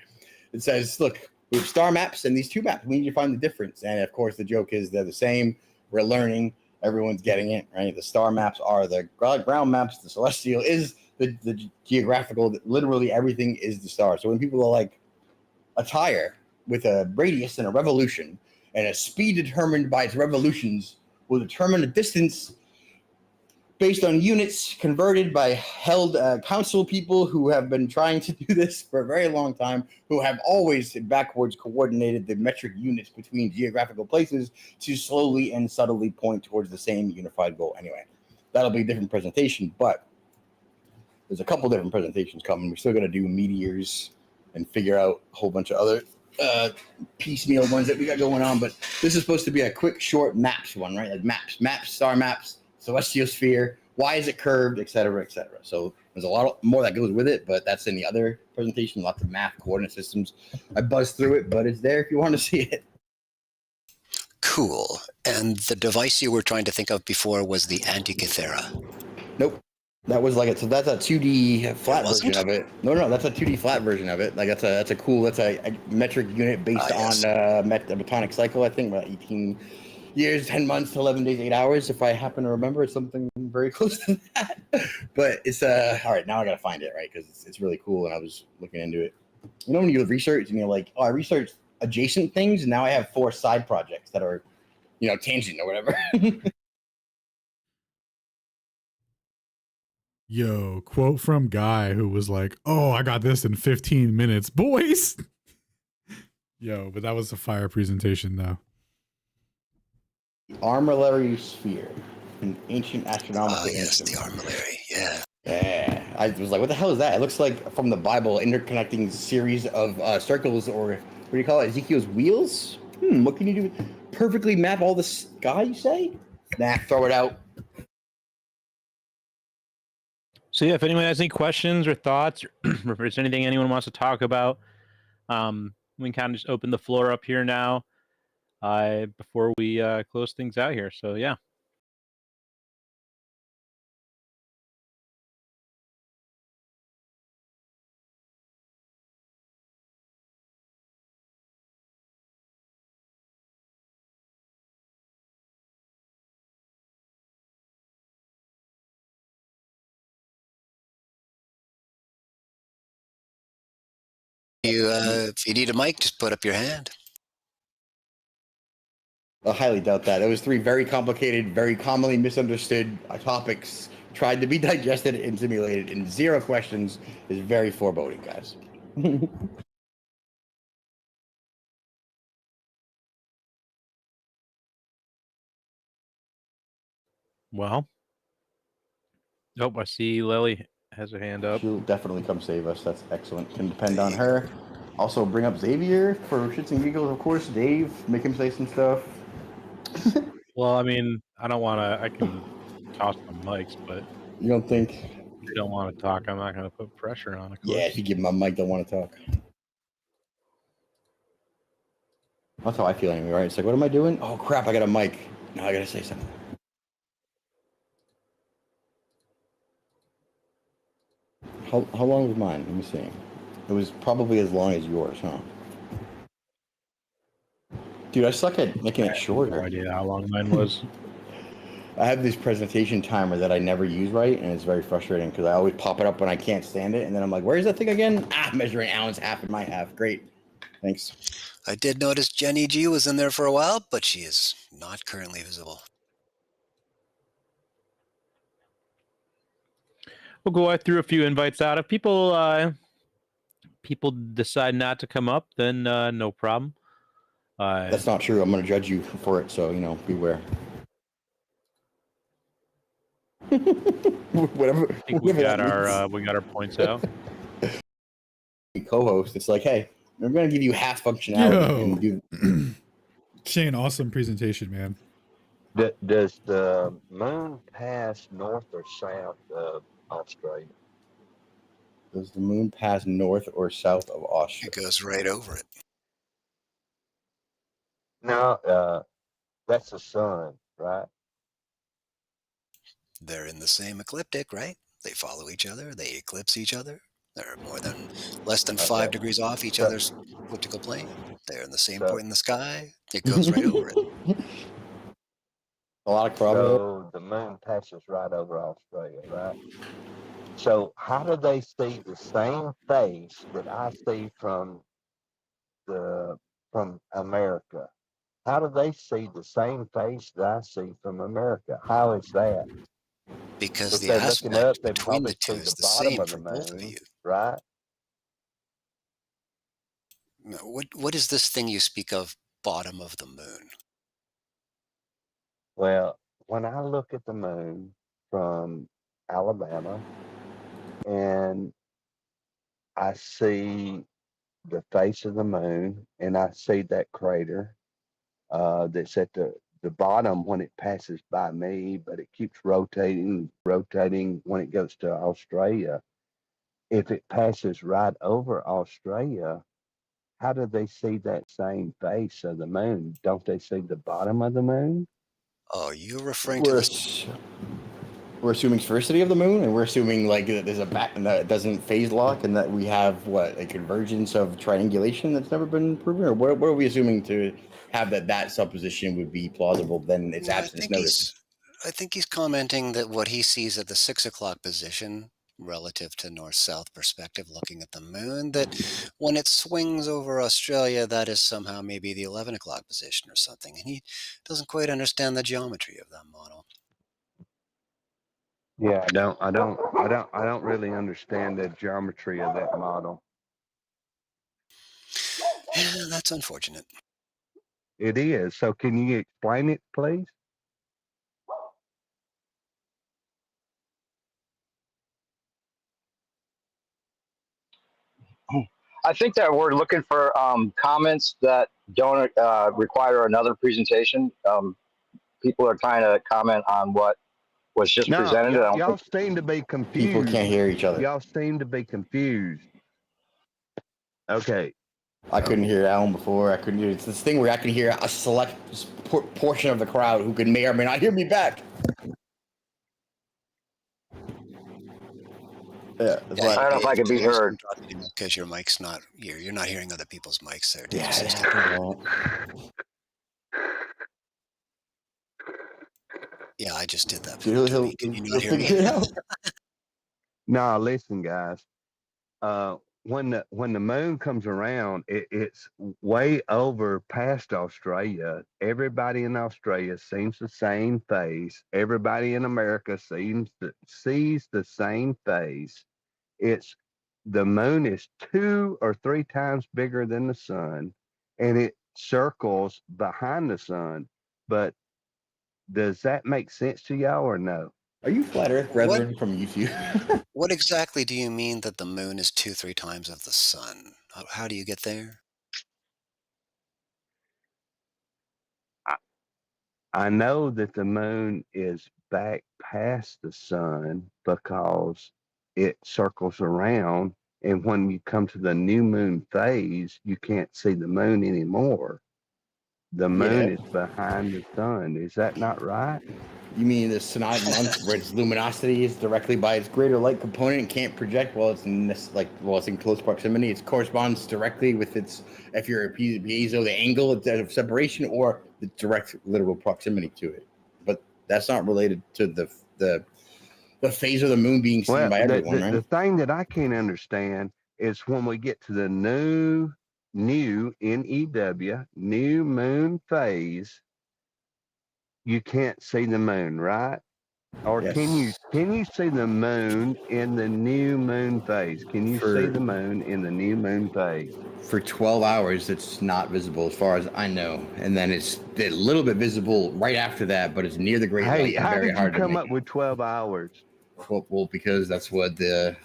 it says, look, we have star maps and these two maps. We need to find the difference. And, of course, the joke is they're the same. We're learning. Everyone's getting it, right? The star maps are the ground maps. The celestial is the geographical. Literally everything is the star. So when people are like, a tire with a radius and a revolution and a speed determined by its revolutions will determine a distance based on units converted by held council people who have been trying to do this for a very long time, who have always backwards coordinated the metric units between geographical places to slowly and subtly point towards the same unified goal. Anyway, that'll be a different presentation, but there's a couple different presentations coming. We're still going to do meteors and figure out a whole bunch of other piecemeal ones that we got going on. But this is supposed to be a quick, short maps one, right? Like maps, star maps, celestial sphere. Why is it curved, et cetera, et cetera. So there's a lot more that goes with it, but that's in the other presentation. Lots of math, coordinate systems. I buzzed through it, but it's there if you want to see it. Cool. And the device you were trying to think of before was the Antikythera. Nope. That was like so that's a 2D flat version of it. No, that's a 2D flat version of it. Like that's a cool a metric unit based on a metonic cycle. I think about 18 years, 10 months, 11 days, 8 hours. If I happen to remember, it's something very close to that. But it's all right. Now I gotta find it, right? Because it's really cool, and I was looking into it. You know, when you research and you're like, oh, I researched adjacent things, and now I have 4 side projects that are, tangent or whatever. Yo, quote from Guy who was like, oh, I got this in 15 minutes, boys. Yo, but that was a fire presentation, though. Armillary sphere, an ancient astronomical Yes, the instrument. armillary. Yeah. Yeah, I was like, what the hell is that? It looks like from the Bible, interconnecting series of circles, or what do you call it? Ezekiel's wheels? What can you do? Perfectly map all the sky, you say? Nah, throw it out. So yeah, if anyone has any questions or thoughts, or if there's anything anyone wants to talk about, we can kind of just open the floor up here now before we close things out here. So yeah. If you need a mic, just put up your hand. I highly doubt that. It was three very complicated, very commonly misunderstood topics tried to be digested and simulated in 0 questions is very foreboding, guys. Well. Oh, I see Lily has her hand up. She'll definitely come save us. That's excellent. Can depend on her. Also, bring up Xavier for shits and giggles, of course. Dave, make him say some stuff. Well, I mean, I don't want to. I can toss some mics, but You don't think? if they don't want to talk, I'm not going to put pressure on. Of course. Yeah, if you give him a mic, don't want to talk. That's how I feel anyway, right? It's like, what am I doing? Oh, crap, I got a mic. Now I got to say something. How long was mine? Let me see. It was probably as long as yours, huh? Dude, I suck at making it shorter. No idea how long mine was. I have this presentation timer that I never use right, and it's very frustrating because I always pop it up when I can't stand it, and then I'm like, where's that thing again? Measuring Alan's half and my half. Great. Thanks. I did notice Jenny G was in there for a while, but she is not currently visible. We'll go through a few invites out. If people decide not to come up, then no problem. That's not true. I'm going to judge you for it, so, beware. Whatever. I think we got our points out. Co-host, it's like, hey, I'm going to give you half functionality. And do... Shane, awesome presentation, man. Does the moon pass north or south of Australia? Does the moon pass north or south of Australia? It goes right over it. No, that's the sun, right? They're in the same ecliptic, right? They follow each other. They eclipse each other. They're less than 5 degrees off each other's elliptical plane. They're in the same point in the sky. It goes right over it. A lot of crossover. So the moon passes right over Australia, right? So how do they see the same face that I see from America? How do they see the same face that I see from America? How is that? Because If the they're looking aspect up, they between the probably two see is the the bottom same of for the both of moon, you. right? What is this thing you speak of, bottom of the moon? Well, when I look at the moon from Alabama and I see the face of the moon and I see that crater that's at the bottom when it passes by me, but it keeps rotating when it goes to Australia. If it passes right over Australia, how do they see that same face of the moon? Don't they see the bottom of the moon? Oh, you're referring to this? We're assuming sphericity of the moon, and we're assuming like that there's a back and that it doesn't phase lock, and that we have a convergence of triangulation that's never been proven, or what are we assuming to have that supposition would be plausible? Then its absence notice. I think he's commenting that what he sees at the 6 o'clock position relative to north-south perspective looking at the moon, that when it swings over Australia, that is somehow maybe the 11 o'clock position or something. And he doesn't quite understand the geometry of that model. Yeah, I don't really understand the geometry of that model. Yeah, that's unfortunate. It is. So can you explain it, please? I think that we're looking for comments that don't require another presentation. People are trying to comment on what was just No, presented. I don't y'all think. seem to be People confused. can't hear each other. Y'all seem to be confused. Okay. I couldn't hear Alan before. I couldn't hear. It's this thing where I can hear a select portion of the crowd who may or may not hear me back. Yeah, that's Yeah, I don't know if I can be heard. because your mic's not. You're not hearing other people's mics there. Yeah, Just it happens a lot. yeah, I just did that. He'll Can you not hear figure me? it out. Now listen, guys. When the moon comes around, it's way over past Australia. Everybody in Australia sees the same face. Everybody in America sees the same face. It's the moon is 2 or 3 times bigger than the sun, and it circles behind the sun. But does that make sense to y'all or no? Are you flat Earth What brethren from YouTube? What exactly do you mean that the moon is 2-3 times of the sun? How do you get there? I know that the moon is back past the sun because it circles around. And when you come to the new moon phase, you can't see the moon anymore. The moon Yeah. is behind the sun. Is that not right? You mean the synodic month where its luminosity is directly by its greater light component and can't project while it's in this while it's in close proximity? It corresponds directly with its, if you're a piezo, the angle of separation or the direct literal proximity to it. But that's not related to the phase of the moon being seen Well, by everyone, right? the thing that I can't understand is when we get to the new NEW, new moon phase, you can't see the moon, right? Or can Yes. you see the moon in the new moon phase? Can you see For the moon in the new moon phase? for 12 hours, it's not visible as far as I know, and then it's a little bit visible right after that, but it's near the great Hey, light and how very did you hard to come make. up with 12 hours? Well, because that's what the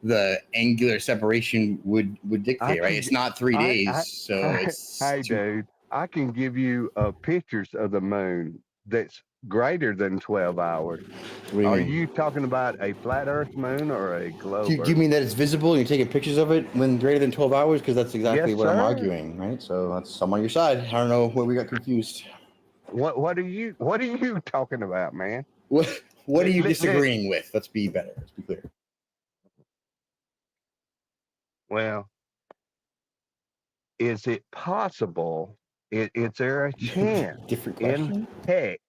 the angular separation would dictate, right? It's not 3 days, so it's hey, dude, I can give you pictures of the moon that's greater than 12 hours. What do you Are mean? you talking about a flat Earth moon or a globe Do you Earth? mean that it's visible and you're taking pictures of it when greater than 12 hours? Because that's exactly Yes, what I'm sir. arguing, right? So I'm on your side. I don't know where we got confused. What are you talking about, man? What are you Listen, disagreeing with? Let's be better. Let's be clear. well, is it possible? Is there a chance Different in question. heck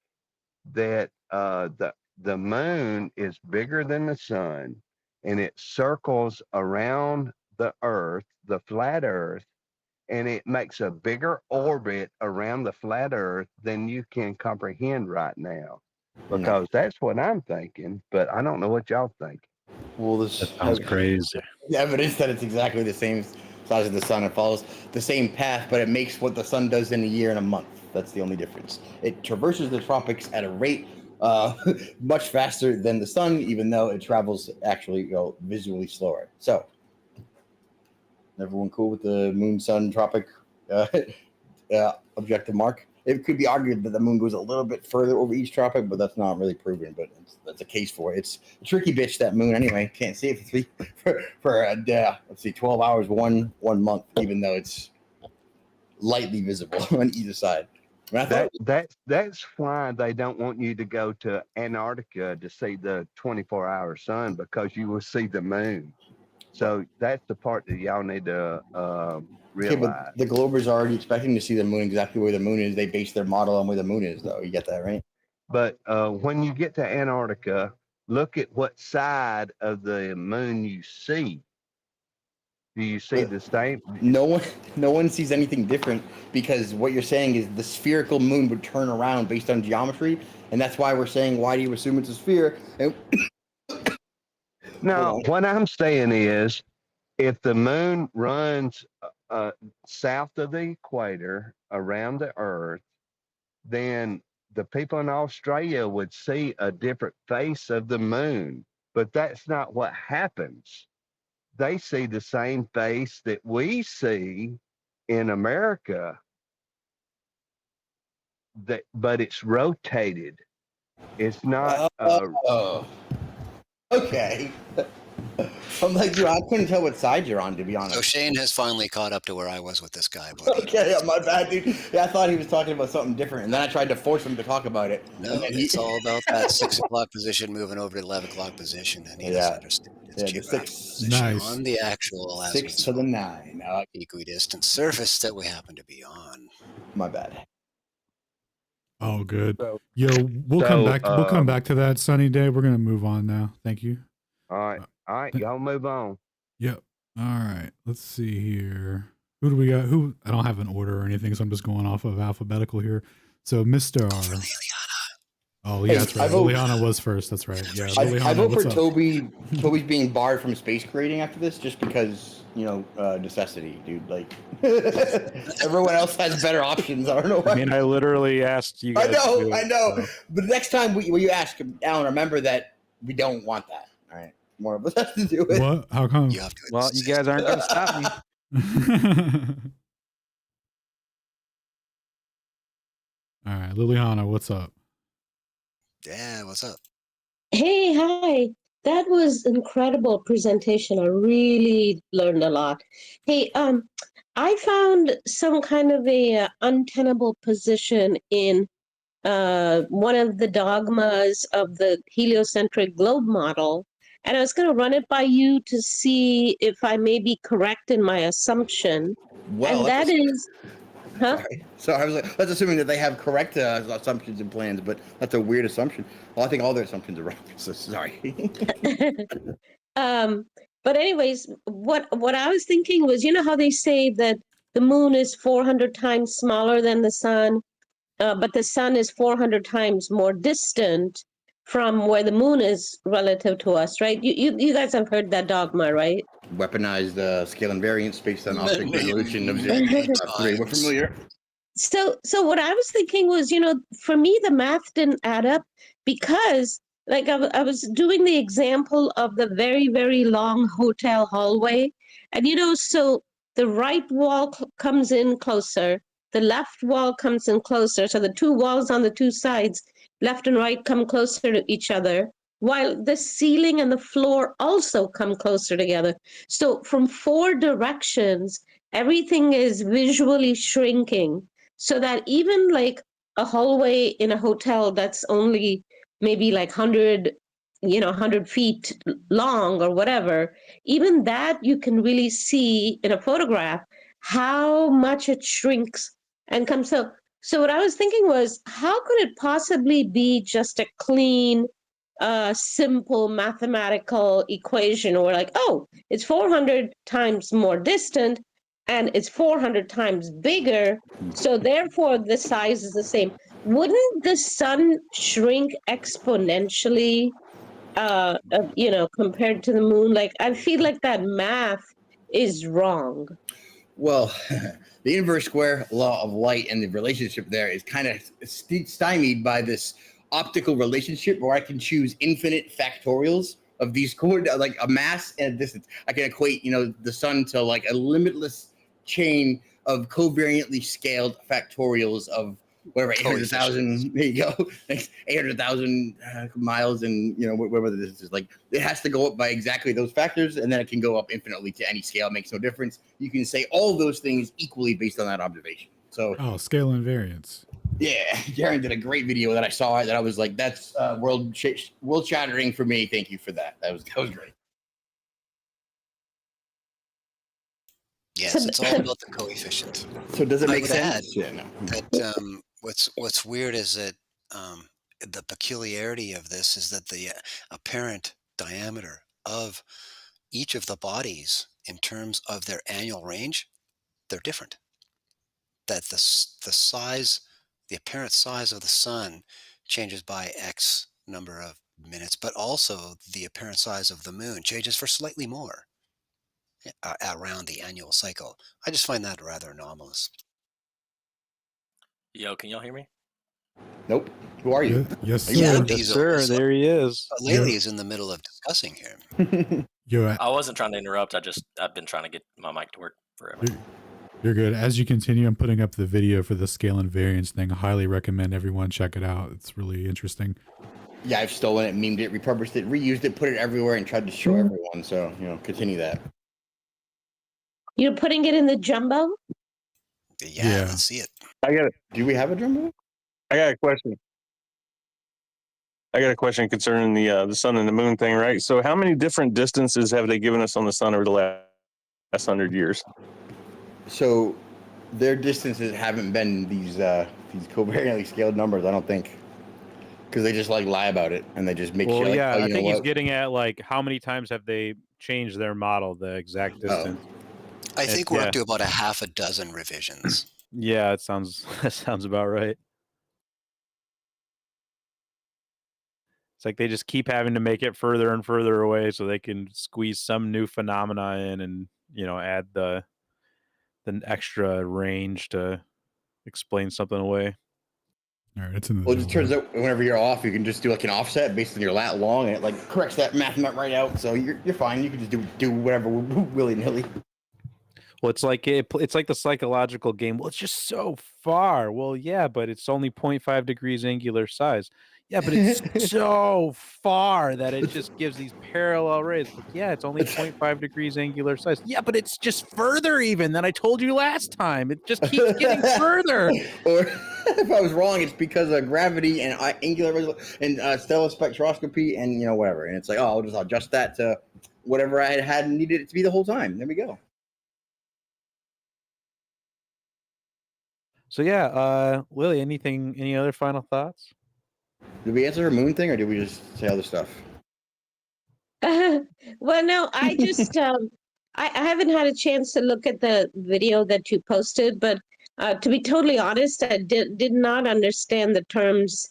that the moon is bigger than the sun and it circles around the earth, the flat earth, and it makes a bigger orbit around the flat earth than you can comprehend right now? No. Because that's what I'm thinking, but I don't know what y'all think. Well, this That sounds crazy. evidence that it's exactly the same size as the sun and follows the same path, but it makes what the sun does in a year and a month. That's the only difference. It traverses the tropics at a rate much faster than the sun, even though it travels actually visually slower. So, everyone cool with the moon sun tropic objective mark? It could be argued that the moon goes a little bit further over each tropic, but that's not really proven. But that's a case for it. It's a tricky bitch, that moon. Anyway, can't see it for let's see, 12 hours, one month, even though it's lightly visible on either side. That's why they don't want you to go to Antarctica to see the 24-hour sun, because you will see the moon. So that's the part that y'all need to Okay, but realize. the Globers are already expecting to see the moon exactly where the moon is. They base their model on where the moon is, though. You get that, right? But when you get to Antarctica, look at what side of the moon you see. Do you see the same? No one sees anything different, because what you're saying is the spherical moon would turn around based on geometry, and that's why we're saying, why do you assume it's a sphere? And No, what I'm saying is, if the moon runs uh, south of the equator around the Earth, then the people in Australia would see a different face of the moon. But that's not what happens. They see the same face that we see in America, but it's rotated. It's not. Oh, okay. I'm like, dude, I couldn't tell what side you're on, to be So honest. Shane has finally caught up to where I was with this guy, buddy. Okay, yeah, my bad, dude. Yeah, I thought he was talking about something different, and then I tried to force him to talk about it. No, And then it's all about that 6 o'clock position moving over to 11 o'clock position, and he doesn't Yeah. understand its Yeah, the geographical six- position Nice. on the actual, as we 6 to the saw, 9. equidistant surface that we happen to be on. My bad. Oh, good. So, Yo, we'll come so, back. We'll come back to that sunny day. We're gonna move on now. Thank you. all right, y'all move on. Yep. All right. Let's see here. Who do we got? Who? I don't have an order or anything, so I'm just going off of alphabetical here. So, Mr. For R. Liliana. Oh, yeah, Hey, that's I right. vote- Liliana was first. That's right. Yeah, I Liliana, vote for what's up? Toby. Toby's being barred from space creating after this, just because necessity, dude. Like everyone else has better options. I don't know why. I mean, I literally asked you guys. I know, to do it, I know. so. But next time when you ask Alan, remember that we don't want that. All right, more of us has to do it. What? How come? You have to Well, you guys aren't going to stop me. All right, Liliana, what's up? Yeah, what's up? Hey, hi. That was incredible presentation. I really learned a lot. Hey, I found some kind of a untenable position in one of the dogmas of the heliocentric globe model, and I was going to run it by you to see if I may be correct in my assumption. Well, And that is, huh? sorry. So I was like, that's assuming that they have correct assumptions and plans, but that's a weird assumption. Well, I think all their assumptions are wrong. So sorry. But anyways, what I was thinking was, you know how they say that the moon is 400 times smaller than the sun, but the sun is 400 times more distant from where the moon is relative to us, right? You guys have heard that dogma, right? Weaponized scale invariance based on optic Many, resolution of many 0.53. We're times. familiar. So what I was thinking was, for me, the math didn't add up because, like, I was doing the example of the very, very long hotel hallway. And, so the right wall comes in closer, the left wall comes in closer. So the two walls on the two sides, left and right, come closer to each other, while the ceiling and the floor also come closer together. So from four directions, everything is visually shrinking, so that even like a hallway in a hotel that's only maybe like 100 feet long or whatever, even that you can really see in a photograph how much it shrinks and comes. So what I was thinking was, how could it possibly be just a clean, simple mathematical equation, or like, oh, it's 400 times more distant and it's 400 times bigger, so therefore the size is the same. Wouldn't the sun shrink exponentially, compared to the moon? Like, I feel like that math is wrong. Well, the inverse square law of light and the relationship there is kind of stymied by this optical relationship where I can choose infinite factorials of these coordinates, like a mass and a distance. I can equate, the sun to like a limitless chain of covariantly scaled factorials of whatever, 800,000. There you go. 800,000 miles, and whatever the distance is. Like, it has to go up by exactly those factors, and then it can go up infinitely to any scale. It makes no difference. You can say all those things equally based on that observation. So, Oh, scale invariance. yeah, Jaren did a great video that I saw that I was like, that's world shattering for me. Thank you for that. That was great. Yes, it's all about the coefficient. So does it I make would sense? add Yeah, no. that what's weird is that the peculiarity of this is that the apparent diameter of each of the bodies in terms of their annual range, they're different. That the size, the apparent size of the sun changes by X number of minutes, but also the apparent size of the moon changes for slightly more. around the annual cycle. I just find that rather anomalous. Yo, can y'all hear me? Nope. Who are you? Yes, Are you sir. Ed? Yes, Diesel. sir. So, There he is. Laley is in the middle of discussing here. Yo, I wasn't trying to interrupt. I've been trying to get my mic to work forever. you're good. As you continue, I'm putting up the video for the scale and variance thing. I highly recommend everyone check it out. It's really interesting. Yeah, I've stolen it, memed it, repurposed it, reused it, put it everywhere, and tried to show everyone. So, continue that. You're putting it in the jumbo? Yeah, let's see it. I got Do we have a jumbo? I got a question. I got a question concerning the sun and the moon thing, right? So, how many different distances have they given us on the sun over the last 100 years? So, their distances haven't been these covariantly scaled numbers, I don't think, because they just lie about it and they just make Well, sure. yeah, oh, I you know think he's what? getting at how many times have they changed their model, the exact distance. I think we're up to about a half a dozen revisions. Yeah, that sounds about right. It's like they just keep having to make it further and further away so they can squeeze some new phenomena in and, add the extra range to explain something away. All right, it's in the Well, it just turns out whenever you're off, you can just do an offset based on your lat long, and it corrects that math nut right out. So you're fine. You can just do whatever willy nilly. Well, it's like the psychological game. Well, it's just so far. Well, yeah, but it's only 0.5 degrees angular size. Yeah, but it's so far that it just gives these parallel rays. But yeah, it's only 0.5 degrees angular size. Yeah, but it's just further even than I told you last time. It just keeps getting further. Or if I was wrong, it's because of gravity and angular and stellar spectroscopy and whatever. And it's like, I'll just adjust that to whatever I had needed it to be the whole time. There we go. So yeah, Lily, any other final thoughts? Did we answer her moon thing, or did we just say other stuff? Well, no, I just I haven't had a chance to look at the video that you posted, but to be totally honest, I did not understand the terms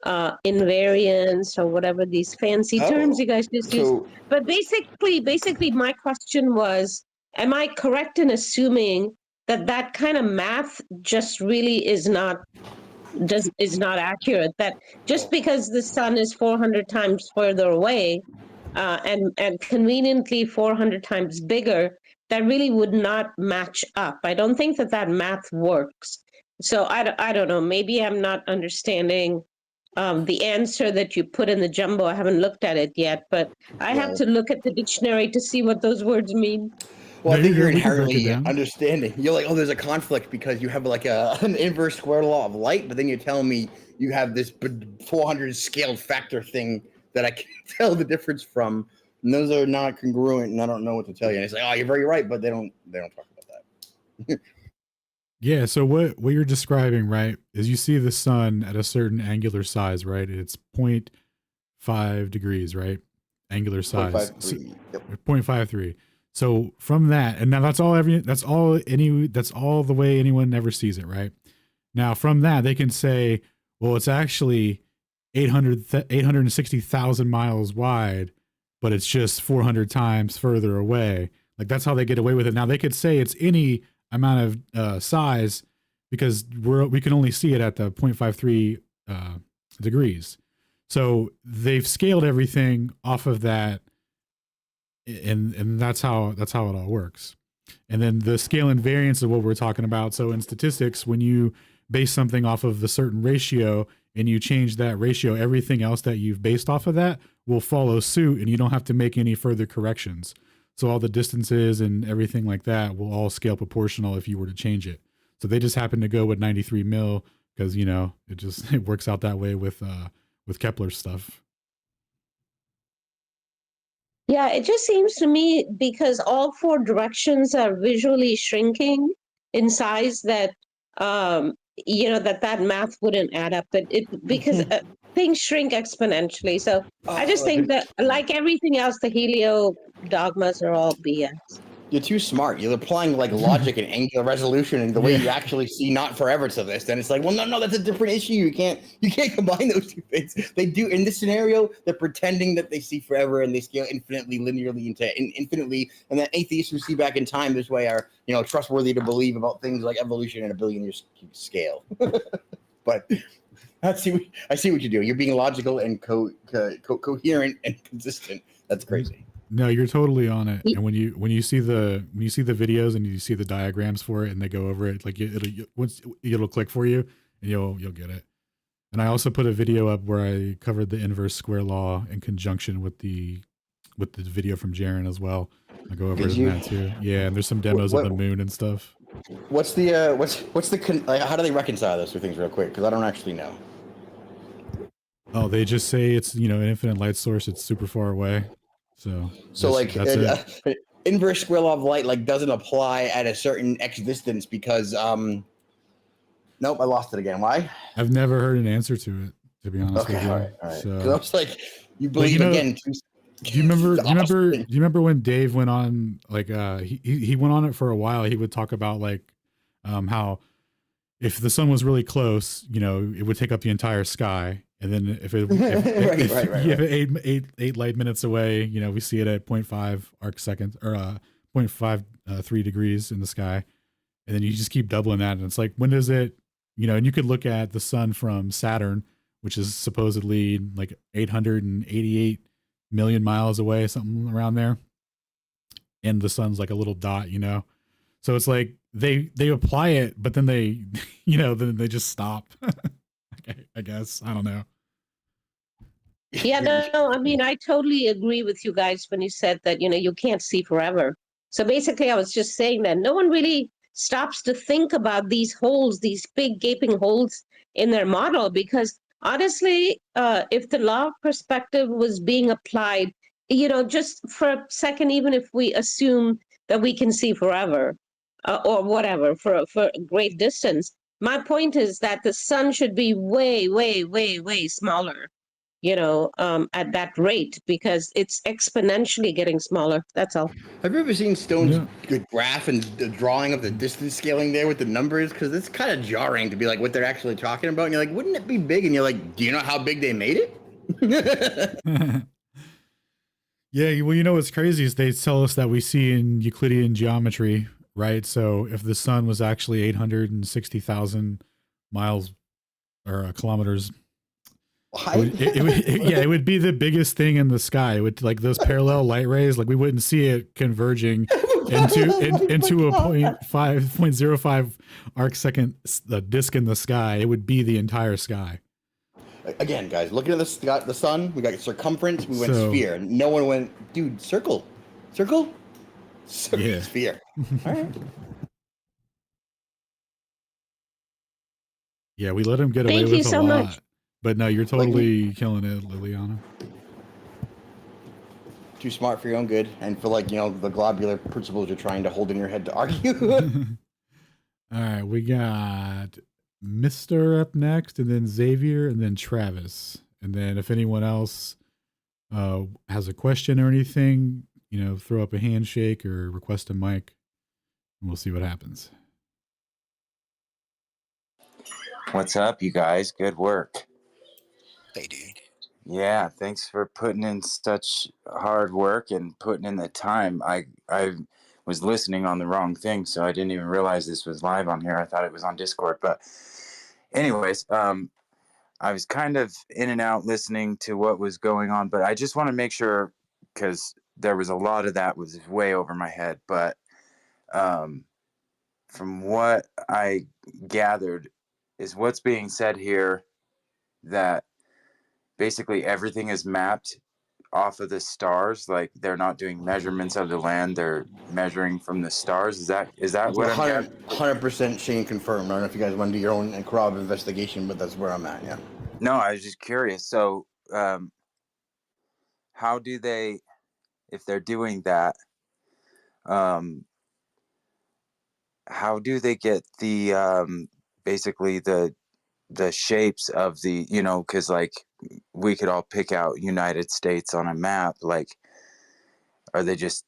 invariance or whatever these fancy terms you guys just use. But basically, my question was: am I correct in assuming that kind of math just really is not accurate? That just because the sun is 400 times further away and conveniently 400 times bigger, that really would not match up. I don't think that math works. So I don't know. Maybe I'm not understanding the answer that you put in the jumbo. I haven't looked at it yet, but I have to look at the dictionary to see what those words mean. Well, I think you're inherently understanding. You're like, there's a conflict because you have an inverse square law of light, but then you're telling me you have this 400 scaled factor thing that I can tell the difference from, and those are not congruent, and I don't know what to tell you. And it's like, you're very right, but they don't talk about that. Yeah, so what you're describing, right, is you see the sun at a certain angular size, right? It's 0.5 degrees, right? Angular size. 0.53. Yep. 0.53. So from that, and now that's all the way anyone ever sees it, right? Now from that, they can say, well, it's actually 860,000 miles wide, but it's just 400 times further away. That's how they get away with it. Now they could say it's any amount of size because we can only see it at the 0.53 degrees. So they've scaled everything off of that. And that's how it all works. And then the scale and variance of what we're talking about. So in statistics, when you base something off of a certain ratio and you change that ratio, everything else that you've based off of that will follow suit, and you don't have to make any further corrections. So all the distances and everything like that will all scale proportional if you were to change it. So they just happen to go with 93 mil because it works out that way with Kepler's stuff. Yeah, it just seems to me because all four directions are visually shrinking in size that that math wouldn't add up. But because things shrink exponentially. So I just think that, like everything else, the helio dogmas are all BS. you're too smart. You're applying like logic and angular resolution and the way you actually see not forever to this. Then it's like, well, no, that's a different issue. You can't combine those two things. They do in this scenario. They're pretending that they see forever and they scale infinitely, linearly into infinitely, and that atheists who see back in time this way are trustworthy to believe about things like evolution in a billion-year scale. But I see what you're doing. You're being logical and coherent and consistent. That's crazy. No, you're totally on it. And when you see the videos and you see the diagrams for it and they go over it, like it'll click for you and you'll get it. And I also put a video up where I covered the inverse square law in conjunction with the video from Jaren as well. I go over that too. Yeah, and there's some demos of the moon and stuff. What's the how do they reconcile those two things real quick? Because I don't actually know. Oh, they just say it's an infinite light source. It's super far away. So that's inverse square law of light doesn't apply at a certain x distance because nope, I lost it again. Why? I've never heard an anser to it, to be honest with you. All right. So I was like, you believe again. Do you remember when Dave went on he went on it for a while? He would talk about how if the sun was really close, it would take up the entire sky. And then if eight light minutes away, we see it at 0.5 arc seconds or 0.53 degrees in the sky. And then you just keep doubling that. And it's like, when does it, and you could look at the sun from Saturn, which is supposedly 888 million miles away, something around there. And the sun's like a little dot, So it's like they apply it, but then they, then they just stop. I guess. I don't know. Yeah, no, I mean, I totally agree with you guys when you said that, you can't see forever. So basically, I was just saying that no one really stops to think about these holes, these big gaping holes in their model, because honestly, if the law of perspective was being applied, just for a second, even if we assume that we can see forever or whatever for a great distance, my point is that the sun should be way, way, way, way smaller. At that rate, because it's exponentially getting smaller. That's all. Have you ever seen Stone's good graph and the drawing of the distance scaling there with the numbers? Because it's kind of jarring to be like what they're actually talking about. And you're like, wouldn't it be big? And you're like, do you know how big they made it? Yeah, well, what's crazy is they tell us that we see in Euclidean geometry, right? So if the sun was actually 860,000 miles or kilometers, it would be the biggest thing in the sky. It would those parallel light rays, we wouldn't see it converging into a 0.05 arc second disk in the sky. It would be the entire sky. Again, guys, looking at the sun, we got circumference, we went sphere. No one went, dude, circle, yeah. Sphere. All right. Yeah, we let him get away with a lot. Much. But no, you're totally killing it, Liliana. Too smart for your own good, and for the globular principles you're trying to hold in your head to argue. All right, we got Mr. up next, and then Xavier, and then Travis. And then if anyone else has a question or anything, throw up a handshake or request a mic, and we'll see what happens. What's up, you guys? Good work. Hey, dude. Yeah, thanks for putting in such hard work and putting in the time. I was listening on the wrong thing, so I didn't even realize this was live on here. I thought it was on Discord. But anyways, I was kind of in and out listening to what was going on, but I just want to make sure, because there was a lot of that was way over my head. But from what I gathered is what's being said here, that basically everything is mapped off of the stars. Like they're not doing measurements of the land, they're measuring from the stars. Is that what 100% Shane confirmed? I don't know if you guys want to do your own corroborative investigation, but that's where I'm at. Yeah. No, I was just curious. So how do they, if they're doing that, how do they get the basically the shapes of the, because we could all pick out United States on a map. Are they just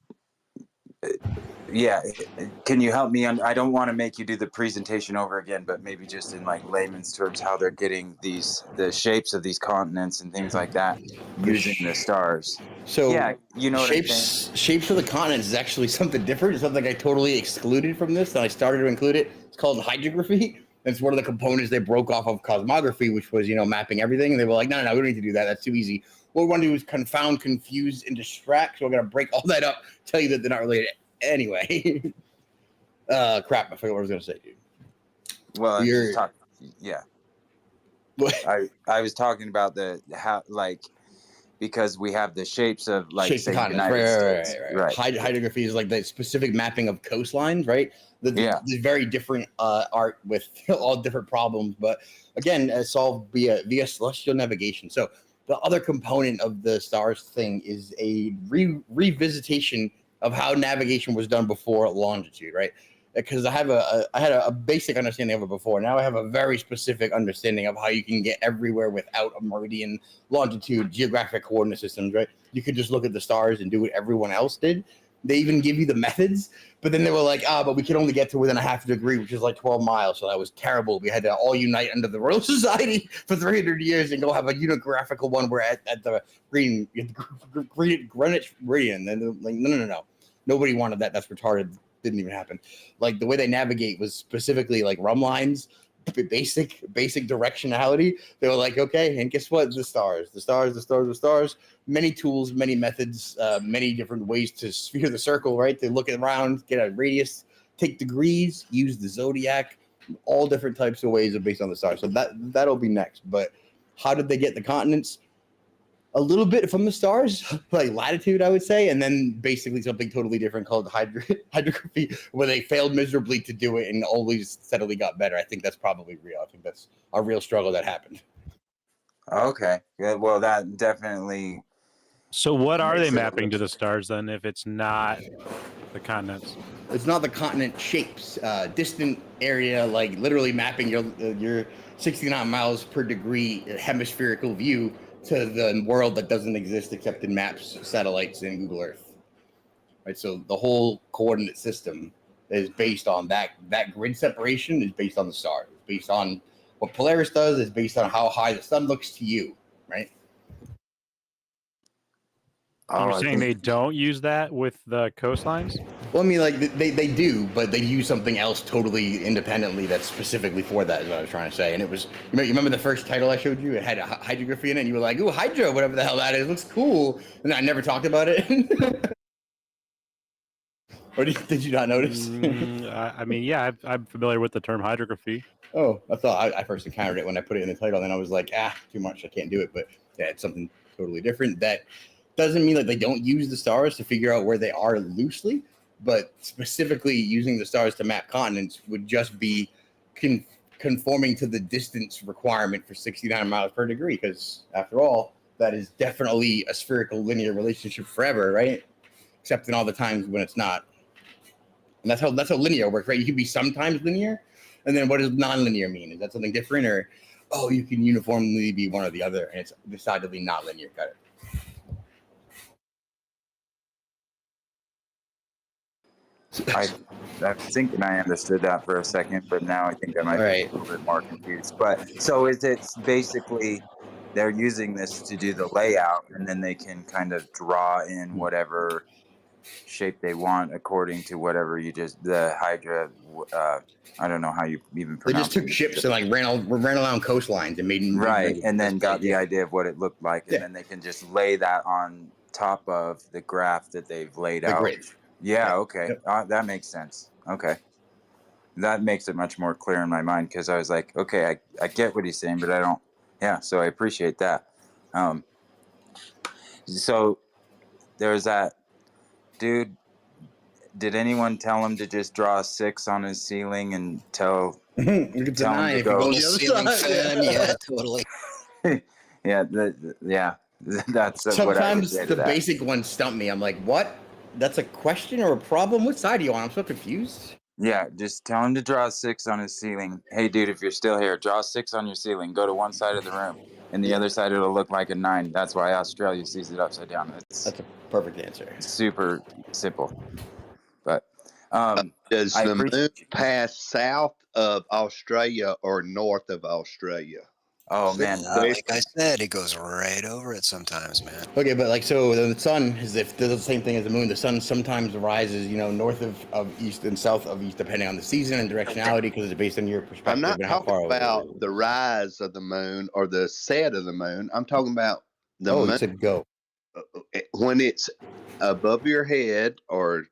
Yeah, can you help me? I don't want to make you do the presentation over again, but maybe just in like layman's terms, how they're getting the shapes of these continents and things like that using the stars. So Yeah, you know what I'm saying? shapes of the continents is actually something different. It's something I totally excluded from this, and I started to include it. It's called hydrography. It's one of the components they broke off of cosmography, which was mapping everything. And they were like, no, we don't need to do that. That's too easy. What we want to do is confound, confuse, and distract. So we're gonna break all that up. Tell you that they're not related. Anyway, crap. I forgot what I was gonna say, dude. Well, I'm just talking. Yeah, I was talking about because we have the shapes of say United States. Right. Hydrography is like the specific mapping of coastlines, right? The very different art with all different problems, but again, solved via celestial navigation. So the other component of the stars thing is a revisitation of how navigation was done before longitude, right? Because I had a basic understanding of it before. Now I have a very specific understanding of how you can get everywhere without a meridian, longitude, geographic coordinate systems, right? You could just look at the stars and do what everyone else did. They even give you the methods, but then they were like, but we could only get to within a half a degree, which is like 12 miles. So that was terrible. We had to all unite under the Royal Society for 300 years and go have a unigraphical one where at the Greenwich meridian. And they're like, no. Nobody wanted that. That's retarded. Didn't even happen. Like the way they navigate was specifically like rum lines, basic directionality. They were like, okay, and guess what? The stars. Many tools, many methods, many different ways to sphere the circle, right? To look around, get a radius, take degrees, use the zodiac, all different types of ways based on the stars. So that'll be next. But how did they get the continents? A little bit from the stars, like latitude, I would say, and then basically something totally different called hydrography, where they failed miserably to do it and always steadily got better. I think that's probably real. I think that's a real struggle that happened. Okay. Yeah, well, that definitely. So what are they mapping to the stars then if it's not the continents? It's not the continent shapes, distant area, like literally mapping your 69 miles per degree hemispherical view to the world that doesn't exist except in maps, satellites, and Google Earth. Right. So the whole coordinate system is based on that grid separation is based on the stars. It's based on what Polaris does. It's based on how high the sun looks to you. Right. You're saying they don't use that with the coastlines? Well, I mean, like they do, but they use something else totally independently that's specifically for that, is what I was trying to say. And it was, you remember the first title I showed you? It had a hydrography in it, and you were like, ooh, hydro, whatever the hell that is, looks cool. And I never talked about it. Or did you not notice? I mean, yeah, I'm familiar with the term hydrography. Oh, I thought I first encountered it when I put it in the title, and then I was like, too much, I can't do it. But yeah, it's something totally different. That doesn't mean that they don't use the stars to figure out where they are loosely, but specifically using the stars to map continents would just be conforming to the distance requirement for 69 miles per degree, because after all, that is definitely a spherical linear relationship forever, right? Except in all the times when it's not. And that's how linear works, right? You can be sometimes linear, and then what does nonlinear mean? Is that something different, or you can uniformly be one or the other, and it's decidedly not linear? Got it. I think I understood that for a second, but now I think I might be a little bit more confused. But so it's basically they're using this to do the layout, and then they can kind of draw in whatever shape they want according to whatever the hydra. I don't know how you even pronounce it. They just took ships and like ran around coastlines and made and then got the idea of what it looked like, and then they can just lay that on top of the graph that they've laid out. Grid. Yeah, okay. That makes sense. Okay. That makes it much more clear in my mind, because I was like, okay, I get what he's saying, but I don't. Yeah, so I appreciate that. So there's that dude. Did anyone tell him to just draw a 6 on his ceiling and tell him to go? Ceiling fan, yeah, totally. Yeah, that's sometimes what I would say to the that. basic ones stump me. I'm like, what? That's a question or a problem? What side are you on? I'm so confused. Yeah, just tell him to draw a 6 on his ceiling. Hey, dude, if you're still here, draw a 6 on your ceiling. Go to one side of the room, and the other side it'll look like a 9. That's why Australia sees it upside down. That's a perfect answer. Super simple. But Does I the moon appreciate you. pass south of Australia or north of Australia? Oh Good man, Like I question. said, it goes right over it sometimes, man. Okay, but like so, the sun is if does the same thing as the moon. The sun sometimes rises, north of east and south of east, depending on the season and directionality, because it's based on your I'm perspective not and how talking far away. about the rise of the moon or the set of the moon. I'm talking about the Oh, you moon said go. when it's above your head, or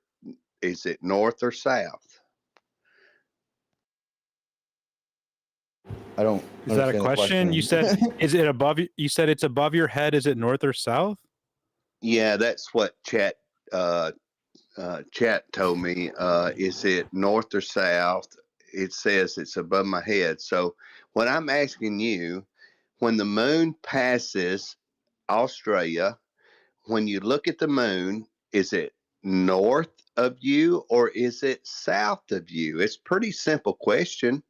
is it north or south? I don't Is that a understand the question? You said, is it above you? You said it's above your head. Is it north or south? Yeah, that's what chat told me. Is it north or south? It says it's above my head. So what I'm asking you, when the moon passes Australia, when you look at the moon, is it north of you or is it south of you? It's a pretty simple question.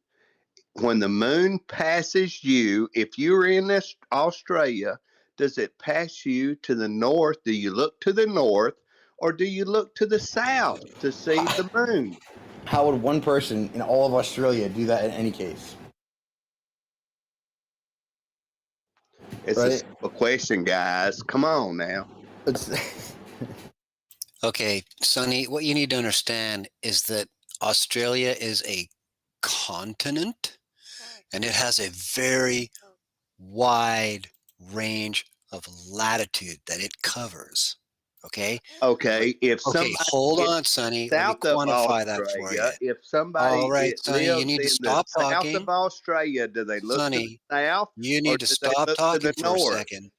When the moon passes you, if you're in this Australia, does it pass you to the north? Do you look to the north or do you look to the south to see the moon? How would one person in all of Australia do that in any case? It's a Right? simple question, guys. Come on now. It's Okay, Sonny, what you need to understand is that Australia is a continent and it has a very wide range of latitude that it covers. Okay? Okay, if Okay, somebody hold is on, Sonny. Let me south of quantify that for you. Australia, if All somebody right, it Sonny, you lives need to in the stop south of talking. Australia, do they look to the Sonny, south you or need to do they stop look to talking the for a north? second.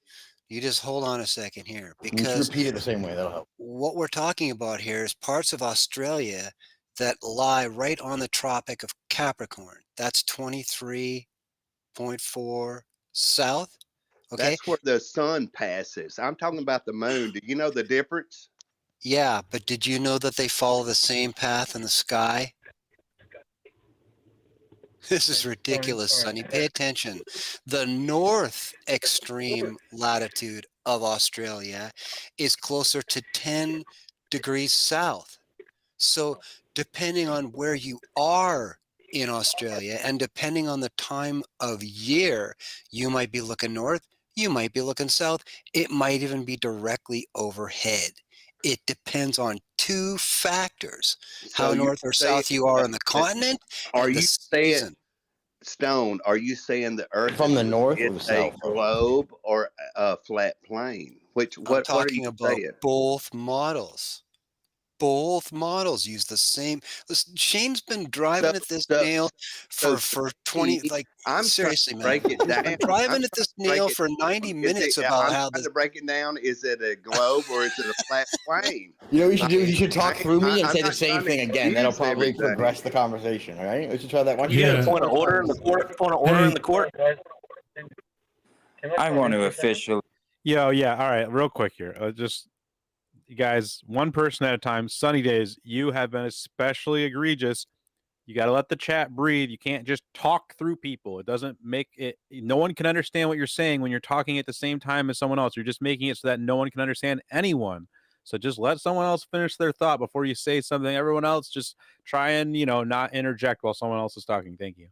You just hold on a second here, you should because repeat it the same way. That'll help. what we're talking about here is parts of Australia that lie right on the Tropic of Capricorn. That's 23.4 south. Okay. That's where the sun passes. I'm talking about the moon. Do you know the difference? Yeah, but did you know that they follow the same path in the sky? This is ridiculous, Sonny. Pay attention. The north extreme latitude of Australia is closer to 10 degrees south. So, depending on where you are in Australia and depending on the time of year, you might be looking north, you might be looking south, it might even be directly overhead. It depends on two factors: So how you're north or saying south you are on the that, continent are and the you saying, season. Stone, are you saying the earth From the north or is the a south? globe or a flat plane? I'm What are you talking about saying? both models. Both models use the same. Listen, Shane's been So, driving at this so, nail so for see, 20, like, I'm trying to seriously, man. break it He's down. been I'm driving at trying this to break nail it for down. 90 Is minutes it? about I'm how trying this. to break it down. Is it a globe or is it a flat plane? You know what you should do? Okay, You should talk through me and I'm say the not same trying to thing again. That'll confuse probably everything. progress the conversation. All right? We should try that. Why don't You you get do a it Yeah. point of 2 more order in the times? court. Point of order Hey, in the court. I want to officially. Yo, yeah. All right, real quick here. Just you guys, one person at a time. Sunny days, you have been especially egregious. You got to let the chat breathe. You can't just talk through people. It doesn't make it. No one can understand what you're saying when you're talking at the same time as someone else. You're just making it so that no one can understand anyone. So just let someone else finish their thought before you say something. Everyone else just try and, not interject while someone else is talking. Thank you.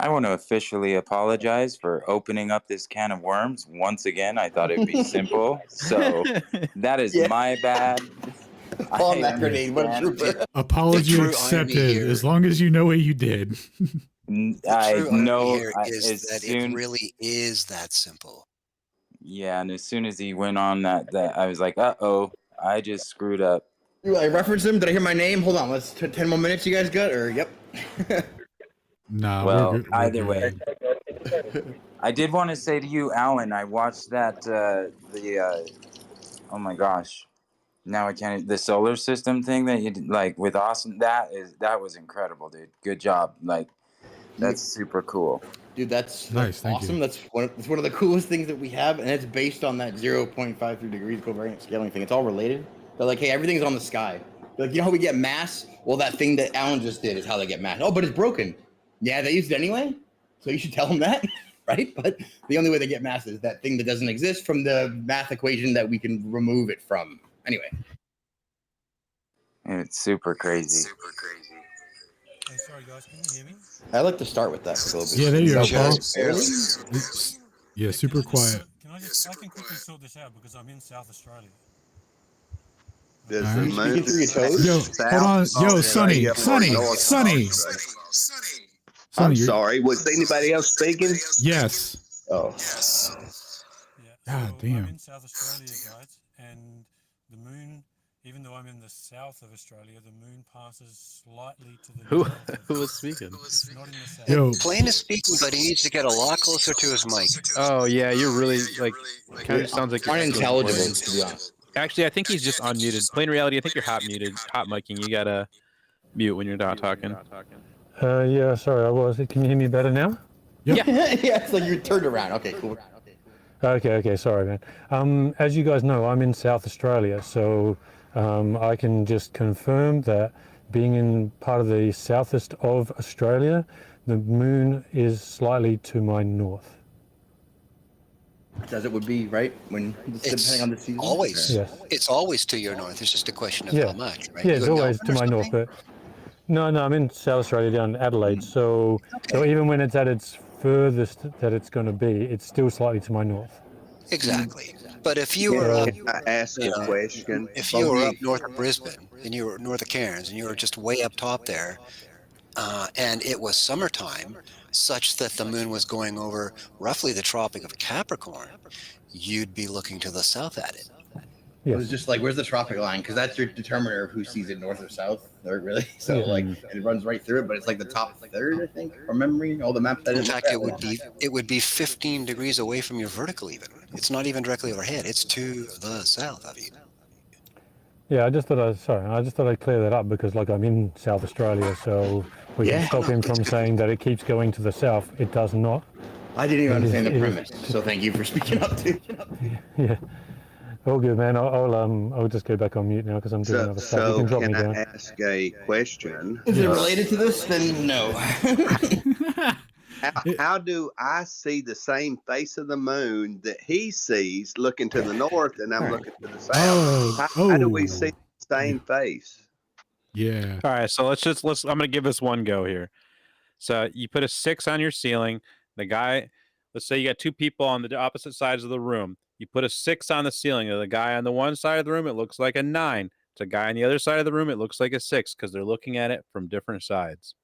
I want to officially apologize for opening up this can of worms once again. I thought it'd be simple, so that is Yeah. my bad. Palm I that grenade. What a understand. trooper. apology true irony accepted. here- As long as you know what you did. the I true irony know here is as that it soon. really is that simple. Yeah, and as soon as he went on that I was like, oh, I just screwed up. I referenced him. Did I hear my name? Hold on. Let's 10 more minutes. You guys got? Or yep. Nah, Well, we're good. either way, I did want to say to you, Alan, I watched that oh my gosh, now I can't, the solar system thing that you did, like with Austin. That was incredible, dude. Good job. Like that's super cool. Dude, that's Nice, thank awesome. you. It's one of the coolest things that we have, and it's based on that 0.53 degrees covariance scaling thing. It's all related. They're like, hey, everything's on the sky. They're like, you know how we get mass? Well, that thing that Alan just did is how they get mass. Oh, but it's broken. Yeah, they used it anyway. So you should tell them that, right? But the only way they get mass is that thing that doesn't exist from the math equation that we can remove it from. Anyway. It's super crazy. Hey, sorry guys, can you hear me? I like to start with that a little bit. Yeah, there you go, Paul. Just barely. Yeah, super quiet. I can quickly sort this out because I'm in South Australia. Does All the right. Speaking through moon your toes? Yo, south hold on. Yo, of Sonny, Australia or Sonny, north of Sonny. Australia? Sonny, I'm you're, sorry. Was anybody else speaking? yes. Oh. Yeah, God so I'm damn. in South Australia, guys, and the moon, even though I'm in the south of Australia, the moon passes slightly to the Who north of who was speaking? It's not in the south. Yo, Plain is speaking, but he needs to get a lot closer to his mic. Oh yeah, you're really like kind of sounds like you're unintelligible, squinting. to be honest. Actually, I think he's just unmuted. Plain reality, I think you're hot muted, hot micing. You gotta mute when you're not talking. Yeah, sorry, I was. Can you hear me better now? yep. Yeah, it's like you're turned around. Okay, cool. Okay, sorry, man. As you guys know, I'm in South Australia, so I can just confirm that being in part of the southeast of Australia, the moon is slightly to my north. As it would be, right? When depending on the season. Always. Yes. It's always to your north. It's just a question of Yeah. how much, right? Yeah, You it's in always to Melbourne or my north, something? but no, I'm in South Australia down in Adelaide, so even when it's at its furthest that it's going to be, it's still slightly to my north. Exactly. But if you were up, Can I ask a question? if you were up north of Brisbane and you were north of Cairns and you were just way up top there, and it was summertime, such that the moon was going over roughly the Tropic of Capricorn, you'd be looking to the south at it. It was just like, where's the tropic line? Because that's your determiner of who sees it, north or south, or really. So like, it runs right through it, but it's like the top third, I think, from memory. All the maps. In fact, it would be 15 degrees away from your vertical. Even it's not even directly overhead. It's to the south of you. Yeah, I just thought I'd clear that up because like I'm in South Australia, so we can stop him from saying that it keeps going to the south. It does not. I didn't even understand the premise, so thank you for speaking up too. Yeah. All good, man. I'll just go back on mute now because I'm doing other stuff. You So can drop can me I down. ask a question? Is it related to this? Then no. How do I see the same face of the moon that he sees looking to the north and I'm looking to the south? How do we see the same face? Yeah. All right, so let's. I'm gonna give this one go here. So you put a 6 on your ceiling. The guy, let's say you got two people on the opposite sides of the room. You put a 6 on the ceiling. The guy on the one side of the room, it looks like a 9. To a guy on the other side of the room, it looks like a 6 because they're looking at it from different sides.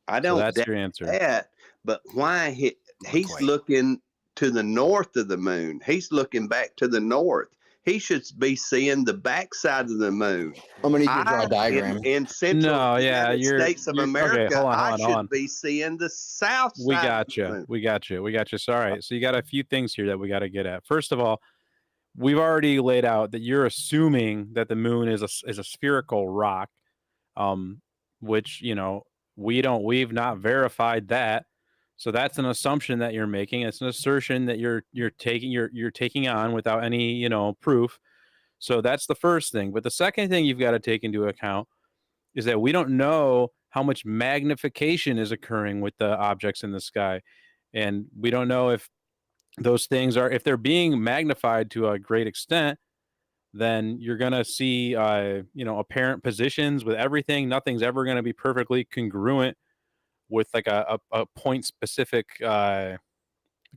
I don't. So that's doubt your answer. that, but why he's looking to the north of the moon? He's looking back to the north. He should be seeing the backside of the moon. I'm gonna need you to draw a diagram. In central United States of America, okay, hold I on. should be seeing the south side. We got you. We got you. So, all right. So you got a few things here that we got to get at. First of all, we've already laid out that you're assuming that the moon is a spherical rock, which we've not verified that. So that's an assumption that you're making. It's an assertion that you're taking on without any proof. So that's the first thing. But the second thing you've got to take into account is that we don't know how much magnification is occurring with the objects in the sky, and we don't know if those things if they're being magnified to a great extent. Then you're going to see apparent positions with everything. Nothing's ever going to be perfectly congruent with like a point specific, like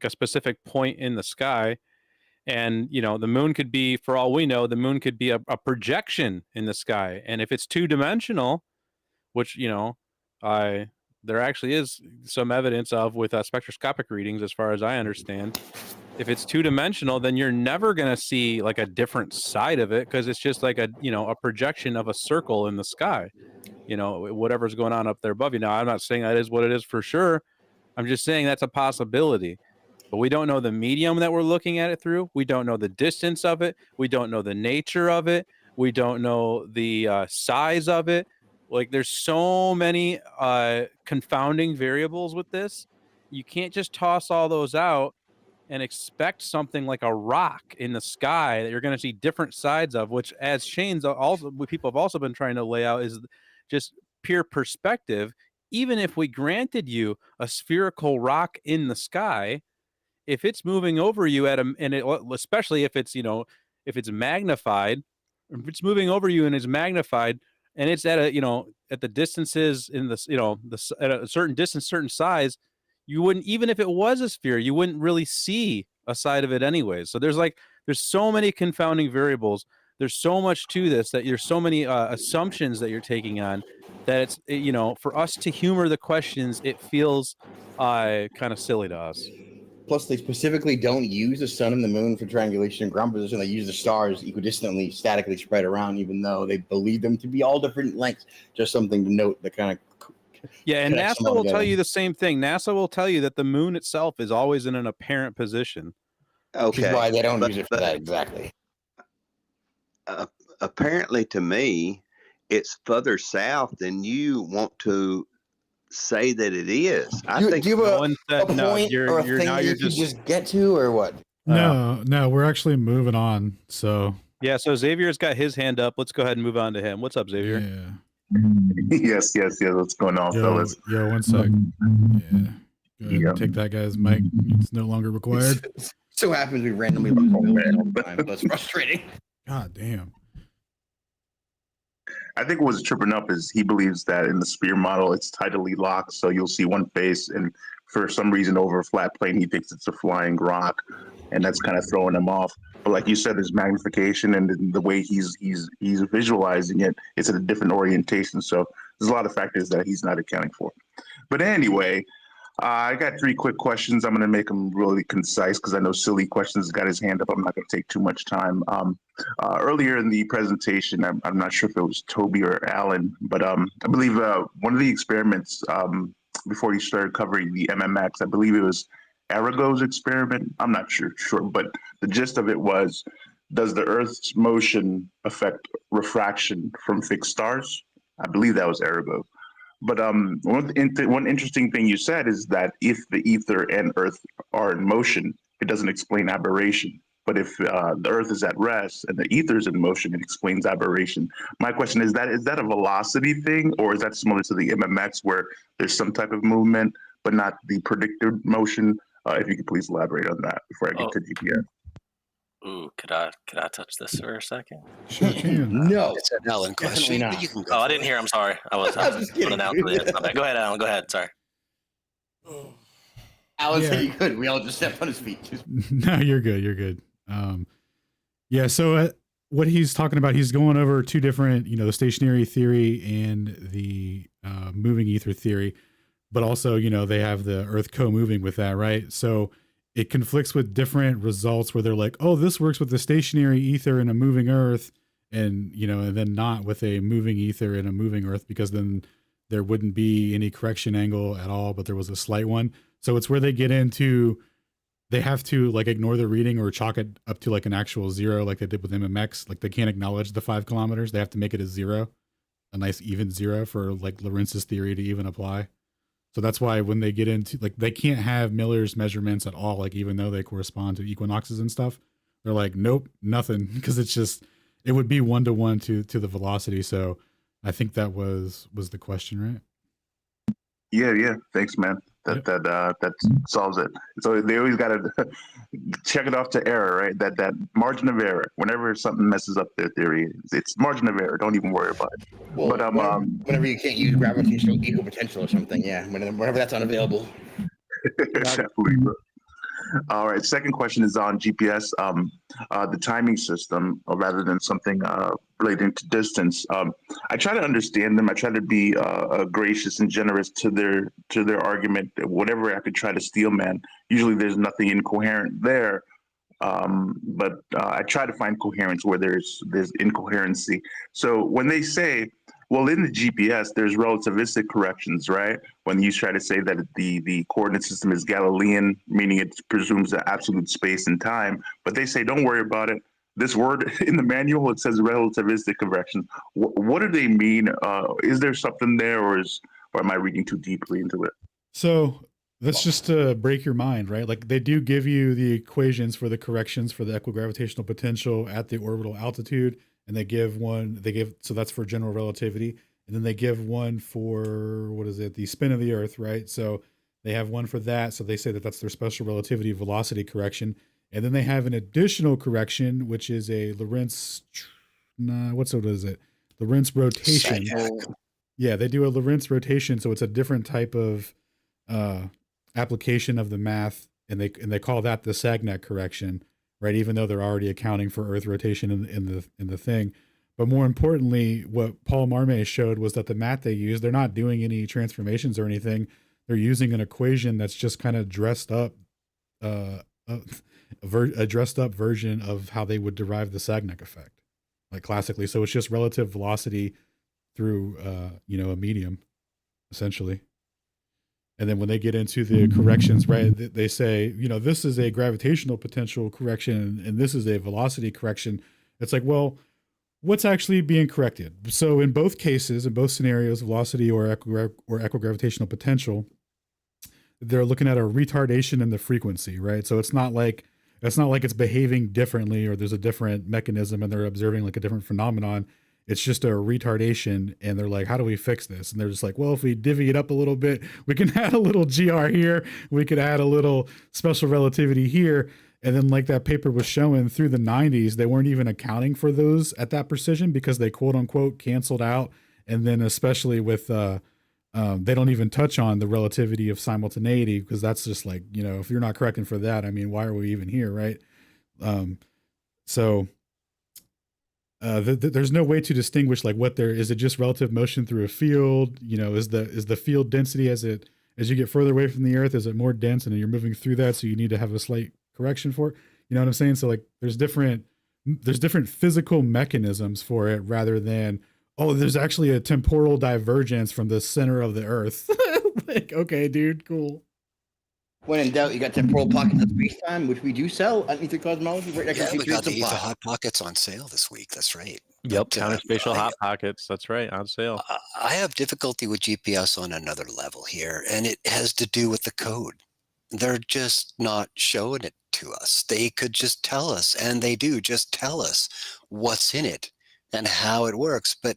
a specific point in the sky. And the moon could be, for all we know, the moon could be a projection in the sky. And if it's two-dimensional, which there actually is some evidence of with spectroscopic readings, as far as I understand, if it's two-dimensional, then you're never going to see like a different side of it, because it's just like a projection of a circle in the sky. Whatever's going on up there above you. Now, I'm not saying that is what it is for sure. I'm just saying that's a possibility. But we don't know the medium that we're looking at it through. We don't know the distance of it. We don't know the nature of it. We don't know the size of it. Like, there's so many confounding variables with this. You can't just toss all those out and expect something like a rock in the sky that you're going to see different sides of, which, as Shane's also, what people have also been trying to lay out, is just pure perspective. Even if we granted you a spherical rock in the sky, if it's moving over you especially if it's if it's magnified, if it's moving over you and is magnified and it's at at the distances in this, at a certain distance, certain size, you wouldn't, even if it was a sphere, you wouldn't really see a side of it anyways. So there's so many confounding variables. There's so much to this, that there's so many assumptions that you're taking on, that it's, for us to humor the questions, it feels kind of silly to us. Plus, they specifically don't use the sun and the moon for triangulation and ground position. They use the stars equidistantly, statically spread around, even though they believe them to be all different lengths. Just something to note that kind of. Yeah, and NASA will tell you the same thing. NASA will tell you that the moon itself is always in an apparent position. Okay. Which is why they don't use it for that exactly. Apparently, to me, it's further south than you want to say that it is. I think. Do you have a point or a thing that you could just get to, or what? No, we're actually moving on. So yeah, so Xavier's got his hand up. Let's go ahead and move on to him. What's up, Xavier? Yeah. Yes. What's going on, fellas? Yo, 1 sec. Yeah. Go ahead and take that guy's mic. It's no longer required. So happens we randomly lose abilities all the time. That's frustrating. God damn. I think what's tripping up is he believes that in the sphere model, it's tidally locked. So you'll see one face, and for some reason over a flat plane, he thinks it's a flying rock, and that's kind of throwing him off. But like you said, there's magnification, and the way he's visualizing it, it's at a different orientation. So there's a lot of factors that he's not accounting for. But anyway, I got 3 quick questions. I'm going to make them really concise because I know Silly Questions has got his hand up. I'm not going to take too much time. Earlier in the presentation, I'm not sure if it was Toby or Alan, but I believe one of the experiments before you started covering the MMX, I believe it was Arago's experiment. I'm not sure, but the gist of it was, does the Earth's motion affect refraction from fixed stars? I believe that was Arago. But one interesting thing you said is that if the ether and Earth are in motion, it doesn't explain aberration. But if the Earth is at rest and the ether is in motion, it explains aberration. My question is that a velocity thing, or is that similar to the MMX where there's some type of movement, but not the predicted motion? If you could please elaborate on that before I get to GPS. Ooh, could I touch this for a second? Sure can. No, it's an Alan question. not. But you can go Oh, I for didn't it. hear. I'm sorry. I was just kidding. unannounced. Go ahead, Alan. Go ahead. Sorry. Alan said Yeah. he could. We all just stepped on his feet. No, you're good. You're good. Yeah. So what he's talking about, he's going over 2 different, the stationary theory and the moving ether theory, but also, they have the Earth co-moving with that, right? So it conflicts with different results where they're like, oh, this works with the stationary ether and a moving Earth, and and then not with a moving ether and a moving Earth, because then there wouldn't be any correction angle at all, but there was a slight one. So it's where they get into, they have to like ignore the reading or chalk it up to like an actual 0, like they did with MMX. Like they can't acknowledge the 5 kilometers. They have to make it a 0, a nice even 0 for like Lorentz's theory to even apply. So that's why when they get into, like, they can't have Miller's measurements at all, like even though they correspond to equinoxes and stuff. They're like, nope, nothing, because it would be 1-to-1 to the velocity. So I think that was the question, right? Yeah. Thanks, man. That solves it. So they always got to check it off to error, right? That margin of error. Whenever something messes up their theory, it's margin of error. Don't even worry about it. Well, but whenever you can't use gravitational equipotential or something, yeah. Whenever that's unavailable. Definitely, bro. All right. Second question is on GPS, the timing system, or rather than something relating to distance. I try to understand them. I try to be gracious and generous to their argument. Whatever I could try to steel man. Usually, there's nothing incoherent there. But I try to find coherence where there's incoherency. So when they say, well, in the GPS, there's relativistic corrections, right? When you try to say that the coordinate system is Galilean, meaning it presumes the absolute space and time, but they say, don't worry about it. This word in the manual, it says relativistic corrections. What do they mean? Is there something there, or am I reading too deeply into it? So that's just to break your mind, right? Like they do give you the equations for the corrections for the equigravitational potential at the orbital altitude. And so that's for general relativity. And then they give one for, the spin of the Earth, right? So they have one for that. So they say that that's their special relativity velocity correction. And then they have an additional correction, which is a Lorentz, what is it? Lorentz rotation. Sagnac. Yeah, they do a Lorentz rotation, so it's a different type of application of the math, and they call that the Sagnac correction, right? Even though they're already accounting for Earth rotation in the thing. But more importantly, what Paul Marmé showed was that the math they use, they're not doing any transformations or anything. They're using an equation that's just kind of dressed up, a dressed up version of how they would derive the Sagnac effect, like classically. So it's just relative velocity through, a medium, essentially. And then when they get into the corrections, right, they say, this is a gravitational potential correction and this is a velocity correction. It's like, well, what's actually being corrected? So in both cases, in both scenarios, velocity or equigravitational potential, they're looking at a retardation in the frequency, right? So it's not like it's behaving differently or there's a different mechanism and they're observing like a different phenomenon. It's just a retardation, and they're like, how do we fix this? And they're just like, well, if we divvy it up a little bit, we can add a little GR here, we could add a little special relativity here. And then like that paper was showing through the 90s, they weren't even accounting for those at that precision because they quote unquote canceled out. And then especially with, they don't even touch on the relativity of simultaneity because that's just like, if you're not correcting for that, I mean, why are we even here, right? There's no way to distinguish like what there is. It just relative motion through a field? Is the field density as you get further away from the Earth, is it more dense and you're moving through that, so you need to have a slight correction for it? You know what I'm saying? So like there's different physical mechanisms for it rather than, oh, there's actually a temporal divergence from the center of the Earth. Like, okay, dude, cool. When in doubt, you got temporal pockets of space-time, which we do sell underneath the cosmology. Right next Yeah, to we got the supply. Hot Pockets on sale this week. That's right. Yep, But, counterspatial hot pockets. That's right, on sale. I have difficulty with GPS on another level here, and it has to do with the code. They're just not showing it to us. They could just tell us, and they do just tell us what's in it and how it works, but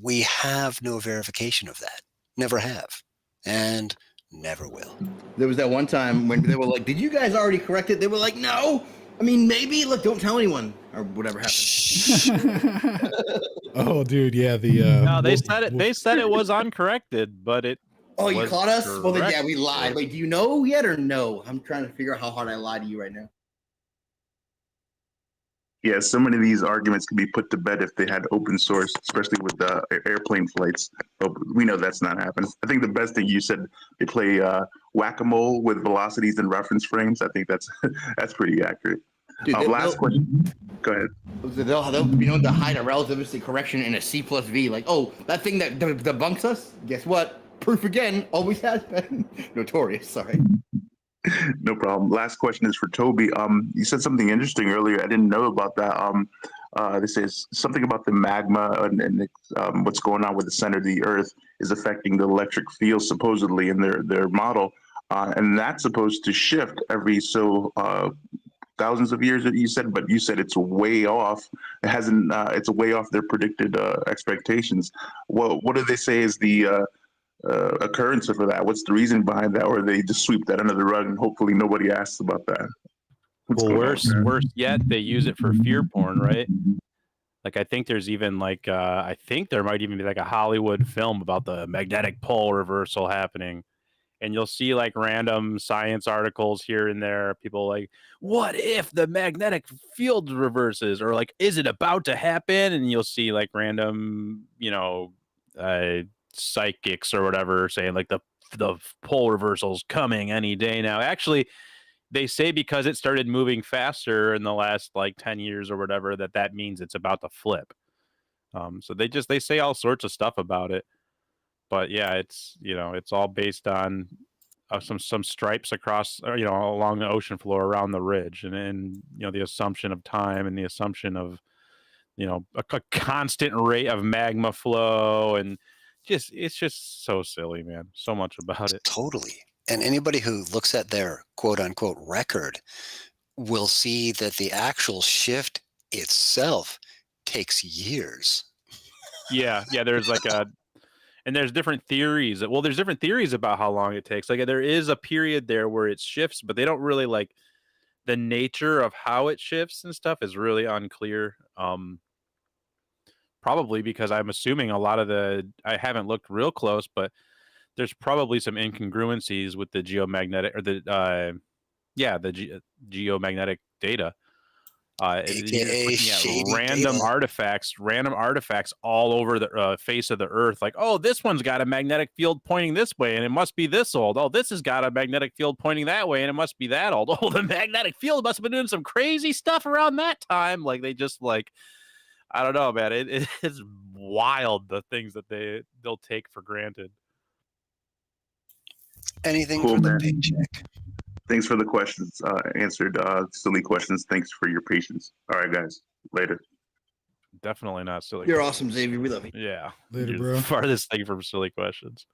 we have no verification of that. Never have, and never will. There was that one time when they were like, did you guys already correct it? They were like, no. I mean, maybe. Look, don't tell anyone. Or whatever happened. Oh, dude, yeah. No, they said it. They said it was uncorrected, but it. Oh, you caught us? Well, then, yeah, we corrected. lied. Wait, do you know yet or no? I'm trying to figure out how hard I lie to you right now. Yeah, so many of these arguments could be put to bed if they had open source, especially with airplane flights. But we know that's not happening. I think the best thing you said, they play whack-a-mole with velocities and reference frames. I think that's that's pretty accurate. Dude, last question. Go ahead. They'll be known to hide a relativistic correction in a C plus V. Like, oh, that thing that debunks us? Guess what? Proof again, always has been. Notorious, sorry. No problem. Last question is for Toby. You said something interesting earlier. I didn't know about that. This is something about the magma and what's going on with the center of the Earth is affecting the electric field supposedly in their model, and that's supposed to shift every so thousands of years. That you said, but you said it's way off. It hasn't. It's way off their predicted expectations. What do they say is the occurrence for that? What's the reason behind that, or they just sweep that under the rug and hopefully nobody asks about that? Well, worse yet, they use it for fear porn, right? Like, I think there's even like I think there might even be like a Hollywood film about the magnetic pole reversal happening, and you'll see like random science articles here and there. People like, what if the magnetic field reverses, or like, is it about to happen? And you'll see like random, psychics or whatever saying like the pole reversal's coming any day now. Actually, they say because it started moving faster in the last like 10 years or whatever, that means it's about to flip. So they say all sorts of stuff about it, but yeah, it's all based on some stripes across along the ocean floor around the ridge, and the assumption of time and the assumption of a constant rate of magma flow, and it's just so silly, man. So much about it. Totally. And anybody who looks at their quote unquote record will see that the actual shift itself takes years. Yeah. There's like and there's different theories. Well, there's different theories about how long it takes. Like, there is a period there where it shifts, but they don't really like the nature of how it shifts and stuff is really unclear. probably because I'm assuming a lot of I haven't looked real close, but there's probably some incongruencies with the geomagnetic or the geomagnetic data. You're just AKA looking at shady random artifacts all over the face of the Earth. Like, oh, this one's got a magnetic field pointing this way, and it must be this old. Oh, this has got a magnetic field pointing that way, and it must be that old. Oh, the magnetic field must have been doing some crazy stuff around that time. Like, they just like, I don't know, man. It's wild the things that they'll take for granted. Anything Cool, for the man. paycheck. Thanks for the questions. Answered silly questions. Thanks for your patience. All right, guys. Later. Definitely not silly. You're questions. awesome, Xavier. We love you. Yeah. Later, You're bro. the farthest thing from silly questions.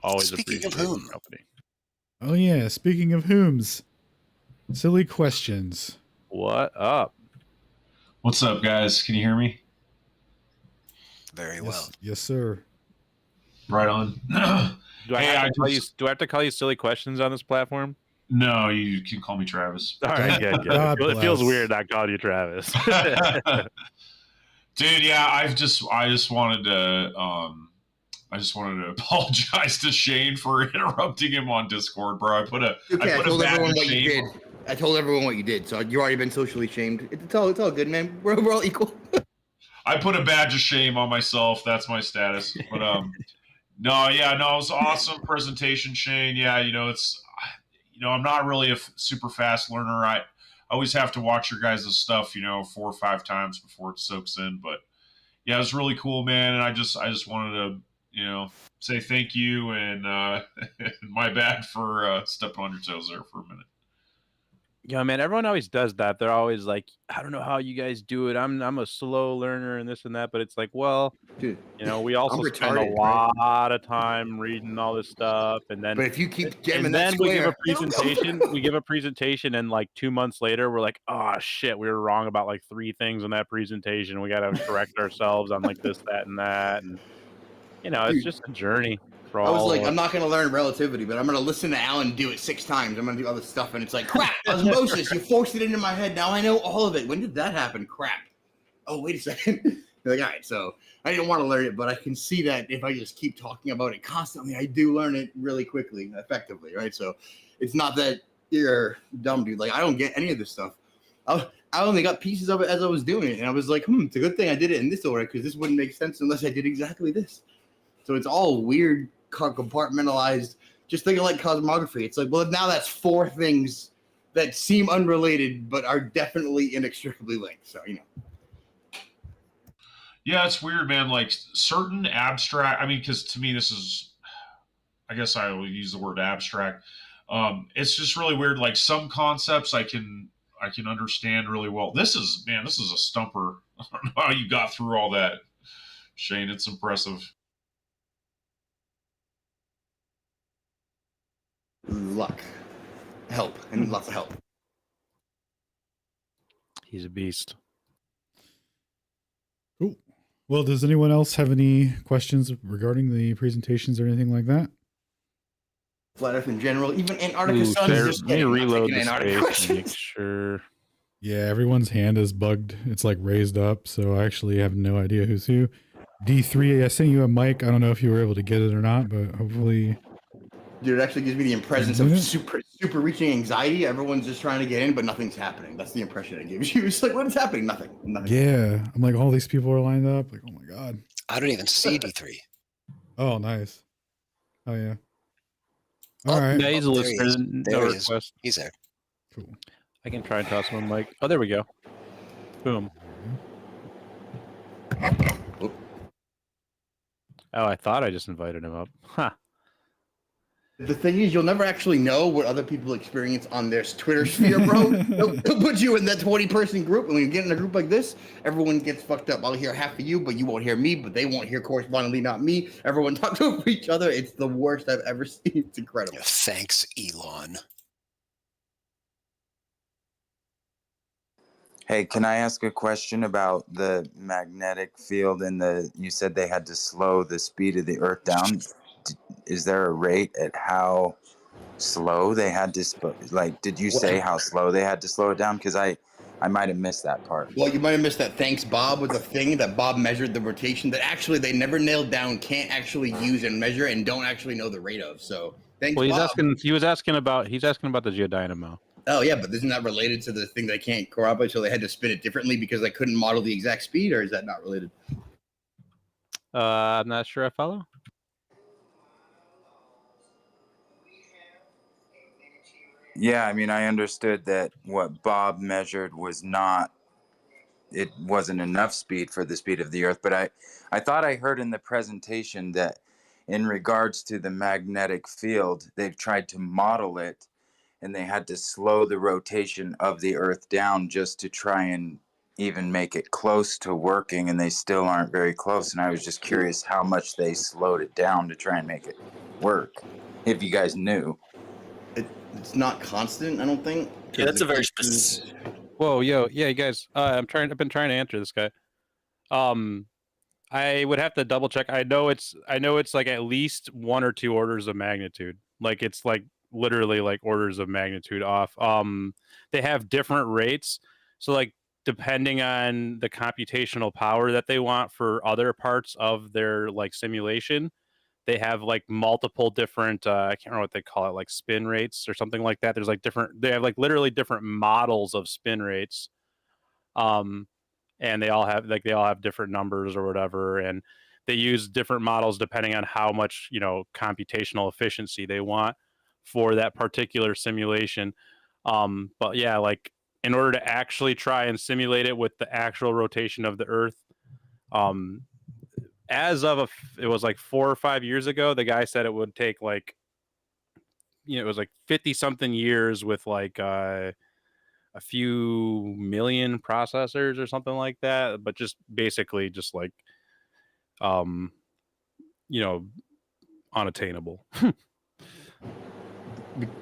Always Speaking of appreciate whom? the company. Oh yeah, speaking of whom's, silly questions. What up? What's up, guys? Can you hear me? Very well. Yes, sir. Right on. Do I have to call you silly questions on this platform? No, you can call me Travis. All right, good. It feels weird not calling you Travis. Dude, yeah, I just wanted to apologize to Shane for interrupting him on Discord, bro. I put a told badge everyone of what you shame. did. I told everyone what you did, so you've already been socially shamed. It's all good, man. We're all equal. I put a badge of shame on myself. That's my status. But it was an awesome presentation, Shane. Yeah, I'm not really a super fast learner. I always have to watch your guys' stuff, 4 or 5 times before it soaks in. But yeah, it was really cool, man. And I just wanted to, say thank you and my bad for stepping on your toes there for a minute. Yeah, man, everyone always does that. They're always like, I don't know how you guys do it. I'm a slow learner and this and that, but it's like, well, dude, we also spend a lot of time reading all this stuff, and then but if you keep jamming and that then we give a square, presentation, and like 2 months later, we're like, oh shit, we were wrong about like 3 things in that presentation. We got to correct ourselves on like this, that, and that, and it's just a journey. I was like, I'm not going to learn relativity, but I'm going to listen to Alan do it 6 times. I'm going to do other stuff, and it's like, crap, osmosis. You forced it into my head. Now I know all of it. When did that happen? Crap. Oh, wait a second. You're like, all right, so I didn't want to learn it, but I can see that if I just keep talking about it constantly, I do learn it really quickly, effectively, right? So it's not that you're dumb, dude. Like, I don't get any of this stuff. I only got pieces of it as I was doing it, and I was like, it's a good thing I did it in this order, because this wouldn't make sense unless I did exactly this. So it's all weird, compartmentalized, just thinking like cosmography. It's like, well, now that's 4 things that seem unrelated but are definitely inextricably linked. So Yeah, it's weird, man. Like certain abstract, because to me this is, I guess I will use the word abstract. It's just really weird. Like some concepts I can understand really well. This is a stumper. I don't know how you got through all that, Shane. It's impressive. Luck, help, and lots of help. He's a beast. Cool. Well, does anyone else have any questions regarding the presentations or anything like that? Flat Earth in general, even Antarctica sun is just getting reload the Antarctica space and make sure. Yeah, everyone's hand is bugged. It's like raised up, so I actually have no idea who's who. D3, I sent you a mic. I don't know if you were able to get it or not, but hopefully. Dude, it actually gives me the impression of super reaching anxiety. Everyone's just trying to get in, but nothing's happening. That's the impression it gives you. It's like, what is happening? Nothing. Yeah, I'm like, all these people are lined up. Like, oh my god. I don't even see D3. Oh, nice. Oh yeah. All right. Yeah, he's a listener. No request. He's there. Cool. I can try and toss him a mic. Oh, there we go. Boom. Oh, I thought I just invited him up. Huh. The thing is, you'll never actually know what other people experience on their Twitter sphere, bro. They'll put you in that 20-person group, and when you get in a group like this, everyone gets fucked up. I'll hear half of you, but you won't hear me, but they won't hear correspondingly not me. Everyone talks over each other. It's the worst I've ever seen. It's incredible. Thanks, Elon. Hey, can I ask a question about the magnetic field and you said they had to slow the speed of the Earth down? Is there a rate at how slow they had to, did you say how slow they had to slow it down? Because I I might have missed that part. Well, you might have missed that. Thanks, Bob, was a thing that Bob measured the rotation that actually they never nailed down, can't actually use and measure, and don't actually know the rate of. So thanks, Well, Bob. he's asking about the geodynamo. Oh yeah, but isn't that related to the thing they can't corroborate? So they had to spin it differently because they couldn't model the exact speed, or is that not related? I'm not sure I follow. Yeah, I mean, I understood that what Bob measured it wasn't enough speed for the speed of the Earth, but I thought I heard in the presentation that in regards to the magnetic field, they've tried to model it and they had to slow the rotation of the Earth down just to try and even make it close to working, and they still aren't very close. And I was just curious how much they slowed it down to try and make it work, if you guys knew. It's not constant, I don't think. Yeah, that's a very specific. Whoa, yeah, you guys. I've been trying to answer this guy. I would have to double check. I know it's like at least 1 or 2 orders of magnitude. Like it's like literally like orders of magnitude off. They have different rates. So like depending on the computational power that they want for other parts of their like simulation, they have like multiple different I can't remember what they call it, like spin rates or something like that. There's like they have like literally different models of spin rates. And they all have different numbers or whatever, and they use different models depending on how much, computational efficiency they want for that particular simulation. But yeah, like in order to actually try and simulate it with the actual rotation of the Earth, as of it was like 4 or 5 years ago, the guy said it would take like, it was like 50 something years with like a few million processors or something like that, but just basically just like unattainable.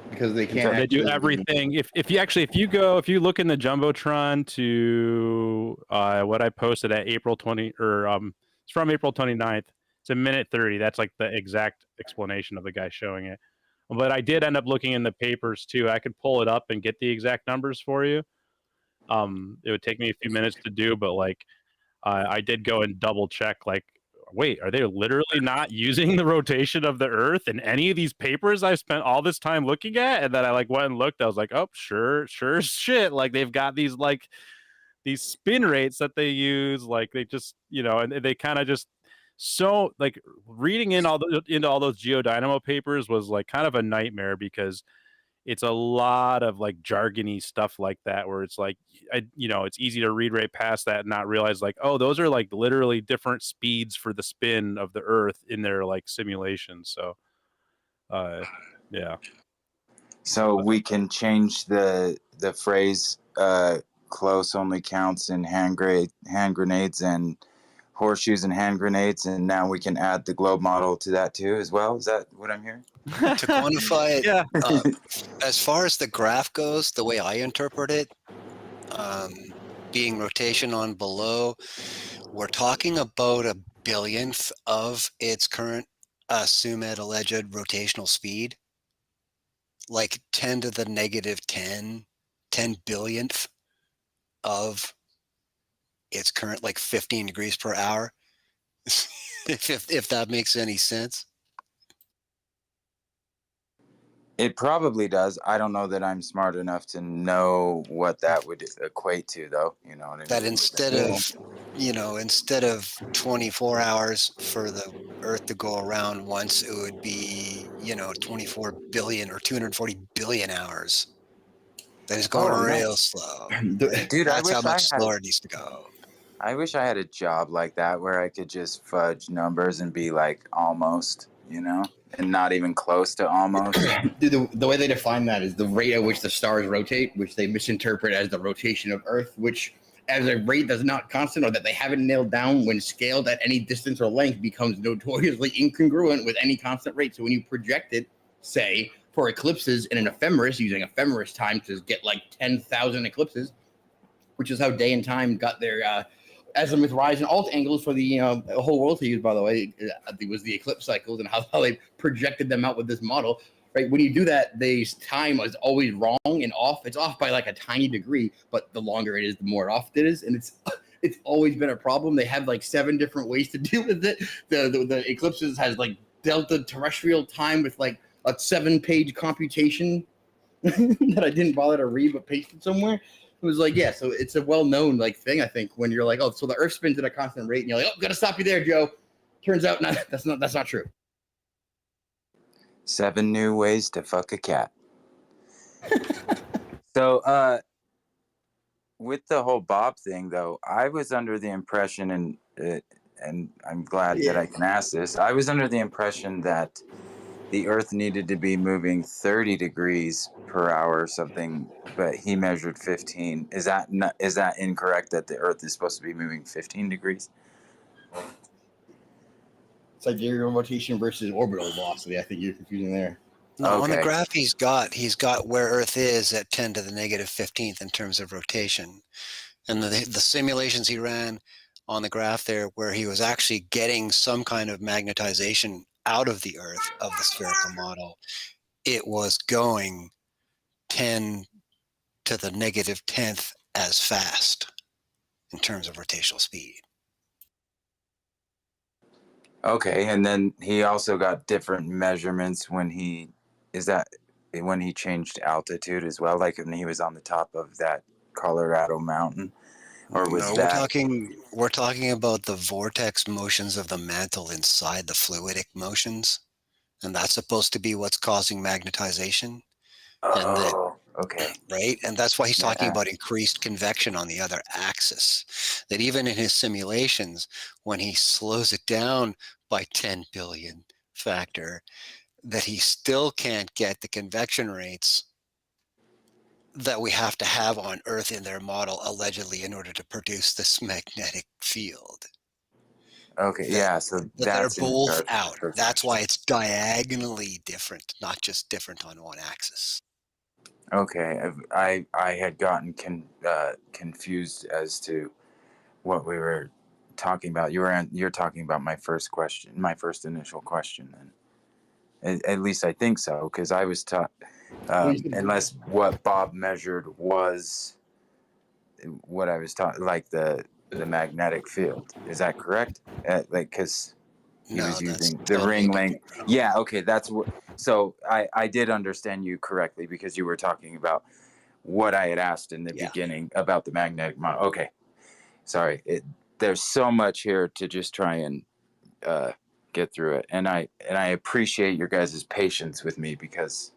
Because they can't. They do everything. If you look in the Jumbotron to what I posted at April 20, or it's from April 29th. It's a minute 30. That's like the exact explanation of the guy showing it. But I did end up looking in the papers too. I could pull it up and get the exact numbers for you. It would take me a few minutes to do, but like I did go and double check, like, wait, are they literally not using the rotation of the Earth in any of these papers I've spent all this time looking at? And then I like went and looked. I was like, oh, sure as shit. Like they've got these spin rates that they use. Like they just, and they kind of just, so like reading into all those geodynamo papers was like kind of a nightmare, because it's a lot of like jargony stuff like that, where it's like, it's easy to read right past that and not realize like, oh, those are like literally different speeds for the spin of the Earth in their like simulations. So, yeah. So we can change the phrase close only counts in hand grenades and horseshoes and hand grenades, and now we can add the globe model to that too as well. Is that what I'm hearing? To quantify it, yeah. As far as the graph goes, the way I interpret it, being rotation on below, we're talking about a billionth of its current SUMED alleged rotational speed, like 10 to the negative 10 billionth of its current like 15 degrees per hour. if that makes any sense. It probably does. I don't know that I'm smart enough to know what that would equate to, though. You know what I mean? That instead of 24 hours for the Earth to go around once, it would be 24 billion or 240 billion hours. That is going real slow. Dude, that's how much slower it needs to go. I wish I had a job like that where I could just fudge numbers and be like almost, and not even close to almost. Dude, the way they define that is the rate at which the stars rotate, which they misinterpret as the rotation of Earth, which as a rate that's not constant, or that they haven't nailed down when scaled at any distance or length, becomes notoriously incongruent with any constant rate. So when you project it, say, for eclipses in an ephemeris, using ephemeris time to get like 10,000 eclipses, which is how day and time got their azimuth rise and alt angles for the whole world to use, by the way. It was the eclipse cycles and how they projected them out with this model. right? When you do that, the time is always wrong and off. It's off by like a tiny degree, but the longer it is, the more off it is, and it's always been a problem. They have like 7 different ways to deal with it. The eclipses has like delta terrestrial time with like a 7-page computation that I didn't bother to read but pasted somewhere. It was like, yeah, so it's a well-known like thing, I think, when you're like, oh, so the Earth spins at a constant rate, and you're like, oh, gotta stop you there, Joe. Turns out that's not true. 7 new ways to fuck a cat. So, with the whole Bob thing, though, I was under the impression, and I'm glad that I can ask this. I was under the impression that the Earth needed to be moving 30 degrees per hour or something, but he measured 15. Is that incorrect? That the Earth is supposed to be moving 15 degrees? Sidereal rotation versus orbital velocity. I think you're confusing there. No, on the graph he's got where Earth is at 10 to the negative 15th in terms of rotation. And the simulations he ran on the graph there, where he was actually getting some kind of magnetization out of the Earth of the spherical model, it was going 10 to the negative 10th as fast in terms of rotational speed. Okay, and then he also got different measurements when he changed altitude as well, like when he was on the top of that Colorado mountain, or was no, we're talking about the vortex motions of the mantle inside the fluidic motions, and that's supposed to be what's causing magnetization. Okay. Right, and that's why he's talking about increased convection on the other axis. That even in his simulations, when he slows it down by 10 billion factor, that he still can't get the convection rates that we have to have on Earth in their model, allegedly, in order to produce this magnetic field. Okay, yeah, so they're that's both out. That's why it's diagonally different, not just different on one axis. Okay, I had gotten confused as to what we were talking about. You're talking about my first initial question, then. At least I think so, because I was taught, unless what Bob measured was what I was taught, like the magnetic field. Is that correct? Because he was using the ring length. Yeah, okay, that's what. So I did understand you correctly, because you were talking about what I had asked in the beginning about the magnetic model. Okay, sorry. There's so much here to just try and get through it, and I appreciate your guys' patience with me, because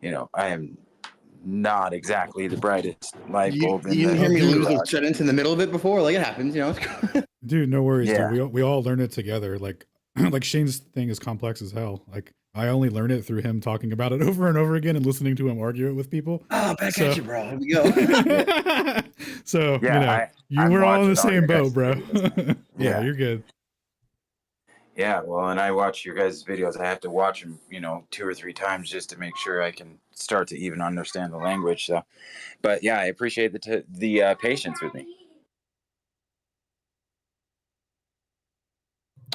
I am not exactly the brightest light bulb in You didn't hear me lose a garage. sentence in the middle of it before? Like, it happens, Dude, no worries, Yeah. dude. We all learn it together. Like like Shane's thing is complex as hell. Like I only learned it through him talking about it over and over again and listening to him argue it with people. Oh, back at you, bro. Here we go. So Yeah, we're all in the watching all same your boat, guys' bro. videos. Yeah, you're good. Yeah, well, and I watch your guys' videos. I have to watch them, 2 or 3 times just to make sure I can start to even understand the language. So, but yeah, I appreciate the patience with me.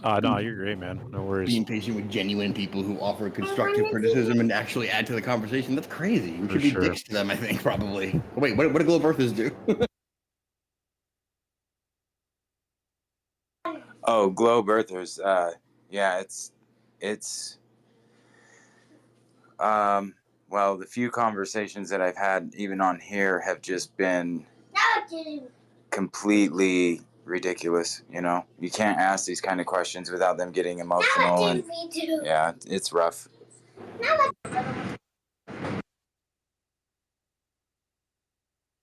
No, you're great, man. No worries. Being patient with genuine people who offer constructive criticism and actually add to the conversation. That's crazy. We should be dicks to them, I think, probably. Wait, what do globe earthers do? Oh, globe earthers. Yeah, it's well, the few conversations that I've had even on here have just been completely ridiculous. You can't ask these kind of questions without them getting emotional, and yeah, it's rough.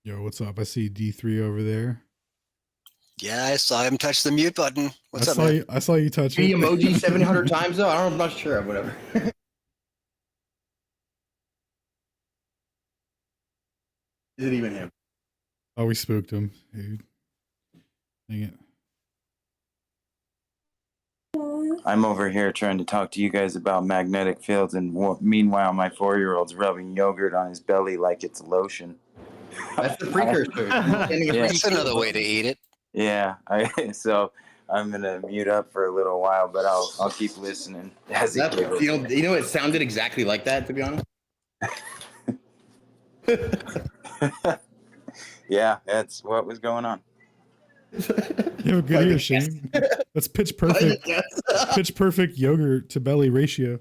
Yo, what's up? I see D3 over there. Yeah, I saw him touch the mute button. What's up, man? I saw you touch The it. emoji 700 times, though? I'm not sure. Whatever. Is it even him? Oh, we spooked him, dude. Dang it. I'm over here trying to talk to you guys about magnetic fields, and meanwhile, my 4-year-old's rubbing yogurt on his belly like it's lotion. That's the precursor. That's another way to eat it. Yeah. So I'm gonna mute up for a little while, but I'll keep listening as he That's, giggles. you know, it sounded exactly like that, to be honest. Yeah, that's what was going on. You have a good ear, Shane. That's pitch perfect. Pitch perfect yogurt to belly ratio.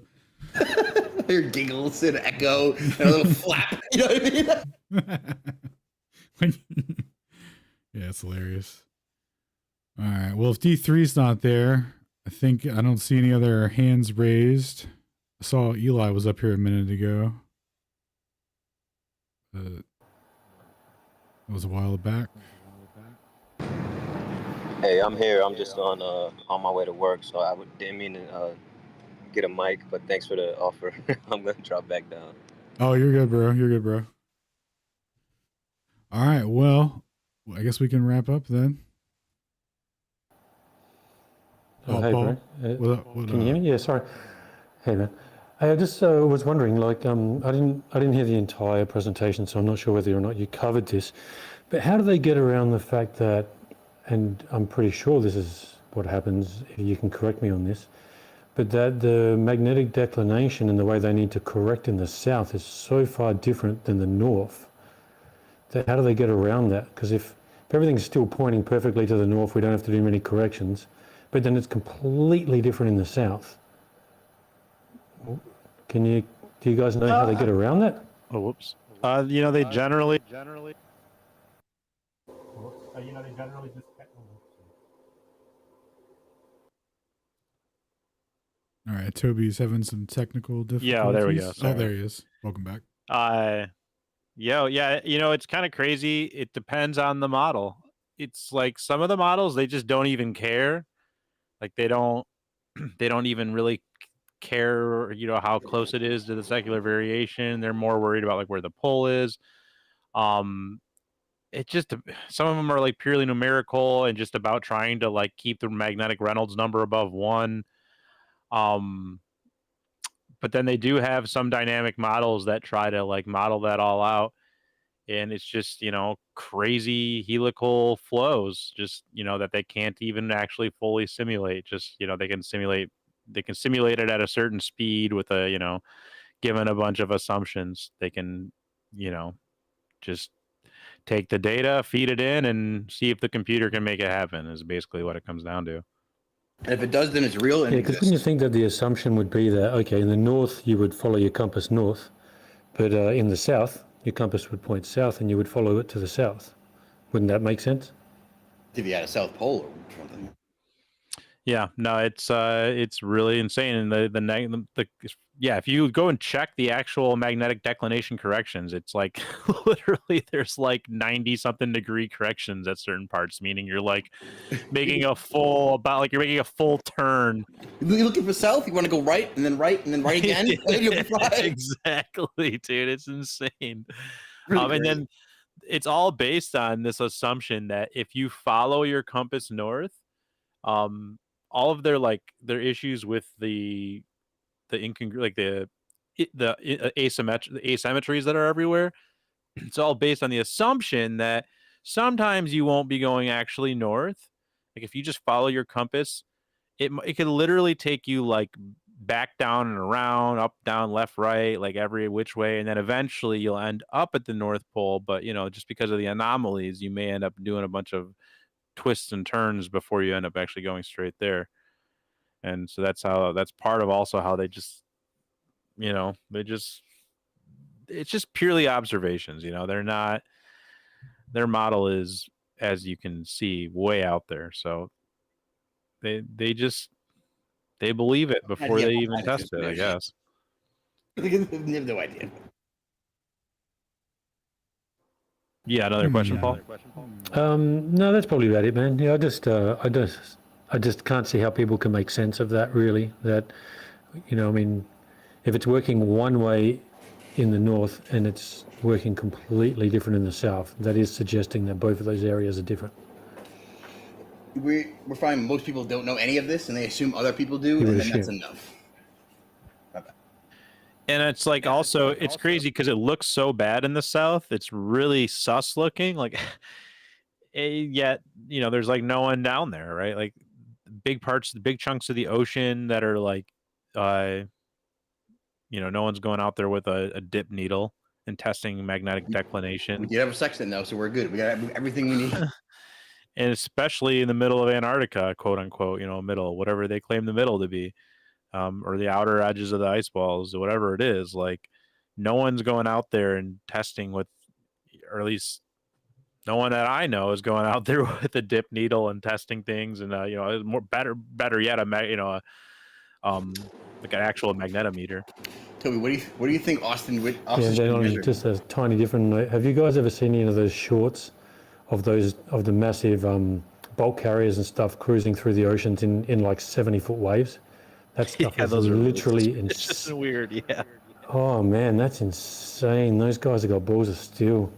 Your giggles and echo and a little flap. You know what I mean? Yeah, it's hilarious. All right. Well, if D3's not there, I don't see any other hands raised. I saw Eli was up here a minute ago. That was a while back. Hey, I'm here. I'm just on my way to work, so didn't mean to get a mic, but thanks for the offer. I'm gonna drop back down. Oh, you're good, bro. You're good, bro. All right. Well, I guess we can wrap up then. Oh, hey, Paul. bro. Can you hear me? Yeah, sorry. Hey, man. I just was wondering, like, I didn't hear the entire presentation, so I'm not sure whether or not you covered this. But how do they get around the fact that, and I'm pretty sure this is what happens, if you can correct me on this, but that the magnetic declination and the way they need to correct in the south is so far different than the north. That how do they get around that? Because if everything's still pointing perfectly to the north, we don't have to do many corrections, but then it's completely different in the south. Do you guys know how they get around that? Oh, whoops. You know, they generally just. All right, Toby's having some technical difficulties. Yeah, there we go. Oh, there he is. Welcome back. Yeah, you know, it's kind of crazy. It depends on the model. It's like some of the models, they just don't even care. Like they don't even really care, you know, how close it is to the secular variation. They're more worried about like where the pole is. It just, some of them are like purely numerical and just about trying to like keep the magnetic Reynolds number above 1. But then they do have some dynamic models that try to like model that all out. And it's just, you know, crazy helical flows, just, you know, that they can't even actually fully simulate. Just, you know, they can simulate it at a certain speed with a, you know, given a bunch of assumptions. They can, you know, just take the data, feed it in, and see if the computer can make it happen, is basically what it comes down to. And if it does, then it's real. Yeah, because wouldn't you think that the assumption would be that, okay, in the north, you would follow your compass north, but in the south, your compass would point south and you would follow it to the south. Wouldn't that make sense? If you had a South Pole or something. Yeah, no, it's really insane. And if you go and check the actual magnetic declination corrections, it's like literally there's like 90 something degree corrections at certain parts, meaning you're like making a full turn. You're looking for south, you want to go right and then right and then right again. Exactly, dude. It's insane. Really and then it's all based on this assumption that if you follow your compass north, all of their issues with the asymmetries that are everywhere, it's all based on the assumption that sometimes you won't be going actually north. Like if you just follow your compass, it could literally take you like back down and around, up, down, left, right, like every which way, and then eventually you'll end up at the North Pole. But you know, just because of the anomalies, you may end up doing a bunch of twists and turns before you end up actually going straight there. And so that's part of also how they just, you know, it's just purely observations, you know. Their model is, as you can see, way out there. So they believe it before they even test it, I guess. They have no idea. Yeah, another question, Paul? No, that's probably about it, man. Yeah, I just can't see how people can make sense of that, really. That, you know, I mean, if it's working one way in the north and it's working completely different in the south, that is suggesting that both of those areas are different. We're finding most people don't know any of this, and they assume other people do, and then that's enough. And it's like also it's crazy because it looks so bad in the south. It's really sus looking. Like, yet, you know, there's like no one down there, right? Like big chunks of the ocean that are like, no one's going out there with a dip needle and testing magnetic declination. We did have a sextant though, so we're good. We got everything we need. And especially in the middle of Antarctica, quote unquote, middle, whatever they claim the middle to be, or the outer edges of the ice balls, or whatever it is. Like, no one's going out there and testing with, or at least no one that I know is going out there with a dip needle and testing things. And better yet, like an actual magnetometer. Toby, what do you think Austin Yeah, then should on measure? just a tiny different note, have you guys ever seen any of those shorts of the massive bulk carriers and stuff cruising through the oceans in like 70-foot waves? That stuff is literally it's just weird. Yeah. Oh man, that's insane. Those guys have got balls of steel.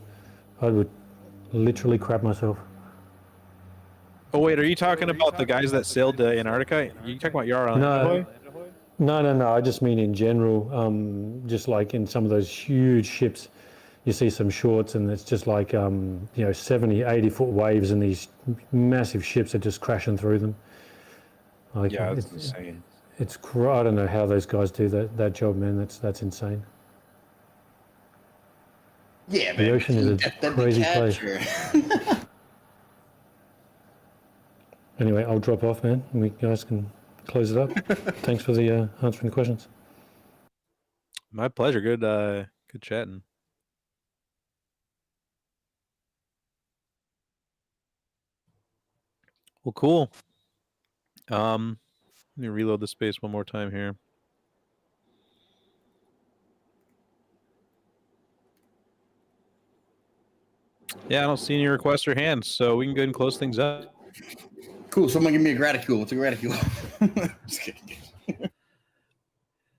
I would literally crap myself. Oh wait, are you talking about the guys that sailed to Antarctica? Are you talking about Yara? No. I just mean in general. Just like in some of those huge ships, you see some shorts, and it's just like 70, 80-foot waves, and these massive ships are just crashing through them. Like, yeah, it's insane. I don't know how those guys do that job, man. That's insane. Yeah, the ocean is a crazy place. Anyway, I'll drop off, man, and we guys can close it up. Thanks for the answering the questions. My pleasure. Good chatting. Well, cool. Let me reload the space one more time here. Yeah, I don't see any requests or hands, so we can go ahead and close things up. Cool. Someone give me a gratitude. What's a gratitude? Just kidding.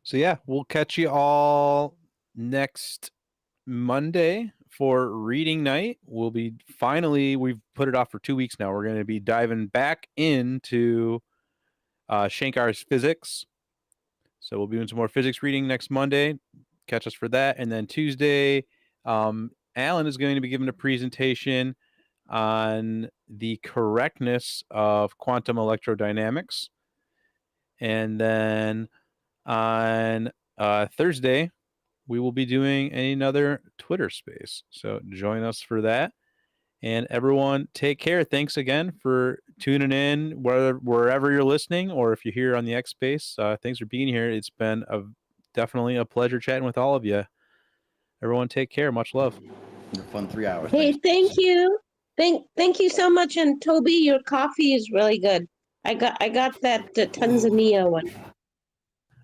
So yeah, we'll catch you all next Monday for reading night. We've put it off for 2 weeks now. We're going to be diving back into Shankar's physics. So we'll be doing some more physics reading next Monday. Catch us for that. And then Tuesday, Alan is going to be giving a presentation on the correctness of quantum electrodynamics. And then on Thursday, we will be doing another Twitter space. So join us for that. And everyone, take care. Thanks again for tuning in, wherever you're listening, or if you're here on the X Space. Thanks for being here. It's been definitely a pleasure chatting with all of you. Everyone, take care. Much love. A fun 3 hours. Hey, thank you. Thank you so much. And Toby, your coffee is really good. I got that Tanzania one.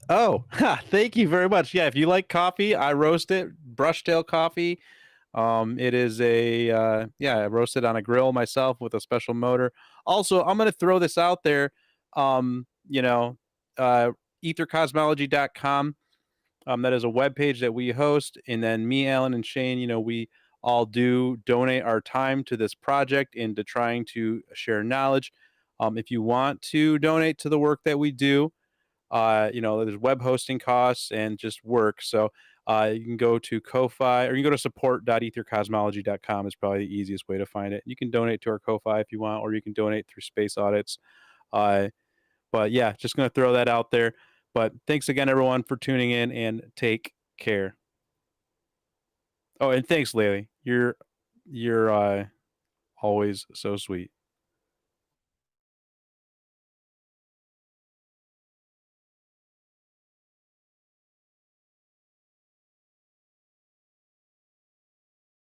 Oh, thank you very much. Yeah, if you like coffee, I roast it, brushtail coffee. It is I roast it on a grill myself with a special motor. Also, I'm going to throw this out there. Ethercosmology.com. That is a webpage that we host. And then me, Alan, and Shane, we all do donate our time to this project and to trying to share knowledge. If you want to donate to the work that we do, there's web hosting costs and just work. So you can go to Ko-Fi, or you can go to support.ethercosmology.com is probably the easiest way to find it. You can donate to our Ko-Fi if you want, or you can donate through Space Audits. But yeah, just going to throw that out there. But thanks again, everyone, for tuning in, and take care. Oh, and thanks, Laylee. You're always so sweet.